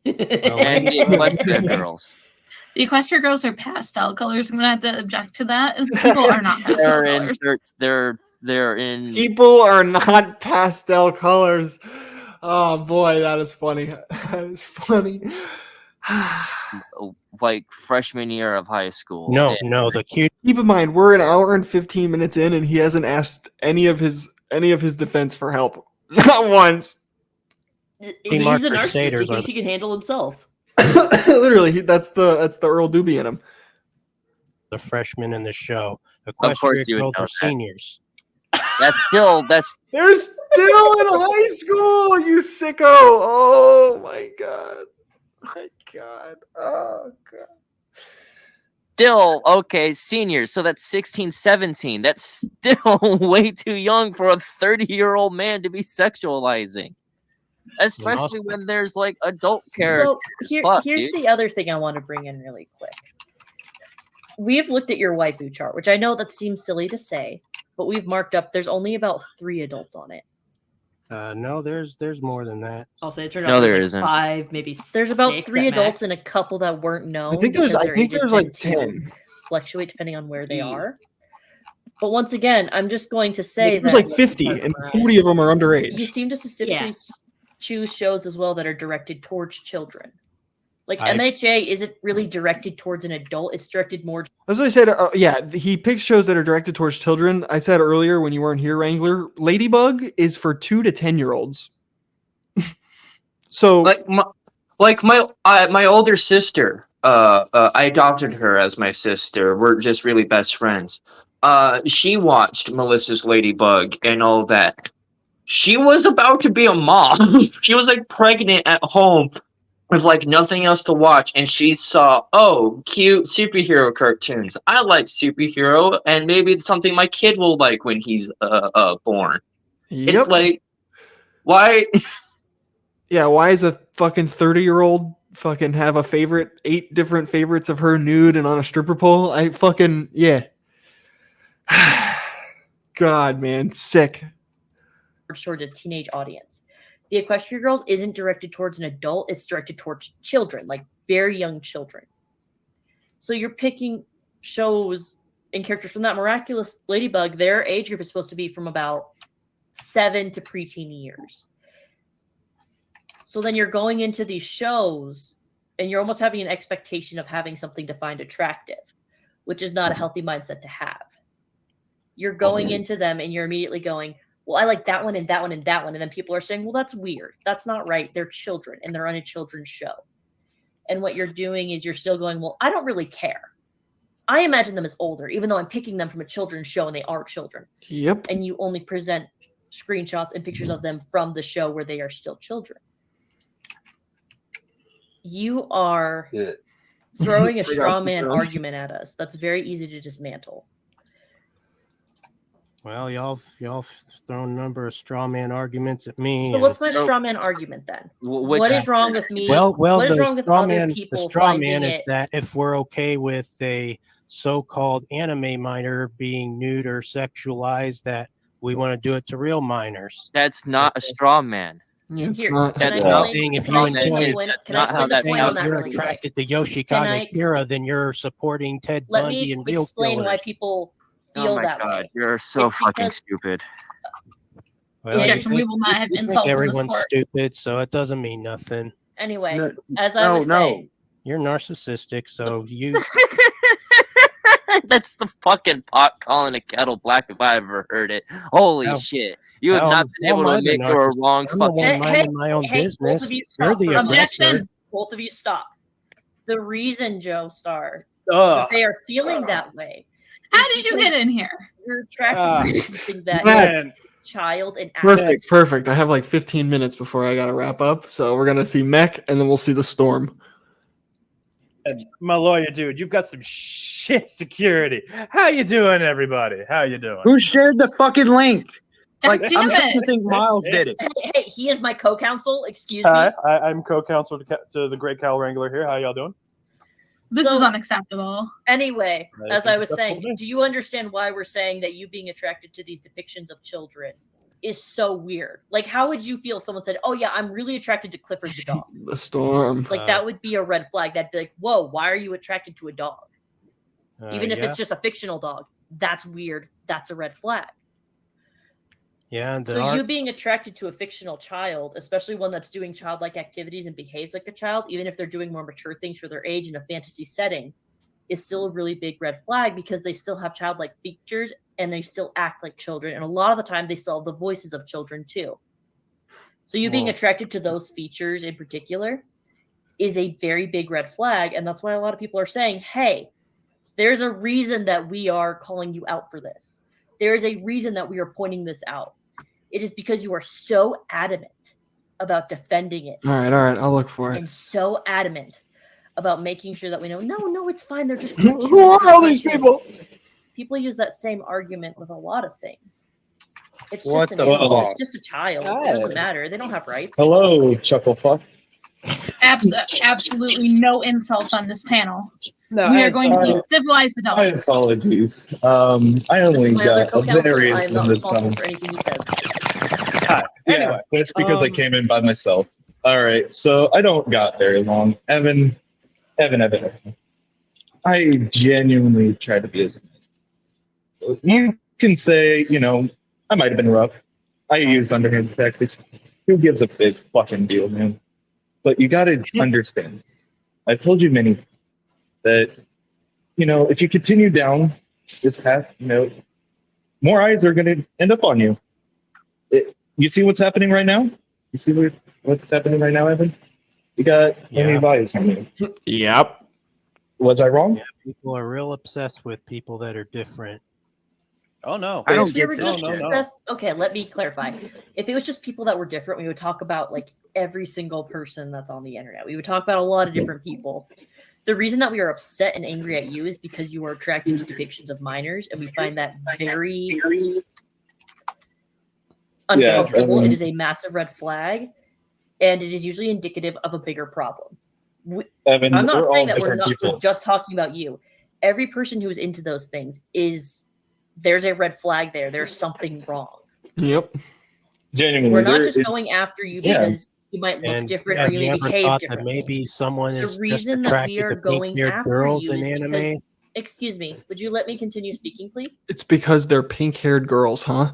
And the Equestria girls. The Equestria girls are pastel colors. I'm gonna have to object to that. People are not pastel They're in. colors. They're in. People are not pastel colors. Oh boy, that is funny. That is funny. Like freshman year of high school. No, the cute. Keep in mind, we're an hour and 15 minutes in, and he hasn't asked any of his defense for help. Not once. He's a narcissist. He thinks he can handle himself. Literally, that's the Earl Doobie in him. The freshmen in the show. Of course Equestria you would girls know are that. seniors. They're still in high school, you sicko. Oh my god. My god. Oh god. Still, okay, seniors. So that's 16, 17. That's still way too young for a 30-year-old man to be sexualizing. Especially when there's like adult characters. So here's the other thing I want to bring in really quick. We've looked at your waifu chart, which I know that seems silly to say, but we've marked up there's only about 3 adults on it. No, there's more than that. I'll say it turned No, out there there's isn't. 5, maybe There's about 6 3 at adults max. and a couple that weren't known. I think there's because their ages like tend to 10. fluctuate depending on where they are. But once again, I'm just going to say There's that like 50, and 40 of them are underage. you seem to specifically choose shows as well that are directed towards children. Like MHA isn't really directed towards an adult; it's directed more. As I said, he picks shows that are directed towards children. I said earlier when you weren't here, Wrangler, Ladybug is for 2 to 10-year-olds. So, my older sister, I adopted her as my sister. We're just really best friends. She watched Melissa's Ladybug and all that. She was about to be a mom. She was like pregnant at home with like nothing else to watch, and she saw, oh, cute superhero cartoons. I like superhero, and maybe it's something my kid will like when he's born. Yep. It's like, why? yeah, why is a fucking 30-year-old fucking have a favorite, 8 different favorites of her nude and on a stripper pole? I fucking, yeah. God, man, sick. Towards a teenage audience. The Equestria Girls isn't directed towards an adult, it's directed towards children, like very young children. So you're picking shows and characters from that Miraculous Ladybug, their age group is supposed to be from about 7 to preteen years. So then you're going into these shows and you're almost having an expectation of having something to find attractive, which is not a healthy mindset to have. You're going into them and you're immediately going, well, I like that one and that one and that one. And then people are saying, well, that's weird. That's not right. They're children and they're on a children's show. And what you're doing is you're still going, well, I don't really care. I imagine them as older, even though I'm picking them from a children's show and they are children. Yep. And you only present screenshots and pictures of them from the show where they are still children. You are throwing a straw man argument at us. That's very easy to dismantle. Well, y'all thrown a number of straw man arguments at me. So what's my straw man argument then? What is wrong with me? Well, what is wrong with other people? The straw man is that if we're okay with a so-called anime minor being nude or sexualized, that we want to do it to real minors. That's not a straw man. Yeah, it's Here, not. That's can I not. explain- If can you I explain enjoy the it, point- that's can I not explain how the that point on sounds. that you're really quick? attracted to Can I Yoshikage ex- Kira, then you're supporting Ted Let Bundy me and real explain why killers. people Oh feel my that god, way. you're so It's fucking because- stupid. Well, Objection, we will not have I think insults in this everyone's court. stupid, so it doesn't mean nothing. Anyway, as I was saying, You're narcissistic, so you. That's the fucking pot calling a kettle black if I ever heard it. Holy How- shit. You have how- not been how able am to I the admit you're a narcissist? wrong I'm the fucking. one minding my own both business. of you You're stop the for a minute. aggressor. Both of you stop. The reason, Joestar, Ugh. that they are feeling that way. How did you get in here? You're attracted to something that Man. is child and active. Perfect. I have like 15 minutes before I gotta wrap up, so we're gonna see Mech, and then we'll see the storm. And my lawyer, dude, you've got some shit security. How you doing, everybody? How you doing? Who shared the fucking link? Like, damn I'm starting it. to think Miles did it. Hey, he is my co-counsel. Excuse Hi, me. I'm co-counsel to the great Cal Wrangler here. How y'all doing? This is unacceptable. Anyway, That as is I was unacceptable saying, do you understand why we're saying that you being attracted to these depictions of children is so weird? Like, how would you feel if someone said, oh yeah, I'm really attracted to Clifford the dog? The storm. Like, that would be a red flag. That'd be like, whoa, why are you attracted to a dog? Even if yeah. it's just a fictional dog. That's weird. That's a red flag. Yeah, and So you being attracted to a fictional child, especially one that's doing childlike activities and behaves like a child, even if they're doing more mature things for their age in a fantasy setting, is still a really big red flag because they still have childlike features and they still act like children. And a lot of the time they still have the voices of children too. So you being Well- attracted to those features in particular is a very big red flag. And that's why a lot of people are saying, hey, there's a reason that we are calling you out for this. There is a reason that we are pointing this out. It is because you are so adamant about defending it. All right. I'll look for it. And so adamant about making sure that we know, no, it's fine. They're just Who are all these people? People use that same argument with a lot of things. It's What just an the animal. fuck? It's just a child. It doesn't matter. They don't have rights. Hello, Chucklefuck. Absolutely no insults on this panel. No, we I are going to be saw- civilized My adults. apologies. I only My other got a co-counsel, very I am not limited responsible time. for anything he says. Hi. Yeah, that's because I came in by myself. All right, so I don't got very long. Evan. I genuinely tried to be as nice. You can say, I might have been rough. I used underhand tactics. Who gives a big fucking deal, man? But you got to understand. I've told you many that, if you continue down this path, more eyes are going to end up on you. You see what's happening right now? You see what's happening right now, Evan? You got plenty of eyes on you. Yep. Was I wrong? Yeah, people are real obsessed with people that are different. Oh no, I don't get this. Okay, let me clarify. If it was just people that were different, we would talk about like every single person that's on the internet. We would talk about a lot of different people. The reason that we are upset and angry at you is because you are attracted to depictions of minors, and we find that very uncomfortable. It is a massive red flag, and it is usually indicative of a bigger problem. Evan, I'm not we're saying all that we're different people. just talking about you. Every person who's into those things there's a red flag there. There's something wrong. Yep. Genuinely, We're not just going after you because you might look And different have or you you may ever behave thought that differently. maybe someone is The just reason that we attracted are to going pink-haired after girls you in is anime? because, excuse me, would you let me continue speaking, please? It's because they're pink-haired girls, huh?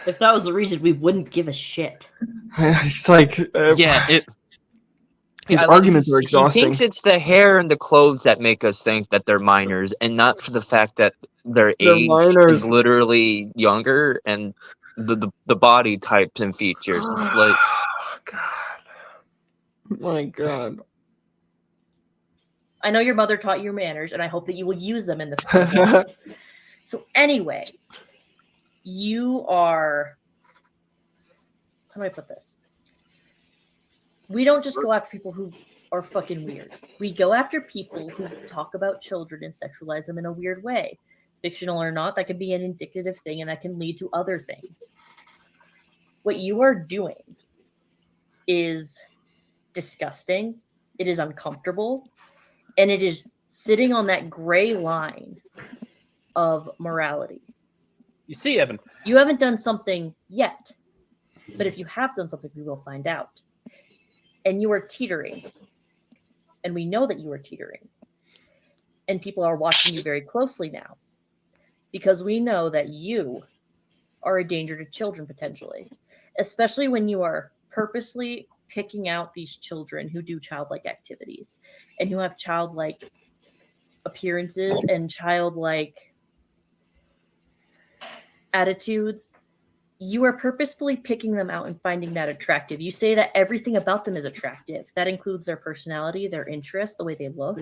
If that was the reason, we wouldn't give a shit. It's like his Yeah, arguments are He exhausting. thinks it's the hair and the clothes that make us think that they're minors, and not for the fact that their They're age minors. is literally younger and the body types and features. It's like, My God. I know your mother taught you manners, and I hope that you will use them in this context. So anyway, you are... How do I put this? We don't just go after people who are fucking weird. We go after people who talk about children and sexualize them in a weird way. Fictional or not, that can be an indicative thing, and that can lead to other things. What you are doing is disgusting. It is uncomfortable. And it is sitting on that gray line of morality. You see, Evan, you haven't done something yet. But if you have done something, we will find out. And you are teetering. And we know that you are teetering. And people are watching you very closely now. Because we know that you are a danger to children potentially. Especially when you are purposely picking out these children who do childlike activities. And who have childlike appearances and childlike attitudes. You are purposefully picking them out and finding that attractive. You say that everything about them is attractive. That includes their personality, their interest, the way they look.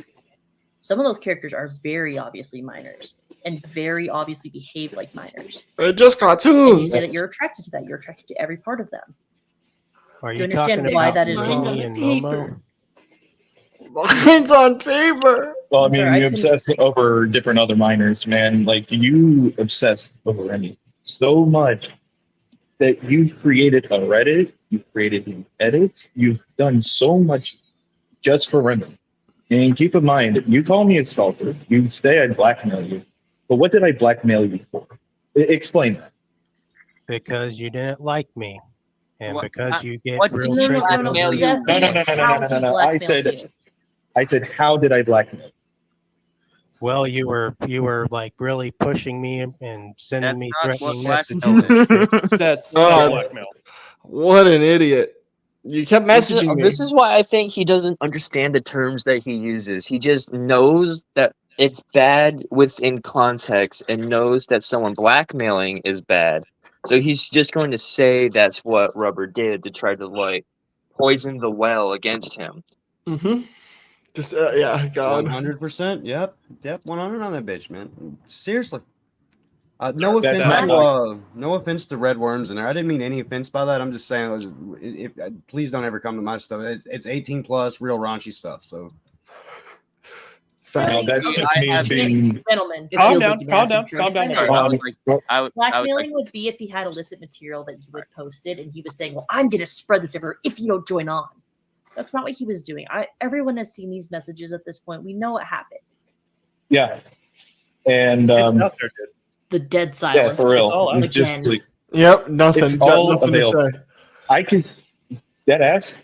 Some of those characters are very obviously minors and very obviously behave like minors. They're just And you cartoons. say that you're attracted to that. You're attracted to every part of them. Are Do you you understand talking why about that is me wrong? and Momo? Lines on paper. Well, I mean, sorry, you I obsess over different other minors, man. Like, you obsess over anything so much that you've created a Reddit, you've created new edits, you've done so much just for women. And keep in mind, you call me a stalker, you say I blackmail you, but what did I blackmail you for? Explain that. Because you didn't like me. And because you get what real did you triggered blackmail over... you? No. I said, how did I blackmail you? Well, you were like really pushing me and sending me That's not what threatening blackmail messages. That's God. blackmail. What an idiot! You kept messaging me. This is why I think he doesn't understand the terms that he uses. He just knows that it's bad within context and knows that someone blackmailing is bad. So he's just going to say that's what Rubber did to try to like poison the well against him. Mm-hmm. Just yeah, God. 100%. Yep. 100 on that bitch, man. Seriously. No That's offense not to no offense to red worms in there. I didn't mean any offense by that. I'm just saying, please don't ever come to my stuff. It's 18 plus, real raunchy stuff. So. No, that's just me being. Gentlemen, Calm down. Blackmailing would be if he had illicit material that you had posted and he was saying, well, I'm going to spread this everywhere if you don't join on. That's not what he was doing. Everyone has seen these messages at this point. We know what happened. Yeah. And the dead silence. Yeah, for real. Again. Just like, Yep, nothing. it's He's got all nothing to available. say. I can dead ass.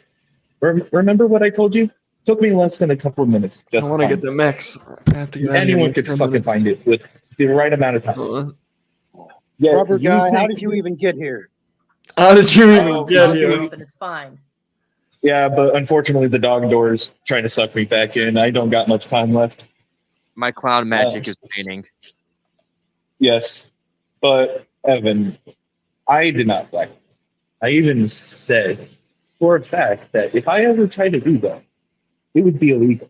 Remember what I told you? Took me less than a couple of minutes. I Just want to get the mix. I have to get anyone could fucking find it with the right amount of time. Yeah, Rubber you guy, how think- did you even get here? How did you even get here? Open, it's fine. Yeah, but unfortunately the dog door's trying to suck me back in. I don't got much time left. My cloud magic is waning. Yes, but Evan, I did not black. I even said for a fact that if I ever tried to do that, it would be illegal.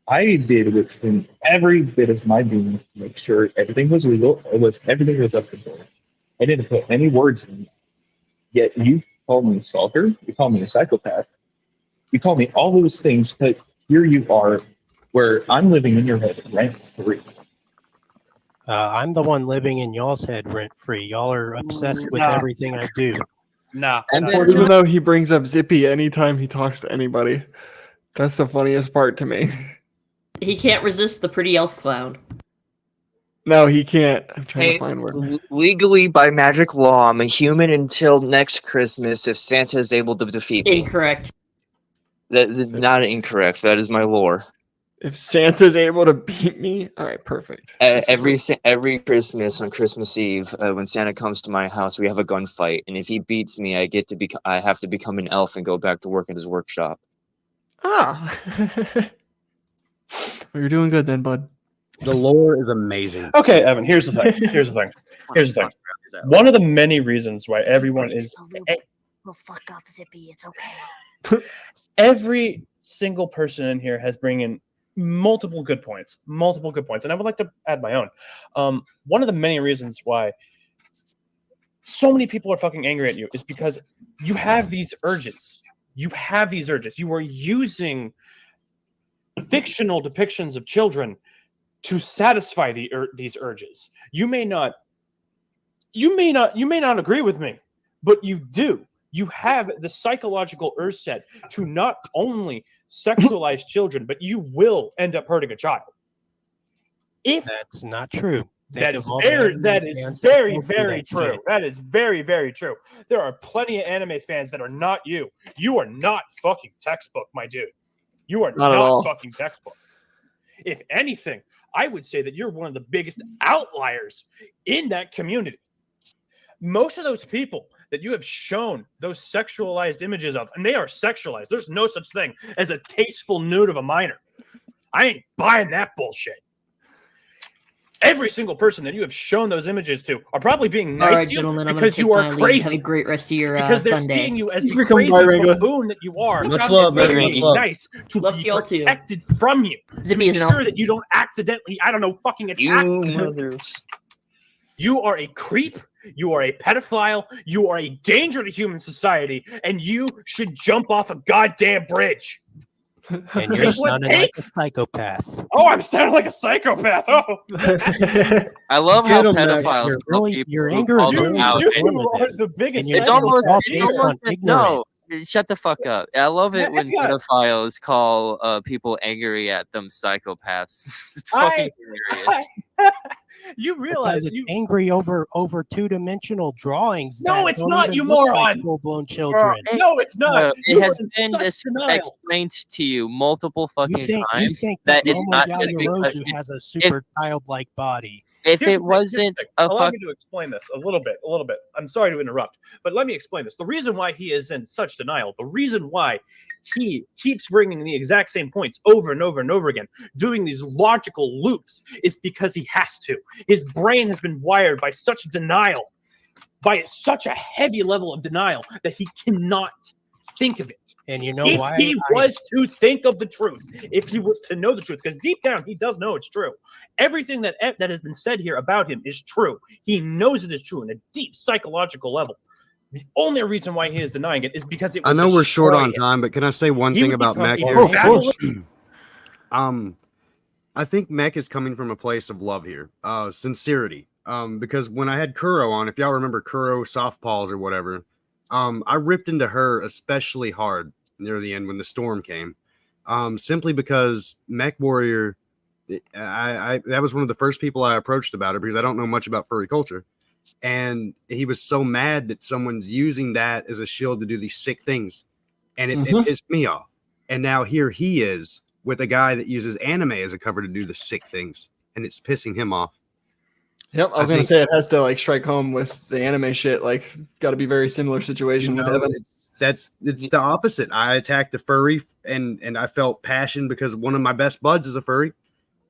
I did within every bit of my being to make sure everything was legal. Everything was up to board. I didn't put any words in. Yet you call me a stalker. You call me a psychopath. You call me all those things, but here you are, where I'm living in your head rent free. I'm the one living in y'all's head rent free. Y'all are obsessed with everything I do. Even though he brings up Zippy anytime he talks to anybody, that's the funniest part to me. He can't resist the pretty elf clown. No, he can't. I'm trying Hey, to find where. legally, by magic law, I'm a human until next Christmas if Santa is able to defeat me. Incorrect. That's not incorrect. That is my lore. If Santa's able to beat me, all right, perfect. Every Christmas on Christmas Eve, when Santa comes to my house, we have a gunfight, and if he beats me, I have to become an elf and go back to work at his workshop. Ah, well, you're doing good then, bud. The lore is amazing. Okay, Evan, here's the thing. One of the many reasons why everyone is We'll fuck up Zippy. It's okay. every single person in here has bring in multiple good points, and I would like to add my own. One of the many reasons why so many people are fucking angry at you is because you have these urges. You are using fictional depictions of children to satisfy these urges. You may not agree with me, but you do. You have the psychological urge set to not only sexualize children, but you will end up hurting a child. If that's not true. That is very, very true. That is very, very true. There are plenty of anime fans that are not you. You are not fucking textbook, my dude. You are Not at all. fucking textbook. If anything, I would say that you're one of the biggest outliers in that community. Most of those people that you have shown those sexualized images of, and they are sexualized. There's no such thing as a tasteful nude of a minor. I ain't buying that bullshit. Every single person that you have shown those images to are probably being nice All right, to you gentlemen, I'm because gonna you take are my leave. crazy. Have a great rest of your because they're Sunday. seeing you as the Become crazy bi-regular. buffoon that you are. Much Not love, that man. they're Much being love. nice to Love be to y'all too. protected from you. Zippy to is make an sure elf. that you don't accidentally, fucking attack You them. mothers. You are a creep. You are a pedophile. You are a danger to human society, and you should jump off a goddamn bridge. And you're sounding like a psychopath. Oh, I'm sounding like a psychopath. Oh, I love Get how 'em, Mac. pedophiles You're tell really- people your who anger call is them really out. you informative. are the biggest. And your It's anger almost, is all it's based almost on ignorance. no. Shut the fuck up. I love it when Yeah. pedophiles call people angry at them psychopaths. It's fucking hilarious. You realize Because it's angry over two-dimensional drawings. No, that it's don't not, even you look like moron! full-blown children. No, it's not. It You has are in been such denial. explained to you multiple You fucking think times that that it's Momo not just because Yaoyorozu has a super childlike body? if Here's it the thing, wasn't a allow fuck. me to explain this a little bit. I'm sorry to interrupt, but let me explain this. The reason why he is in such denial, the reason why he keeps bringing the exact same points over and over and over again, doing these logical loops, is because he has to. His brain has been wired by such denial, by such a heavy level of denial, that he cannot think of it. And you know If why? he was to think of the truth, if he was to know the truth, because deep down he does know it's true. Everything that has been said here about him is true. He knows it is true on a deep psychological level. The only reason why he is denying it is because it. I know we're short on time, but can I say one thing about Mech here? Of course. I think Mech is coming from a place of love here, sincerity. Because when I had Kuro on, if y'all remember Kuro softballs or whatever, I ripped into her especially hard near the end when the storm came, simply because Mech Warrior, I that was one of the first people I approached about it because I don't know much about furry culture, and he was so mad that someone's using that as a shield to do these sick things, and it pissed me off. And now here he is with a guy that uses anime as a cover to do the sick things, and it's pissing him off. Yep, I was going to say it has to like strike home with the anime shit. Like, got to be very similar situation with Evan. It's the opposite. I attacked the furry, and I felt passion because one of my best buds is a furry.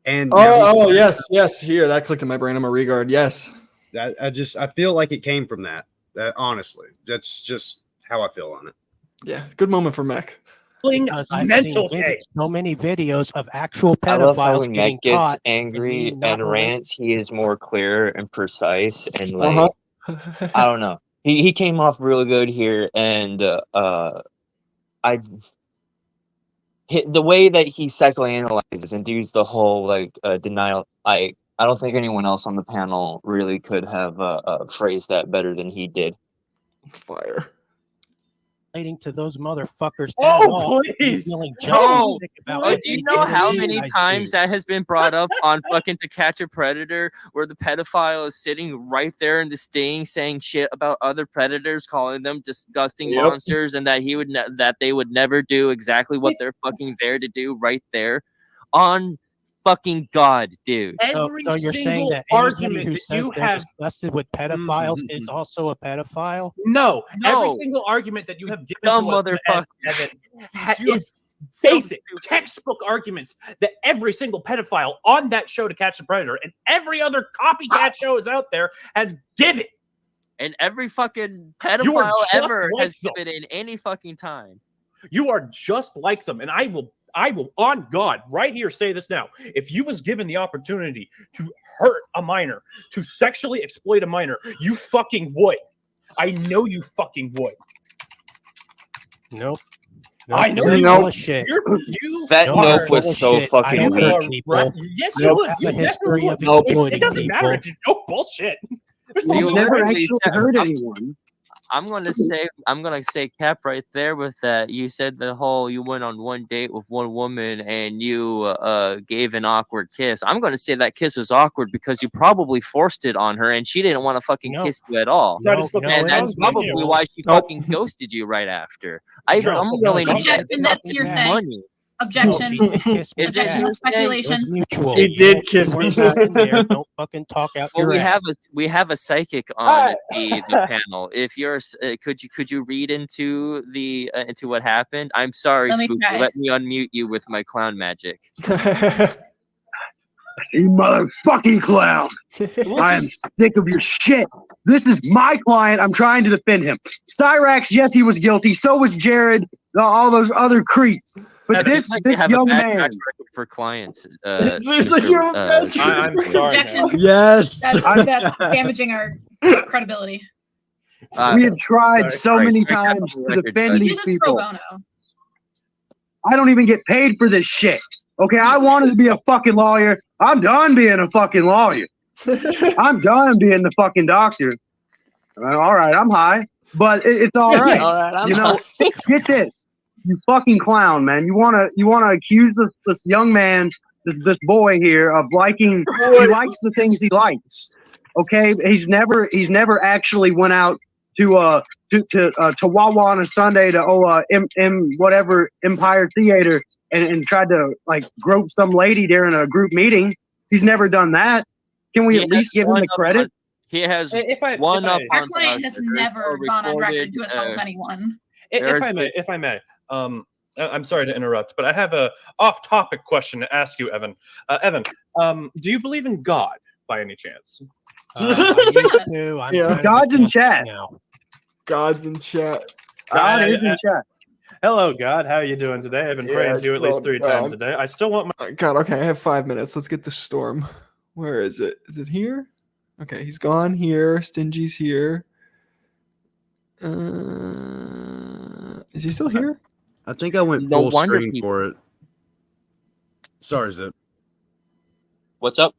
And yes, here that clicked in my brain. I'm a regard. Yes, I feel like it came from that. Honestly, that's just how I feel on it. Yeah, good moment for Mech. Because I've seen so many videos of actual I love how pedophiles when getting Matt gets caught. angry being not and rants, he is more clear and precise, and like I don't know. He came off really good here, and the way that he psychoanalyzes and does the whole like denial. I don't think anyone else on the panel really could have phrased that better than he did. Fire. Relating to those motherfuckers. Oh, please! Do you know how many times that has been brought up on fucking To Catch a Predator, where the pedophile is sitting right there in the sting, saying shit about other predators, calling them disgusting monsters, and that that they would never do exactly what they're fucking there to do right there, on fucking God, dude. So you're saying that anybody who says they're disgusted with pedophiles is also a pedophile? No, every single argument that you have given Dumb to us, motherfucker. Evan, is basic, textbook arguments that every single pedophile on that show To Catch the Predator and every other copycat show is out there has given. And every fucking You are pedophile just ever like has them. given in any fucking time. You are just like them, and I will, on God, right here, say this now. If you was given the opportunity to hurt a minor, to sexually exploit a minor, you fucking would. I know you fucking would. Nope. I know you're you full would. of shit. That You're nope full was of so shit. fucking I don't weak. hurt people. Yes, I you don't would. have You a history of definitely would. exploiting It doesn't matter people. if you know bullshit. You never literally actually said- hurt anyone. I'm gonna say Cap right there with that. You said the whole you went on one date with one woman and you gave an awkward kiss. I'm gonna say that kiss was awkward because you probably forced it on her and she didn't want to fucking kiss you at all. And that's probably why she fucking ghosted you right after. I'm willing to bet Objection, that's hearsay. money. Objection. Is it Objection, speculation. Mutual. He did kiss me. Don't fucking talk out Well, your ass. we have a psychic on the panel. If you're, could you read into what happened? I'm sorry, Let me Spooky. try. Let me unmute you with my clown magic. You motherfucking clown. I am sick of your shit. This is my client. I'm trying to defend him. Cyrax, yes, he was guilty. So was Jared, all those other creeps. But this young man. For clients. Seems like you have a bad track I'm sorry. Objection. Yes. That's damaging our credibility. We have tried so many times to defend Do these this pro people. bono. I don't even get paid for this shit. Okay, I wanted to be a fucking lawyer. I'm done being a fucking lawyer. I'm done being the fucking doctor. All right, I'm high, but it's all right. All right, I'm you know, get this, you fucking clown, man. You wanna accuse this young man this boy here of liking. He likes the things he likes. Okay, he's never actually went out to Wawa on a Sunday to whatever Empire Theater and tried to like grope some lady during a group meeting. He's never done that. Can we at least give him the credit? He has Our client has never gone on record to assault anyone. If I may, I'm sorry to interrupt, but I have a off-topic question to ask you, Evan. Evan, do you believe in God by any chance? God's in chat. God's in chat. God is in chat. Hello, God. How are you doing today? I've been praying to you at least 3 times a day. I still want my God. Okay, I have 5 minutes. Let's get the storm. Where is it? Is it here? Okay, he's gone here. Stingy's here. Is he still here? I think I went No full wonder screen people- for it. Sorry, Zip. What's up?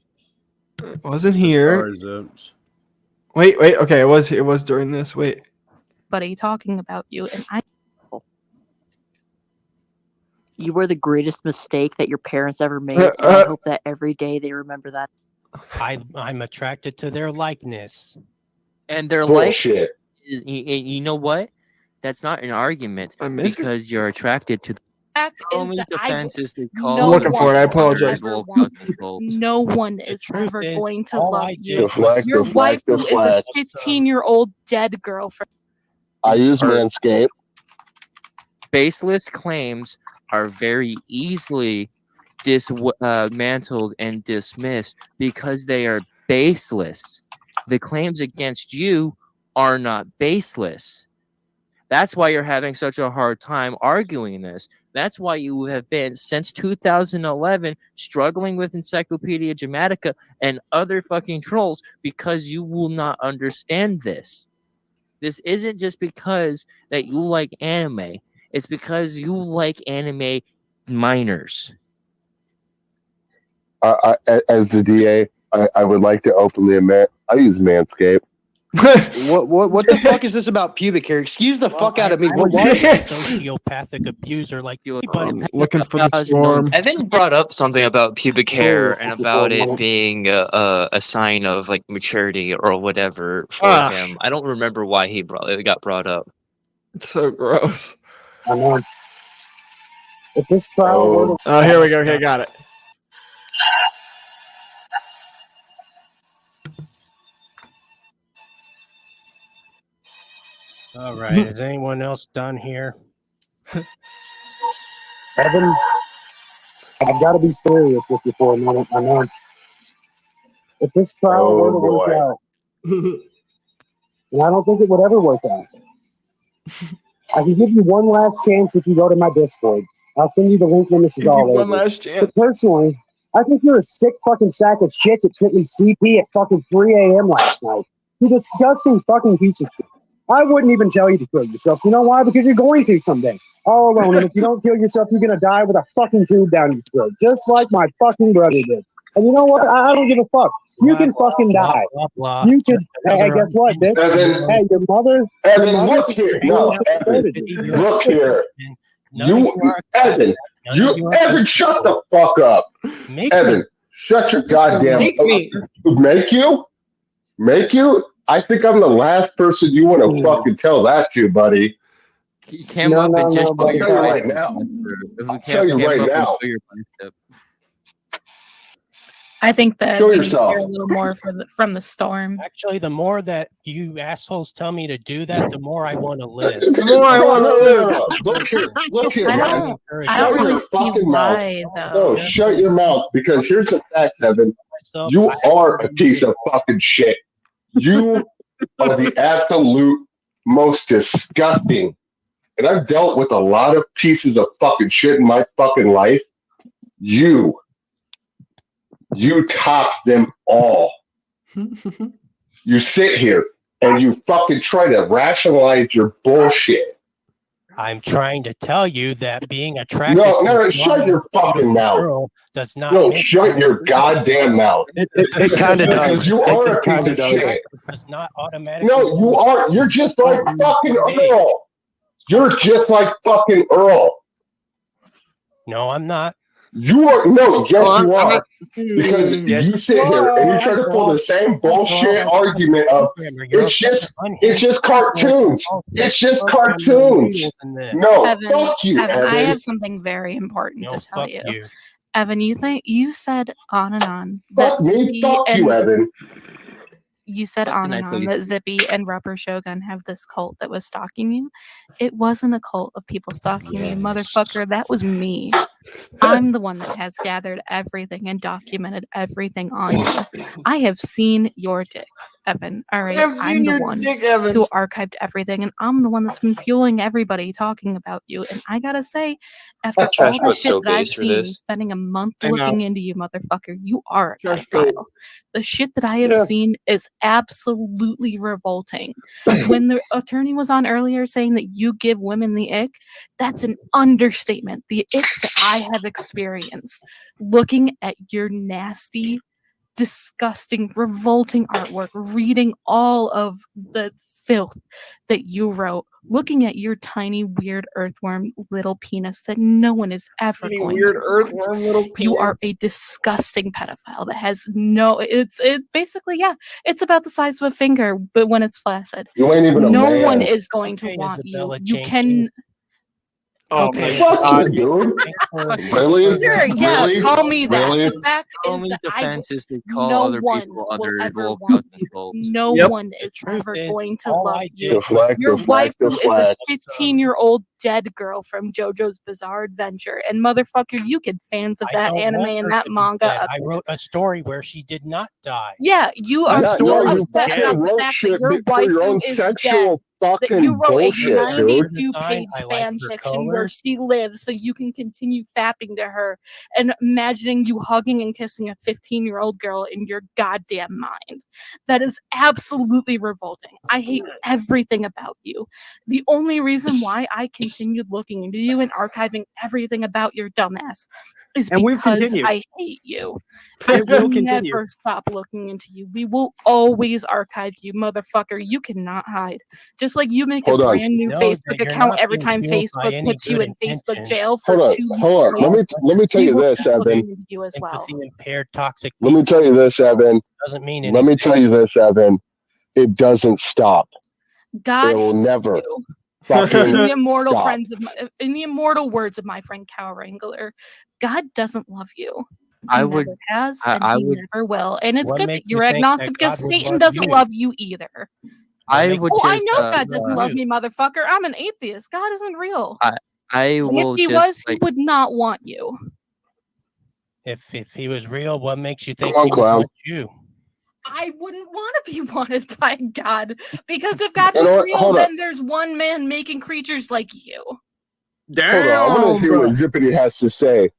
Wasn't here. Sorry, Zips. Wait. Okay, it was during this. Wait. Buddy talking about you, and I. You were the greatest mistake that your parents ever made. And I hope that every day they remember that. I'm attracted to their likeness. And they're Bullshit. you know what? That's not an argument because you're attracted to. Fact is that I'm looking for it. I apologize. No one is ever going to all love I you. do- Deflect, Your deflect, wife, who is a deflect. 15-year-old dead girlfriend. I use Manscaped. Baseless claims are very easily dismantled and dismissed because they are baseless. The claims against you are not baseless. That's why you're having such a hard time arguing this. That's why you have been, since 2011, struggling with Encyclopedia Dramatica and other fucking trolls because you will not understand this. This isn't just because that you like anime. It's because you like anime minors. As the DA, I would like to openly admit I use Manscaped. What the fuck is this about pubic hair? Excuse the fuck out of me. What? Sociopathic abuser like you. Looking for the storm. Evan brought up something about pubic hair and about it being a sign of like maturity or whatever for him. I don't remember why it got brought up. It's so gross. I know. If this trial Oh, here we go. Okay, got it. All right. Is anyone else done here? Evan, I've got to be serious with you for a minute. I know. If this trial were to work out, and I don't think it would ever work out, I can give you one last chance if you go to my Discord. I'll send you the link when this is all over. One last chance. But personally, I think you're a sick fucking sack of shit that sent me CP at fucking 3 a.m. last night. You disgusting fucking piece of shit. I wouldn't even tell you to kill yourself. You know why? Because you're going to someday. All alone. And if you don't kill yourself, you're going to die with a fucking tube down your throat. Just like my fucking brother did. And you know what? I don't give a fuck. You can fucking die. You could. Hey, guess what, bitch? Evan, hey, your mother. Evan, look here. No, Evan, look here. Evan, shut the fuck up. Evan, shut your goddamn. Make you? I think I'm the last person you want to fucking tell that to, buddy. He came up and just. I'll tell you right now. I'll tell you right now. I think that Show we need to yourself. hear a little more from the storm. Actually, the more that you assholes tell me to do that, the more I want to live. The more I want to live. Look here, I man. don't really your see fucking why, mouth. though. No, shut your mouth. Because here's the facts, Evan. You are a piece of fucking shit. You are the absolute most disgusting. And I've dealt with a lot of pieces of fucking shit in my fucking life. You top them all. You sit here and you fucking try to rationalize your bullshit. I'm trying to tell you that being attracted No, to shut your fucking mouth. girl does not No, make shut your goddamn mouth. It kind of does. Because you are a piece of shit. does not automatically. No, you are. You're just like fucking Earl. You're just like fucking Earl. No, I'm not. You are no, yes, Oh, you I'm are. not- Because Yes, you sit here and you try to pull the same bullshit argument of it's just cartoons. It's just cartoons. No, Evan, fuck you, Evan, I Evan. have something very important No, to tell fuck you. you. Evan, you said on and on Fuck that me, Zippy fuck and you, Evan. you said What on can I and tell on you? that Zippy and Rubber Shogun have this cult that was stalking you. It wasn't a cult of people stalking you, motherfucker. That was me. I'm the one that has gathered everything and documented everything on you. I have seen your dick, Evan. All right, I've seen I'm the your one dick, Evan. who archived everything, and I'm the one that's been fueling everybody talking about you. And I gotta say, after Trash all the was shit so that I've base for seen, this. spending a month I know. looking into you, motherfucker, you are a Trash pedophile. The shit that I have Yeah. seen is absolutely revolting. When the attorney was on earlier saying that you give women the ick, that's an understatement. The ick that I have experienced looking at your nasty, disgusting, revolting artwork, reading all of the filth that you wrote, looking at your tiny, weird earthworm little penis that no one is ever Tiny, going weird to want. earthworm little You are penis. a disgusting pedophile that has no. It basically, yeah, it's about the size of a finger, but when it's flaccid, You ain't even a no one man. is going to Okay, want you. Isabella, You change can. Oh Okay, my Fuck god. you, dude. thanks for Really? Sure, yeah, Really? call me that. Really? The fact is Only that defense is to call no other one people will other ever Lolcow want you. symbols. No Yep. one The is truth ever is, going to all love I you. did Deflect, Your wife, deflect, who is a deflect. 15-year-old dead girl from JoJo's Bizarre Adventure, and motherfucker, you get fans of I that don't anime want and her that to be manga dead. up. I wrote a story where she did not die. Yeah, you are Yeah, so no, you upset fucking about the wrote fact that shit your for your own waifu is dead. sexual That you fucking wrote a bullshit, dude. 92-page I like fan her fiction where colors. she lives so you can continue fapping to her and imagining you hugging and kissing a 15-year-old girl in your goddamn mind. That is absolutely revolting. I hate everything about you. The only reason why I continued looking into you and archiving everything about your dumbass is And we've because continued. I hate you. It I will will continue. never stop looking into you. We will always archive you, motherfucker. You cannot hide. Just like you make Hold a on. brand new Know Facebook that you're account not every being time fueled by Facebook any puts you good in Facebook intentions. jail for Hold on. 2 Hold on. weeks. Let me tell We you will this, keep looking Evan. into you as well. Empathy impaired toxic Let me people tell you this, Evan. doesn't mean Let anything. me tell you this, Evan. It doesn't stop. God It will hates never you. fucking In the immortal stop. in the immortal words of my friend Cow Wrangler, God doesn't love you. He I never would, has, and I he would, never will. And it's What good that makes you you're think that agnostic because God would Satan love doesn't you? love you either. What I makes would Oh, you I just, know God doesn't love you? me, motherfucker. I'm an atheist. God isn't real. I And if will he just was, he would not want you. If he was real, what makes you Come think on, he would clown. want you? I wouldn't want to be wanted by God. Because if God You was know what? real, Hold on. then there's one man making creatures like you. Hold on. I want to hear what Zippity has to say.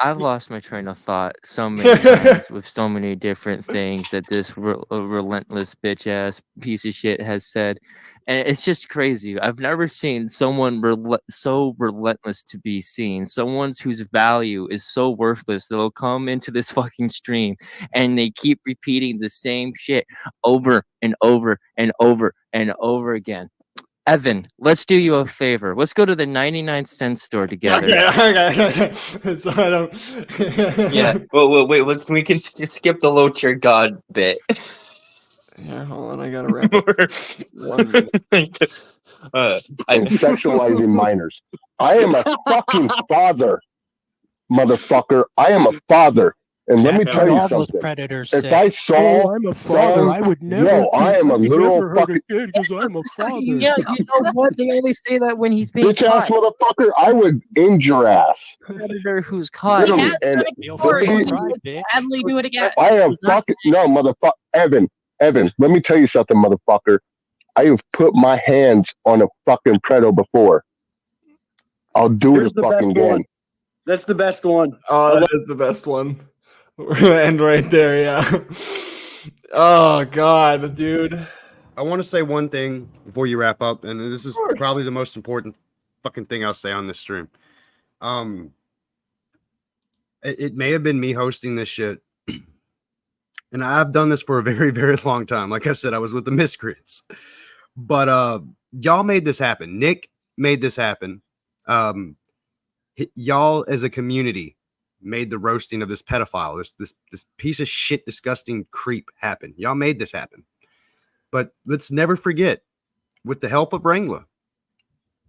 I've lost my train of thought so many times with so many different things that this relentless bitch ass piece of shit has said, and it's just crazy. I've never seen someone so relentless to be seen. Someone whose value is so worthless that'll come into this fucking stream and they keep repeating the same shit over and over and over and over again. Evan, let's do you a favor. Let's go to the 99-cent store together. Okay. So I don't. Yeah. Wait. We can skip the low tier god bit. Yeah, hold on. I gotta wrap up. 1 minute. And sexualizing minors. I am a fucking father, motherfucker. I am a father. And let me That's tell what you all those something. predators If say. I saw Oh, I'm a father. some, I would never. no, I am a literal fucking kid because I'm a father. Yeah, you know what? They only say that when he's being bitch ass caught. motherfucker. I would end your ass. Predator who's caught. He Literally. has And done it before, and he would gladly do it again. I am fucking no, motherfucker. Evan, let me tell you something, motherfucker. I have put my hands on a fucking Predator before. I'll do Here's it the fucking best one. again. That's the best one. Oh, that is the best one. We're gonna end right there, yeah. Oh god, dude. I want to say one thing before you wrap up, and this is probably the most important fucking thing I'll say on this stream. It may have been me hosting this shit, and I've done this for a very, very long time. Like I said, I was with the Miscreants, but y'all made this happen. Nick made this happen. y'all as a community made the roasting of this pedophile, this piece of shit, disgusting creep happen. Y'all made this happen. But let's never forget, with the help of Wrangler,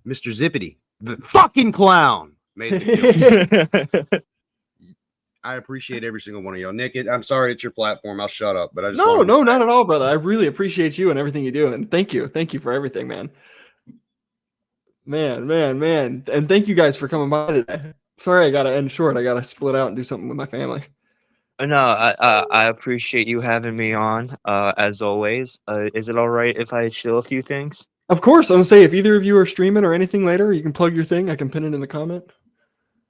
Mr. Zippity, the fucking clown, made the kill. I appreciate every single one of y'all. Nick, I'm sorry it's your platform. I'll shut up. But I just No, not at all, brother. I really appreciate you and everything you do, and thank you for everything, man. Man, and thank you guys for coming by today. Sorry, I gotta end short. I gotta split out and do something with my family. No, I appreciate you having me on, as always. Is it all right if I show a few things? Of course, I'm gonna say if either of you are streaming or anything later, you can plug your thing. I can pin it in the comment.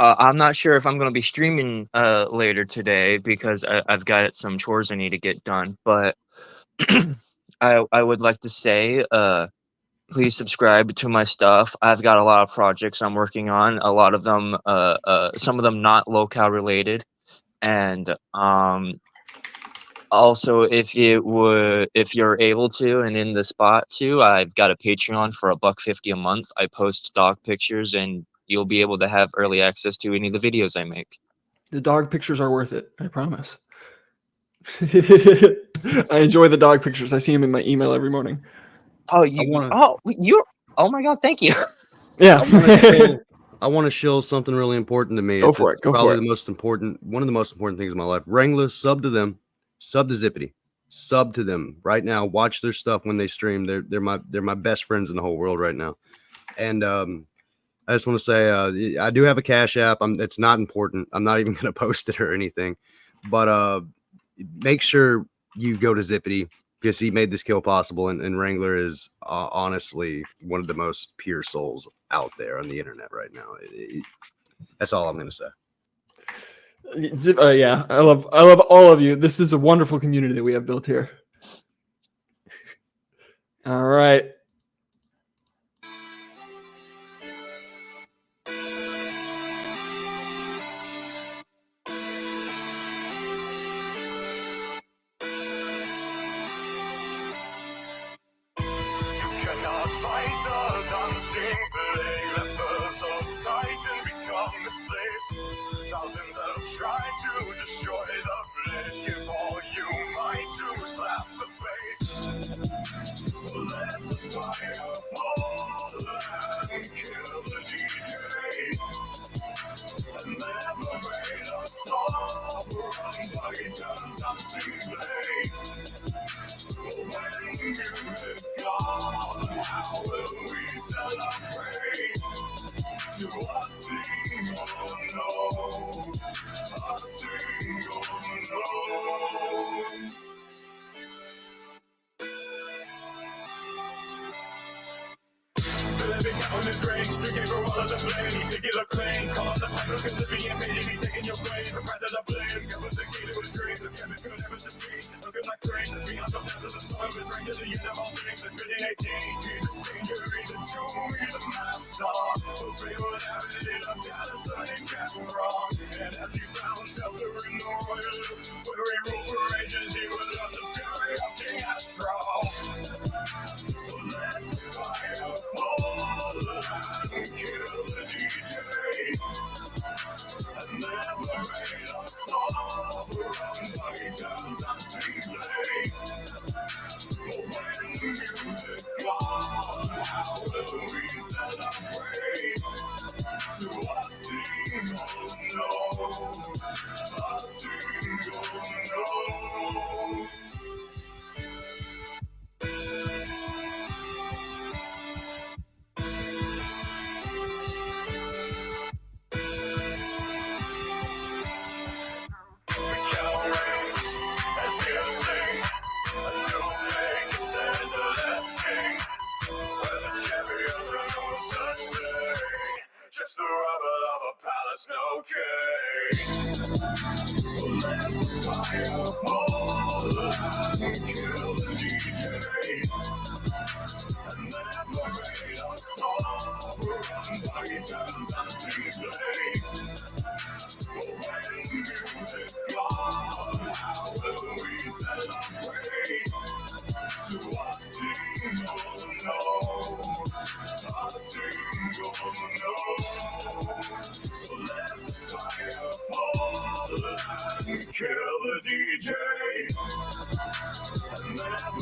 I'm not sure if I'm going to be streaming later today because I've got some chores I need to get done. But I would like to say, please subscribe to my stuff. I've got a lot of projects I'm working on. A lot of them, some of them not Lolcow related, and also if you're able to and in the spot to, I've got a Patreon for $1.50 a month. I post dog pictures and you'll be able to have early access to any of the videos I make. The dog pictures are worth it. I promise. I enjoy the dog pictures. I see them in my email every morning. Oh, oh my God, thank you. Yeah. I want to show something really important to me. Go for it. Probably the most important, one of the most important things in my life. Wrangler, sub to them, sub to Zippity, sub to them right now. Watch their stuff when they stream. They're my best friends in the whole world right now. And I just want to say I do have a Cash App. It's not important. I'm not even going to post it or anything. But make sure you go to Zippity because he made this kill possible. And Wrangler is honestly one of the most pure souls out there on the internet right now. That's all I'm going to say. Yeah, I love all of you. This is a wonderful community that we have built here. All right. Thousands have tried to destroy the flesh. Give all you might to slap the face. So let the fire fall and kill the DJ. And liberate us all from Titan's unseen blade. When music gone, how will we celebrate? To a single note, a single note. Living on his range, drinking for all of the blame. He think it look clean, call up the pipe, look Mississippi and maybe taking your brain. The price of the flames, cover the key to his dreams. The chemic could never defeat, looking like rain. Beyond the depths of the soil, his range to the end of all things. And 15, 18, he's the danger, he's the doom, he's the master. But we would have it up, got a sign, got wrong. And as he found shelter in the royal, where he ruled for ages, he would love the fury of King Astral. So let the fire fall and kill the DJ. And liberate us all from Titan's unseen blade. But when music gone, how will we celebrate? To a single note, a single note. Just the rubble of a palace, okay. So let the fire fall and kill the DJ. And liberate us all from Titan's unseen blade. But when music gone, how will we celebrate? To a single note, a single note. So let the fire fall and kill the DJ. And let